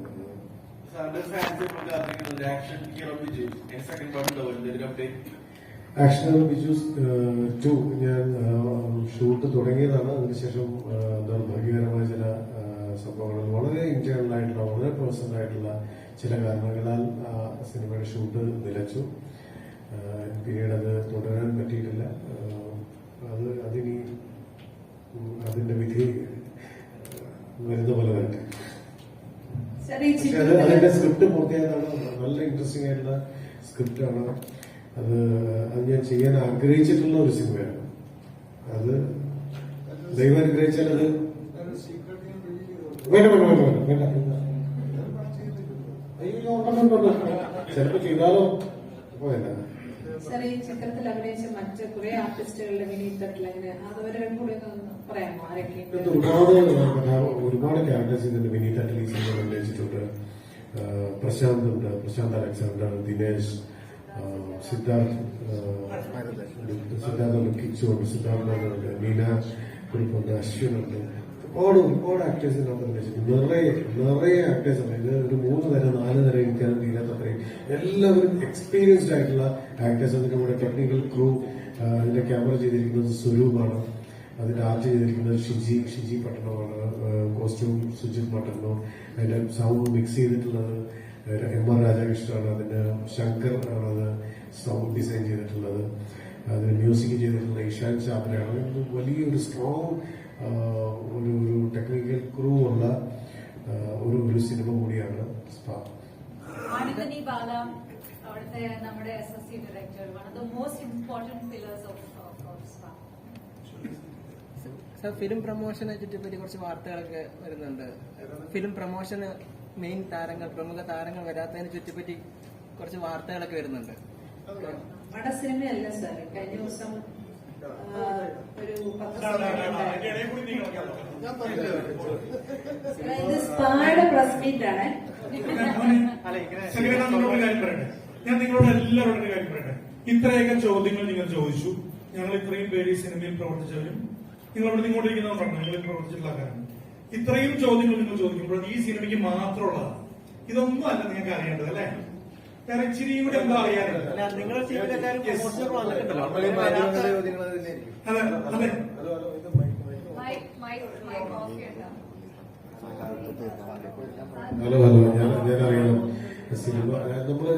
[SPEAKER 1] ആക്ഷൻ ബിജൂസ് 2 ഞാൻ ഷൂട്ട് തുടങ്ങിയതാണ്. അതിനുശേഷം ദൗർഭാഗ്യകരമായ ചില സംഭവങ്ങൾ, വളരെ ഇന്റേണൽ ആയിട്ടുള്ള, വളരെ പേഴ്സണൽ ആയിട്ടുള്ള ചില കാരണങ്ങളാൽ സിനിമയുടെ ഷൂട്ട് നിലച്ചു. പിന്നീട് അത് തുടരാൻ പറ്റിയിട്ടില്ല. അതിന്റെ വിധി വരുന്ന പോലെ തന്നെ. പക്ഷെ അതിന്റെ സ്ക്രിപ്റ്റ് പൂർത്തിയായതാണ്. നല്ല ഇൻട്രസ്റ്റിംഗ് ആയിട്ടുള്ള സ്ക്രിപ്റ്റാണ്. അത് ഞാൻ ചെയ്യാൻ ആഗ്രഹിച്ചിട്ടുള്ള ഒരു സിനിമയാണ്. അത് ദൈവം അനുഗ്രഹിച്ചാൽ അത് വേണ്ട ചിലപ്പോ ചെയ്താലോ പോയല്ല.
[SPEAKER 14] സാർ, ഈ ചിത്രത്തിൽ അഭിനയിച്ച മറ്റ് കുറെ ആർട്ടിസ്റ്റുകളുടെ വിനീത് തട്ടിലങ്ങനെ അതുവരെ കൂടെ പറയാമോ? ആരൊക്കെ?
[SPEAKER 1] ഒരുപാട് ക്യാരക്ടേഴ്സ് ഇതിന്റെ വിനീത് തട്ടിൽ ഈ സിനിമ അഭിനയിച്ചിട്ടുണ്ട്. പ്രശാന്ത് അലക്സാണ്ടർ, ദിനേശ്, സിദ്ധാർത്ഥ് കിച്ചുണ്ട്, സിദ്ധാർത്ഥുണ്ട്, നീന കുറിപ്പുണ്ട്, അശ്വിനുണ്ട്, ഒരുപാട് ആക്ടേഴ്സ് ഇതിനകത്ത് അഭിനയിച്ചിട്ടുണ്ട്. നിറയെ ആക്ടേഴ്സ് ഉണ്ട്. ഇത് ഒരു 3 തരം 4 തരം എനിക്കത് തീരാത്ത അത്രയും എല്ലാവരും എക്സ്പീരിയൻസ്ഡ് ആയിട്ടുള്ള ആക്ടേഴ്സ്. അതിന്റെ കൂടെ ടെക്നിക്കൽ ക്രൂ, അതിന്റെ ക്യാമറ ചെയ്തിരിക്കുന്നത് സ്വരൂപാണ്, അതിന്റെ ആർട്ട് ചെയ്തിരിക്കുന്നത് ഷിജി പട്ടണമാണ്, കോസ്റ്റ്യൂം സുജിത് പട്ടണോ, അതിന്റെ സൗണ്ട് മിക്സ് ചെയ്തിട്ടുള്ളത് MR രാധാകൃഷ്ണനാണ്, അതിന്റെ ശങ്കർ ആണ് അത് സൗണ്ട് ഡിസൈൻ ചെയ്തിട്ടുള്ളത്, അതിന് മ്യൂസിക് ചെയ്തിട്ടുള്ള ഇഷാൻ ചാപ്രയാണ്. വലിയൊരു സ്ട്രോങ് ഒരു ടെക്നിക്കൽ ക്രൂ ഉള്ള ഒരു സിനിമ കൂടിയാണ് സ്പാ.
[SPEAKER 14] ആനിതനി ബാല, അവിടുത്തെ നമ്മുടെ SSC director, one of the most important pillars of spa.
[SPEAKER 13] Film പ്രൊമോഷനെ ചുറ്റിപ്പറ്റി കുറച്ച് വാർത്തകളൊക്കെ വരുന്നുണ്ട്. ഫിലിം പ്രൊമോഷന് മെയിൻ താരങ്ങൾ, പ്രമുഖ താരങ്ങൾ വരാത്തതിനെ ചുറ്റിപ്പറ്റി കുറച്ച് വാർത്തകളൊക്കെ വരുന്നുണ്ട്.
[SPEAKER 14] നമ്മുടെ സിനിമയല്ല സാർ, കഴിഞ്ഞ ദിവസം ഒരു ഇത് സ്പായുടെ പ്രസ് മീറ്റ് ആണ്.
[SPEAKER 9] സെക്രട്ടറി നിങ്ങളോട് കാര്യം പറയട്ടെ, ഞാൻ നിങ്ങളോട് എല്ലാവരോടും ഒരു കാര്യം പറയട്ടെ. ഇത്രയൊക്കെ ചോദ്യങ്ങൾ നിങ്ങൾ ചോദിച്ചു. ഞങ്ങൾ ഇത്രയും പേര് ഈ സിനിമയിൽ പ്രവർത്തിച്ചവരും നിങ്ങളവിടെ ഇങ്ങോട്ടിരിക്കുന്നവർ പറഞ്ഞു നിങ്ങൾ പ്രവർത്തിച്ചിട്ടുള്ള ആൾക്കാരാണ്. ഇത്രയും ചോദ്യങ്ങൾ നിങ്ങൾ ചോദിക്കുമ്പോൾ ഈ സിനിമയ്ക്ക് മാത്രമുള്ളതാണ്. ഇതൊന്നും അല്ല നിങ്ങൾക്ക് അറിയേണ്ടത് അല്ലേ? കാരണം ഇച്ചിരിയും കൂടെ എന്താ അറിയാനുള്ളത്? അതെ അതെ
[SPEAKER 1] ഹലോ ഞാനറിയാം സിനിമ നമ്മള്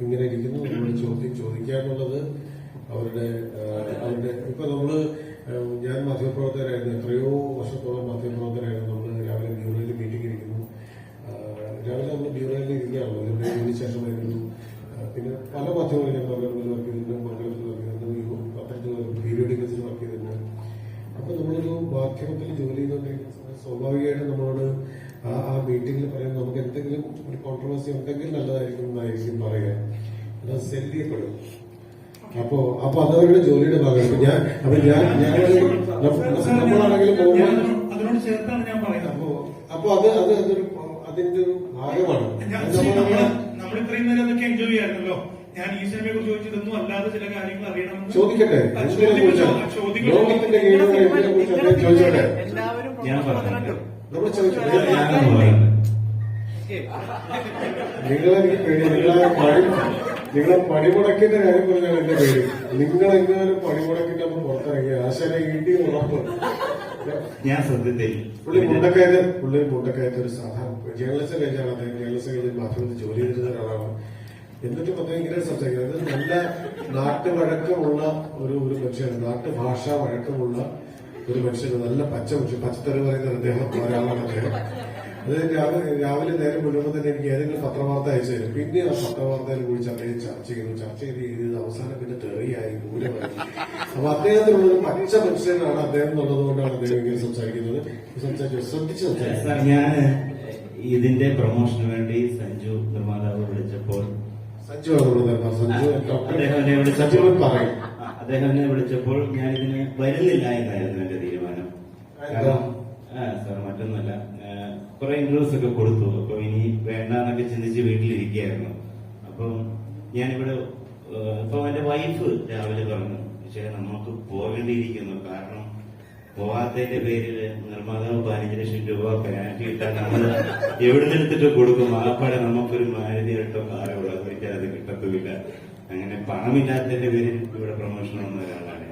[SPEAKER 1] ഇങ്ങനെ ഇരിക്കുന്നു. നമ്മൾ ചോദ്യം ചോദിക്കാന്നുള്ളത് അവരുടെ ഇപ്പൊ നമ്മള് ഞാൻ മാധ്യമപ്രവർത്തകരായിരുന്നു, എത്രയോ വർഷത്തോളം മാധ്യമപ്രവർത്തകരായിരുന്നു. നമ്മൾ രാവിലെ ബ്യൂറോയിൽ മീറ്റിംഗ് ഇരിക്കുന്നു, രാവിലെ നമ്മൾ ബ്യൂറോയിൽ ഇരിക്കുകയാണല്ലോ. ഇതിന് ശേഷം വരുന്നു. പിന്നെ പല മാധ്യമങ്ങളും ഞാൻ മംഗളത്തിൽ വർക്ക് ചെയ്തിട്ടുണ്ട്, മംഗളത്തിൽ വർക്ക് ചെയ്തിട്ടുണ്ട്, പത്രത്തിൽ പീരിയോഡിക്കൽസിൽ വർക്ക് ചെയ്തിട്ടുണ്ട്. അപ്പൊ നമ്മളൊരു മാധ്യമത്തിൽ ജോലി ചെയ്തുകൊണ്ടിരിക്കുന്ന സ്വാഭാവികമായിട്ടും നമ്മളോട് ആ മീറ്റിംഗിൽ പറയുന്നത് നമുക്ക് എന്തെങ്കിലും ഒരു കോൺട്രവേഴ്സി ഉണ്ടെങ്കിൽ നല്ലതായിരിക്കും എന്നായിരിക്കും പറയുക. അത് സെല് ചെയ്യപ്പെടും. അപ്പൊ അതവരുടെ ജോലിയുടെ ഭാഗമാണ്. നമ്മളാണെങ്കിലും
[SPEAKER 9] അതിനോട് ചേർത്താണ് ഞാൻ പറയുന്നത്.
[SPEAKER 1] അപ്പൊ അതിന്റെ ഒരു ഭാഗമാണ്.
[SPEAKER 9] നമ്മൾ ഇത്രയും നേരം അതൊക്കെ എൻജോയ് ചെയ്യാറുണ്ടല്ലോ. ഞാൻ ഈ സിനിമയെ കുറിച്ച് ചോദിച്ചതൊന്നും അല്ലാതെ ചില കാര്യങ്ങൾ അറിയണമെന്ന്
[SPEAKER 1] ചോദിക്കട്ടെ. ലോകത്തിന്റെ ചോദിച്ചോട്ടെ.
[SPEAKER 7] ഞാൻ പറഞ്ഞു
[SPEAKER 1] നമ്മൾ ചോദിച്ചോട്ടെ. നിങ്ങളെ പണിമുടക്കിന്റെ കാര്യം പറഞ്ഞാൽ എന്റെ പേര്. നിങ്ങളെങ്ങാനും പണിമുടക്കിട്ട് നമ്മൾ പുറത്തിറങ്ങിയ ആശാനെ ഇടി ഉറപ്പ്.
[SPEAKER 7] ഞാൻ സത്യത്തിൽ
[SPEAKER 1] പുള്ളി മുണ്ടക്കയത്ത് ഒരു സാധാരണ ജേർണലിസം കഴിഞ്ഞാണ് അദ്ദേഹം. ജേർണലിസം കഴിഞ്ഞ് മാധ്യമത്തിൽ ജോലി ചെയ്തിരുന്ന ഒരാളാണ്. എന്നിട്ട് അദ്ദേഹം ഇങ്ങനെ സംസാരിക്കുന്നത് നല്ല നാട്ടുവഴക്കമുള്ള ഒരു മനുഷ്യനാണ്. നാട്ടുഭാഷ വഴക്കമുള്ള ഒരു മനുഷ്യന്. നല്ല പച്ചത്തറി പറയുന്ന അദ്ദേഹം ഒരാളാണ് അദ്ദേഹം. അത് രാവിലെ നേരം മുഴുവൻ തന്നെ എനിക്ക് ഏതെങ്കിലും പത്രവാർത്ത അയച്ചു തരും. പിന്നെ ആ പത്രവാർത്തയെ കുറിച്ച് അദ്ദേഹം ചർച്ച ചെയ്ത് അവസാനം പിന്നെ തെറിയായി ദൂരമായി. അപ്പൊ അദ്ദേഹത്തിനുള്ളൊരു പച്ച മനുഷ്യനാണ് അദ്ദേഹം എന്നുള്ളത് കൊണ്ടാണ് അദ്ദേഹം ഇങ്ങനെ സംസാരിക്കുന്നത്. ശ്രദ്ധിച്ച് സംസാരിക്കും.
[SPEAKER 7] ഞാൻ ഇതിന്റെ പ്രൊമോഷന് വേണ്ടി സഞ്ജു നിർമ്മാതാവ് വിളിച്ചപ്പോൾ അദ്ദേഹം എന്നെ വിളിച്ചപ്പോൾ ഞാൻ ഇതിന് വരുന്നില്ല എന്നായിരുന്നു എന്റെ തീരുമാനം. കാരണം സാർ മറ്റൊന്നുമല്ല, കുറെ ഇന്റർവ്യൂസ് ഒക്കെ കൊടുത്തു. അപ്പൊ ഇനി വേണ്ടെന്നൊക്കെ ചിന്തിച്ച് വീട്ടിലിരിക്കുകയായിരുന്നു. അപ്പം ഞാനിവിടെ ഇപ്പൊ എന്റെ വൈഫ് രാവിലെ പറഞ്ഞു, പക്ഷേ നമുക്ക് പോകേണ്ടിയിരിക്കുന്നു. കാരണം പോവാത്തതിന്റെ പേരിൽ നിർമ്മാതാവ് 15 ലക്ഷം രൂപ പെനാൽറ്റി കിട്ടാൻ നമ്മൾ എവിടെ നിന്നെടുത്തിട്ട് കൊടുക്കും. ആപ്പാടെ നമുക്കൊരു മാരുതി ആയിട്ടോ കാറോ ഉള്ളതൊക്കെ അത് കിട്ടത്തുമില്ല. അങ്ങനെ പണമില്ലാത്തതിന്റെ പേരിൽ ഇവിടെ പ്രൊമോഷൻ വന്ന ഒരാളാണ്.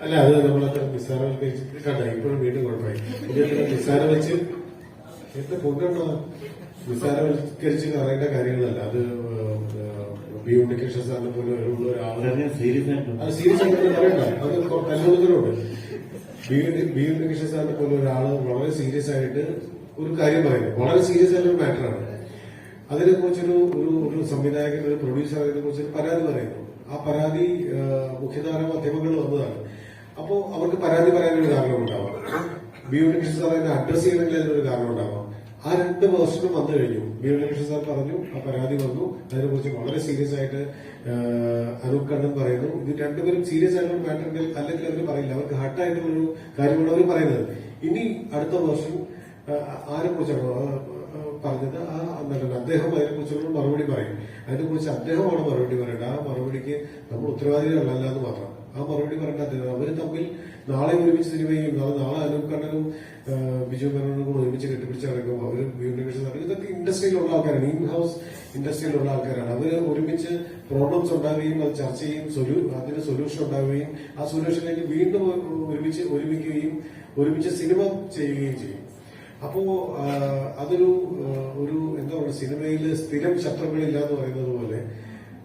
[SPEAKER 1] അല്ല, അത് നമ്മളൊക്കെ നിസ്സാരവൽക്കരിച്ചിട്ട് കണ്ട ഇപ്പോഴും വീണ്ടും കുഴപ്പമായി. നിസ്സാരം വെച്ച് എന്ത് പൊങ്ങുണ്ടോ നിസ്സാരവൽക്കരിച്ച് പറയേണ്ട കാര്യങ്ങളല്ല. അത് ബി ഉണ്ണികൃഷ്ണൻ സാറിനെ പോലെ സീരിയസ് ആയിട്ട് പറയണ്ട. അത് തല്ലുകൊടുക്കലുണ്ട്. ബി ഉണ്ണികൃഷ്ണൻ സാറിനെ പോലെ ഒരാള് വളരെ സീരിയസ് ആയിട്ട് ഒരു കാര്യം പറയുന്നു. വളരെ സീരിയസ് ആയിട്ടുള്ള ഒരു മാറ്ററാണ്. അതിനെ കുറിച്ചൊരു സംവിധായകൻ, ഒരു പ്രൊഡ്യൂസർ അതിനെ കുറിച്ചൊരു പരാതി പറയുന്നു. ആ പരാതി മുഖ്യധാര മാധ്യമങ്ങളിൽ വന്നതാണ്. അപ്പോ അവർക്ക് പരാതി പറയാനൊരു കാരണമുണ്ടാവാം. ബി ഉണ്ണികൃഷ്ണൻ സാർ അതിനെ അഡ്രസ് ചെയ്യണമെങ്കിൽ അതിനൊരു കാരണം ഉണ്ടാവാം. ആ 2 വേർഷനും വന്നു കഴിഞ്ഞു. ബി ഉണ്ണികൃഷ്ണൻ സാർ പറഞ്ഞു, ആ പരാതി വന്നു, അതിനെക്കുറിച്ച് വളരെ സീരിയസ് ആയിട്ട് അനൂപ് കണ്ണൻ പറയുന്നു. ഇത് രണ്ടുപേരും സീരിയസ് ആയിട്ടുള്ള മാറ്റർ അല്ലെങ്കിൽ അവർ പറയില്ല. അവർക്ക് ഹർട്ടായിട്ടുള്ളൊരു കാര്യമാണ് അവർ പറയുന്നത്. ഇനി അടുത്ത വേർഷൻ ആരെ കുറിച്ചാണോ പറഞ്ഞത് ആ നടൻ അദ്ദേഹം അതിനെക്കുറിച്ചുള്ള മറുപടി പറയും. അതിനെക്കുറിച്ച് അദ്ദേഹമാണ് മറുപടി പറയേണ്ടത്. ആ മറുപടിക്ക് നമ്മൾ ഉത്തരവാദികളല്ല എന്ന് മാത്രം. ആ മറുപടി പറയേണ്ട അദ്ദേഹം. അവർ തമ്മിൽ നാളെ ഒരുമിച്ച് സിനിമ ചെയ്യും. നാളെ അനൂപ് കണ്ണനും ബിജു മേനോനും കൂടെ ഒരുമിച്ച് കെട്ടിപ്പിടിച്ച് നടക്കും. അവർ വീണ്ടും ഇതൊക്കെ ഇൻഡസ്ട്രിയിലുള്ള ആൾക്കാരാണ്, ഇൻ ഹൗസ് ഇൻഡസ്ട്രിയിലുള്ള ആൾക്കാരാണ്. അവർ ഒരുമിച്ച് പ്രോബ്ലംസ് ഉണ്ടാവുകയും അത് ചർച്ച ചെയ്യും, അതിന് സൊല്യൂഷൻ ഉണ്ടാവുകയും ആ സൊല്യൂഷനിലേക്ക് വീണ്ടും ഒരുമിച്ച് ഒരുമിക്കുകയും ഒരുമിച്ച് സിനിമ ചെയ്യുകയും ചെയ്യും. അപ്പോ അതൊരു എന്താ പറയുക, സിനിമയിൽ സ്ഥിരം ശത്രുക്കളില്ല എന്ന് പറയുന്നത് പോലെ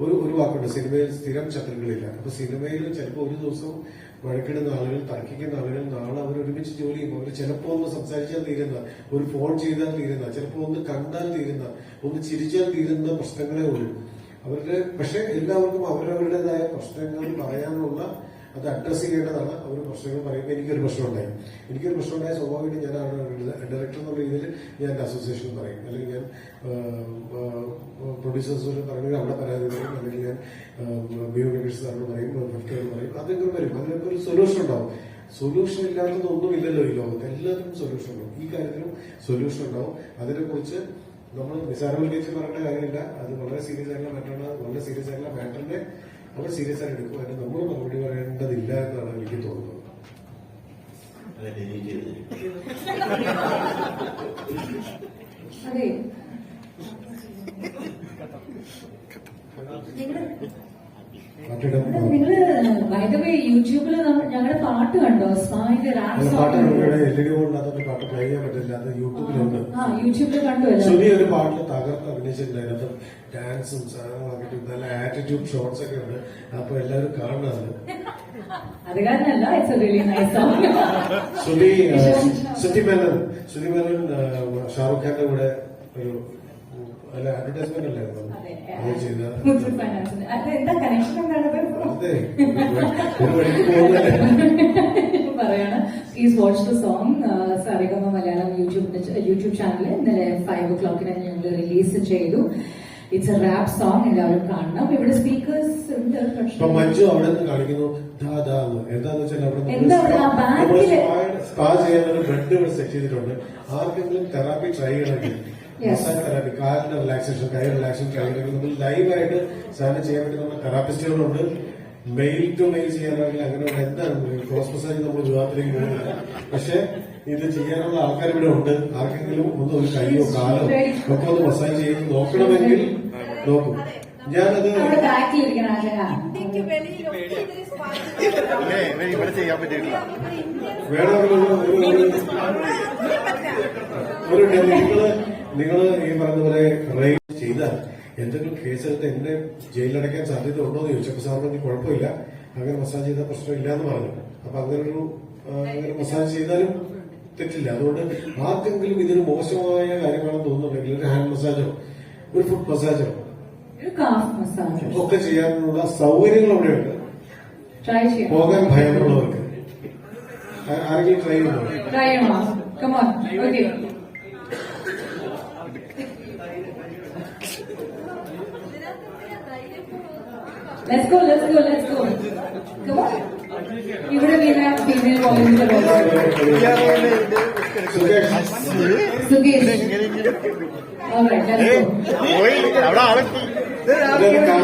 [SPEAKER 1] ഒരു വാക്കുണ്ട്, സിനിമയിൽ സ്ഥിരം ശത്രുക്കളില്ല. അപ്പൊ സിനിമയിൽ ചിലപ്പോൾ ഒരു ദിവസം വഴക്കിടുന്ന ആളുകൾ, തർക്കിക്കുന്ന ആളുകൾ നാളെ അവർ ഒരുമിച്ച് ജോലി ചെയ്യും. അവർ ചിലപ്പോൾ ഒന്ന് സംസാരിച്ചാൽ തീരുന്ന, ഒരു ഫോൺ ചെയ്താൽ തീരുന്ന, ചിലപ്പോൾ ഒന്ന് കണ്ടാൽ തീരുന്ന, ഒന്ന് ചിരിച്ചാൽ തീരുന്ന പ്രശ്നങ്ങളേ ഉള്ളൂ അവരുടെ. പക്ഷെ എല്ലാവർക്കും അവരവരുടേതായ പ്രശ്നങ്ങൾ പറയാനുള്ള, അത് അഡ്രസ് ചെയ്യേണ്ടതാണ്. അവർ പ്രശ്നങ്ങൾ പറയുമ്പോൾ എനിക്കൊരു പ്രശ്നമുണ്ടായി, സ്വാഭാവികമായിട്ട് ഞാൻ ഡയറക്ടർ എന്നുള്ള രീതിയിൽ ഞാൻ എന്റെ അസോസിയേഷൻ പറയും, അല്ലെങ്കിൽ ഞാൻ പ്രൊഡ്യൂസേഴ്സിനോട് പറയുന്നത് അവിടെ പരാതി പറയും, അല്ലെങ്കിൽ ഞാൻ ബിയോകേഷ് സാറിനോട് പറയും, ഫിഫ്റ്റിയോട് പറയും. അതെങ്കിലും വരും. അതിനൊക്കെ ഒരു സൊല്യൂഷൻ ഉണ്ടാവും. സൊല്യൂഷൻ ഇല്ലാത്തതൊന്നും ഇല്ലല്ലോ ഈ ലോകത്ത്. എല്ലാത്തിനും സൊല്യൂഷൻ ഉണ്ടാവും. ഈ കാര്യത്തിലും സൊല്യൂഷൻ ഉണ്ടാവും. അതിനെക്കുറിച്ച് നമ്മൾ നിസ്സാരവൽക്കരിച്ച് പറയേണ്ട കാര്യമില്ല. അത് വളരെ സീരിയസ് ആയിട്ടുള്ള മാറ്ററാണ്. വളരെ സീരിയസ് ആയിട്ടുള്ള മാറ്ററിനെ അവർ സീരിയസ് ആയിട്ട് എടുക്കും. അതിന് നമ്മൾ മറുപടി പറയേണ്ടതില്ല എന്നാണ് എനിക്ക് തോന്നുന്നത്.
[SPEAKER 4] അതെ, നിങ്ങള് വൈദവേ യൂട്യൂബില് ഞങ്ങളുടെ പാട്ട് കണ്ടോ? സ്പായിന്റെ റാപ്പ്
[SPEAKER 1] പാട്ട്
[SPEAKER 4] സോങ്
[SPEAKER 1] എൽ.ഇ.ഡി. ബോർഡിനകത്തോട്ട് പാട്ട് പ്ലേ ചെയ്യാൻ പറ്റില്ല. അത് യൂട്യൂബിലുണ്ട്.
[SPEAKER 4] യൂട്യൂബില് കണ്ടു.
[SPEAKER 1] സുനി ഒരു പാട്ടിൽ തകർത്ത് അഭിനയിച്ചിട്ടുണ്ട്. അതിനകത്ത് ഡാൻസും സാധനങ്ങളൊക്കെ നല്ല ആറ്റിറ്റ്യൂഡ് ഷോട്ട്സ് ഒക്കെ ഉണ്ട്. അപ്പൊ എല്ലാവരും കാണുന്നത്
[SPEAKER 4] അത് കാരണല്ല, it's a really nice song.
[SPEAKER 1] Shruti Menon Shahrukh ഖാന്റെ കൂടെ ഒരു അല്ല അഡ്വർടൈസ്മെന്റ് അല്ലായിരുന്നു അത് ചെയ്ത.
[SPEAKER 4] എന്താ കണക്ഷൻ എന്താണത്
[SPEAKER 1] ഒരു വഴിക്ക് പോകുന്നതല്ലേ
[SPEAKER 4] പറയാണ്. Please watch the song. Saregama Malayalam YouTube channel ഇന്നലെ 5 o'clock ഞങ്ങൾ റിലീസ് ചെയ്തു. ഇറ്റ്സ് എ റാപ്പ് സോങ്, എല്ലാവരും കാണണം. ഇവിടെ സ്പീക്കേഴ്സ് ഉണ്ട്.
[SPEAKER 1] ഇപ്പൊ മഞ്ജു അവിടെ നിന്ന് കാണിക്കുന്നു എന്താന്ന് വെച്ചാൽ അവിടെ സ്പാ ചെയ്യാനൊരു ബ്രെഡ് ഇവിടെ സെറ്റ് ചെയ്തിട്ടുണ്ട്. ആർക്കെങ്കിലും തെറാപ്പി ട്രൈ ചെയ്യണമെങ്കിൽ മസാജ് തെറാപ്പി, കാലിന്റെ റിലാക്സേഷൻ, കൈ റിലാക്സേഷൻ ട്രൈ ചെയ്യണമെങ്കിൽ നമ്മൾ ലൈവായിട്ട് സാധനം ചെയ്യാൻ വേണ്ടി നമ്മുടെ തെറാപ്പിസ്റ്റുകളുണ്ട്. മെയിൽ ടു മെയിൽ ചെയ്യാനാണെങ്കിൽ അങ്ങനെയുള്ള എന്താണ് ക്രോസ് മസാജ് നമ്മൾ വിവാഹത്തിലേക്ക് പോകുന്നില്ല. പക്ഷെ ഇത് ചെയ്യാനുള്ള ആൾക്കാർ ഇവിടെ ഉണ്ട്. ആർക്കെങ്കിലും ഒന്ന് ഒരു കൈയോ കാലോ ഒക്കെ ഒന്ന് മസാജ് ചെയ്ത് നോക്കണമെങ്കിൽ നോക്കും. ഞാനത് വേണമെങ്കിൽ നിങ്ങള് ഈ പറഞ്ഞ പോലെ റേപ്പ് ചെയ്താൽ എന്തെങ്കിലും കേസെടുത്ത് എന്നെ ജയിലിലടയ്ക്കാൻ സാധ്യത ഉണ്ടോ എന്ന് ചോദിച്ചപ്പോൾ സാർ പറഞ്ഞു കുഴപ്പമില്ല, അങ്ങനെ മസാജ് ചെയ്താൽ പ്രശ്നമില്ല എന്ന് പറഞ്ഞു. അപ്പൊ അങ്ങനെ മസാജ് ചെയ്താലും തെറ്റില്ല. അതുകൊണ്ട് ആർക്കെങ്കിലും ഇതിന് മോശമായ കാര്യമാണെന്ന് തോന്നുന്നുണ്ടെങ്കിൽ ഒരു ഹാൻഡ് മസാജോ ഒരു ഫുഡ് മസാജോ ഒക്കെ ചെയ്യാനുള്ള സൗകര്യങ്ങൾ അവിടെയുണ്ട്. പോകാൻ ഭയമുള്ളവർക്ക് ആരെങ്കിലും ട്രൈ ചെയ്യുന്നുണ്ടോ?
[SPEAKER 4] Let's go. Come on. ഇവിടെ female volunteer Sukesh. All right, let's go.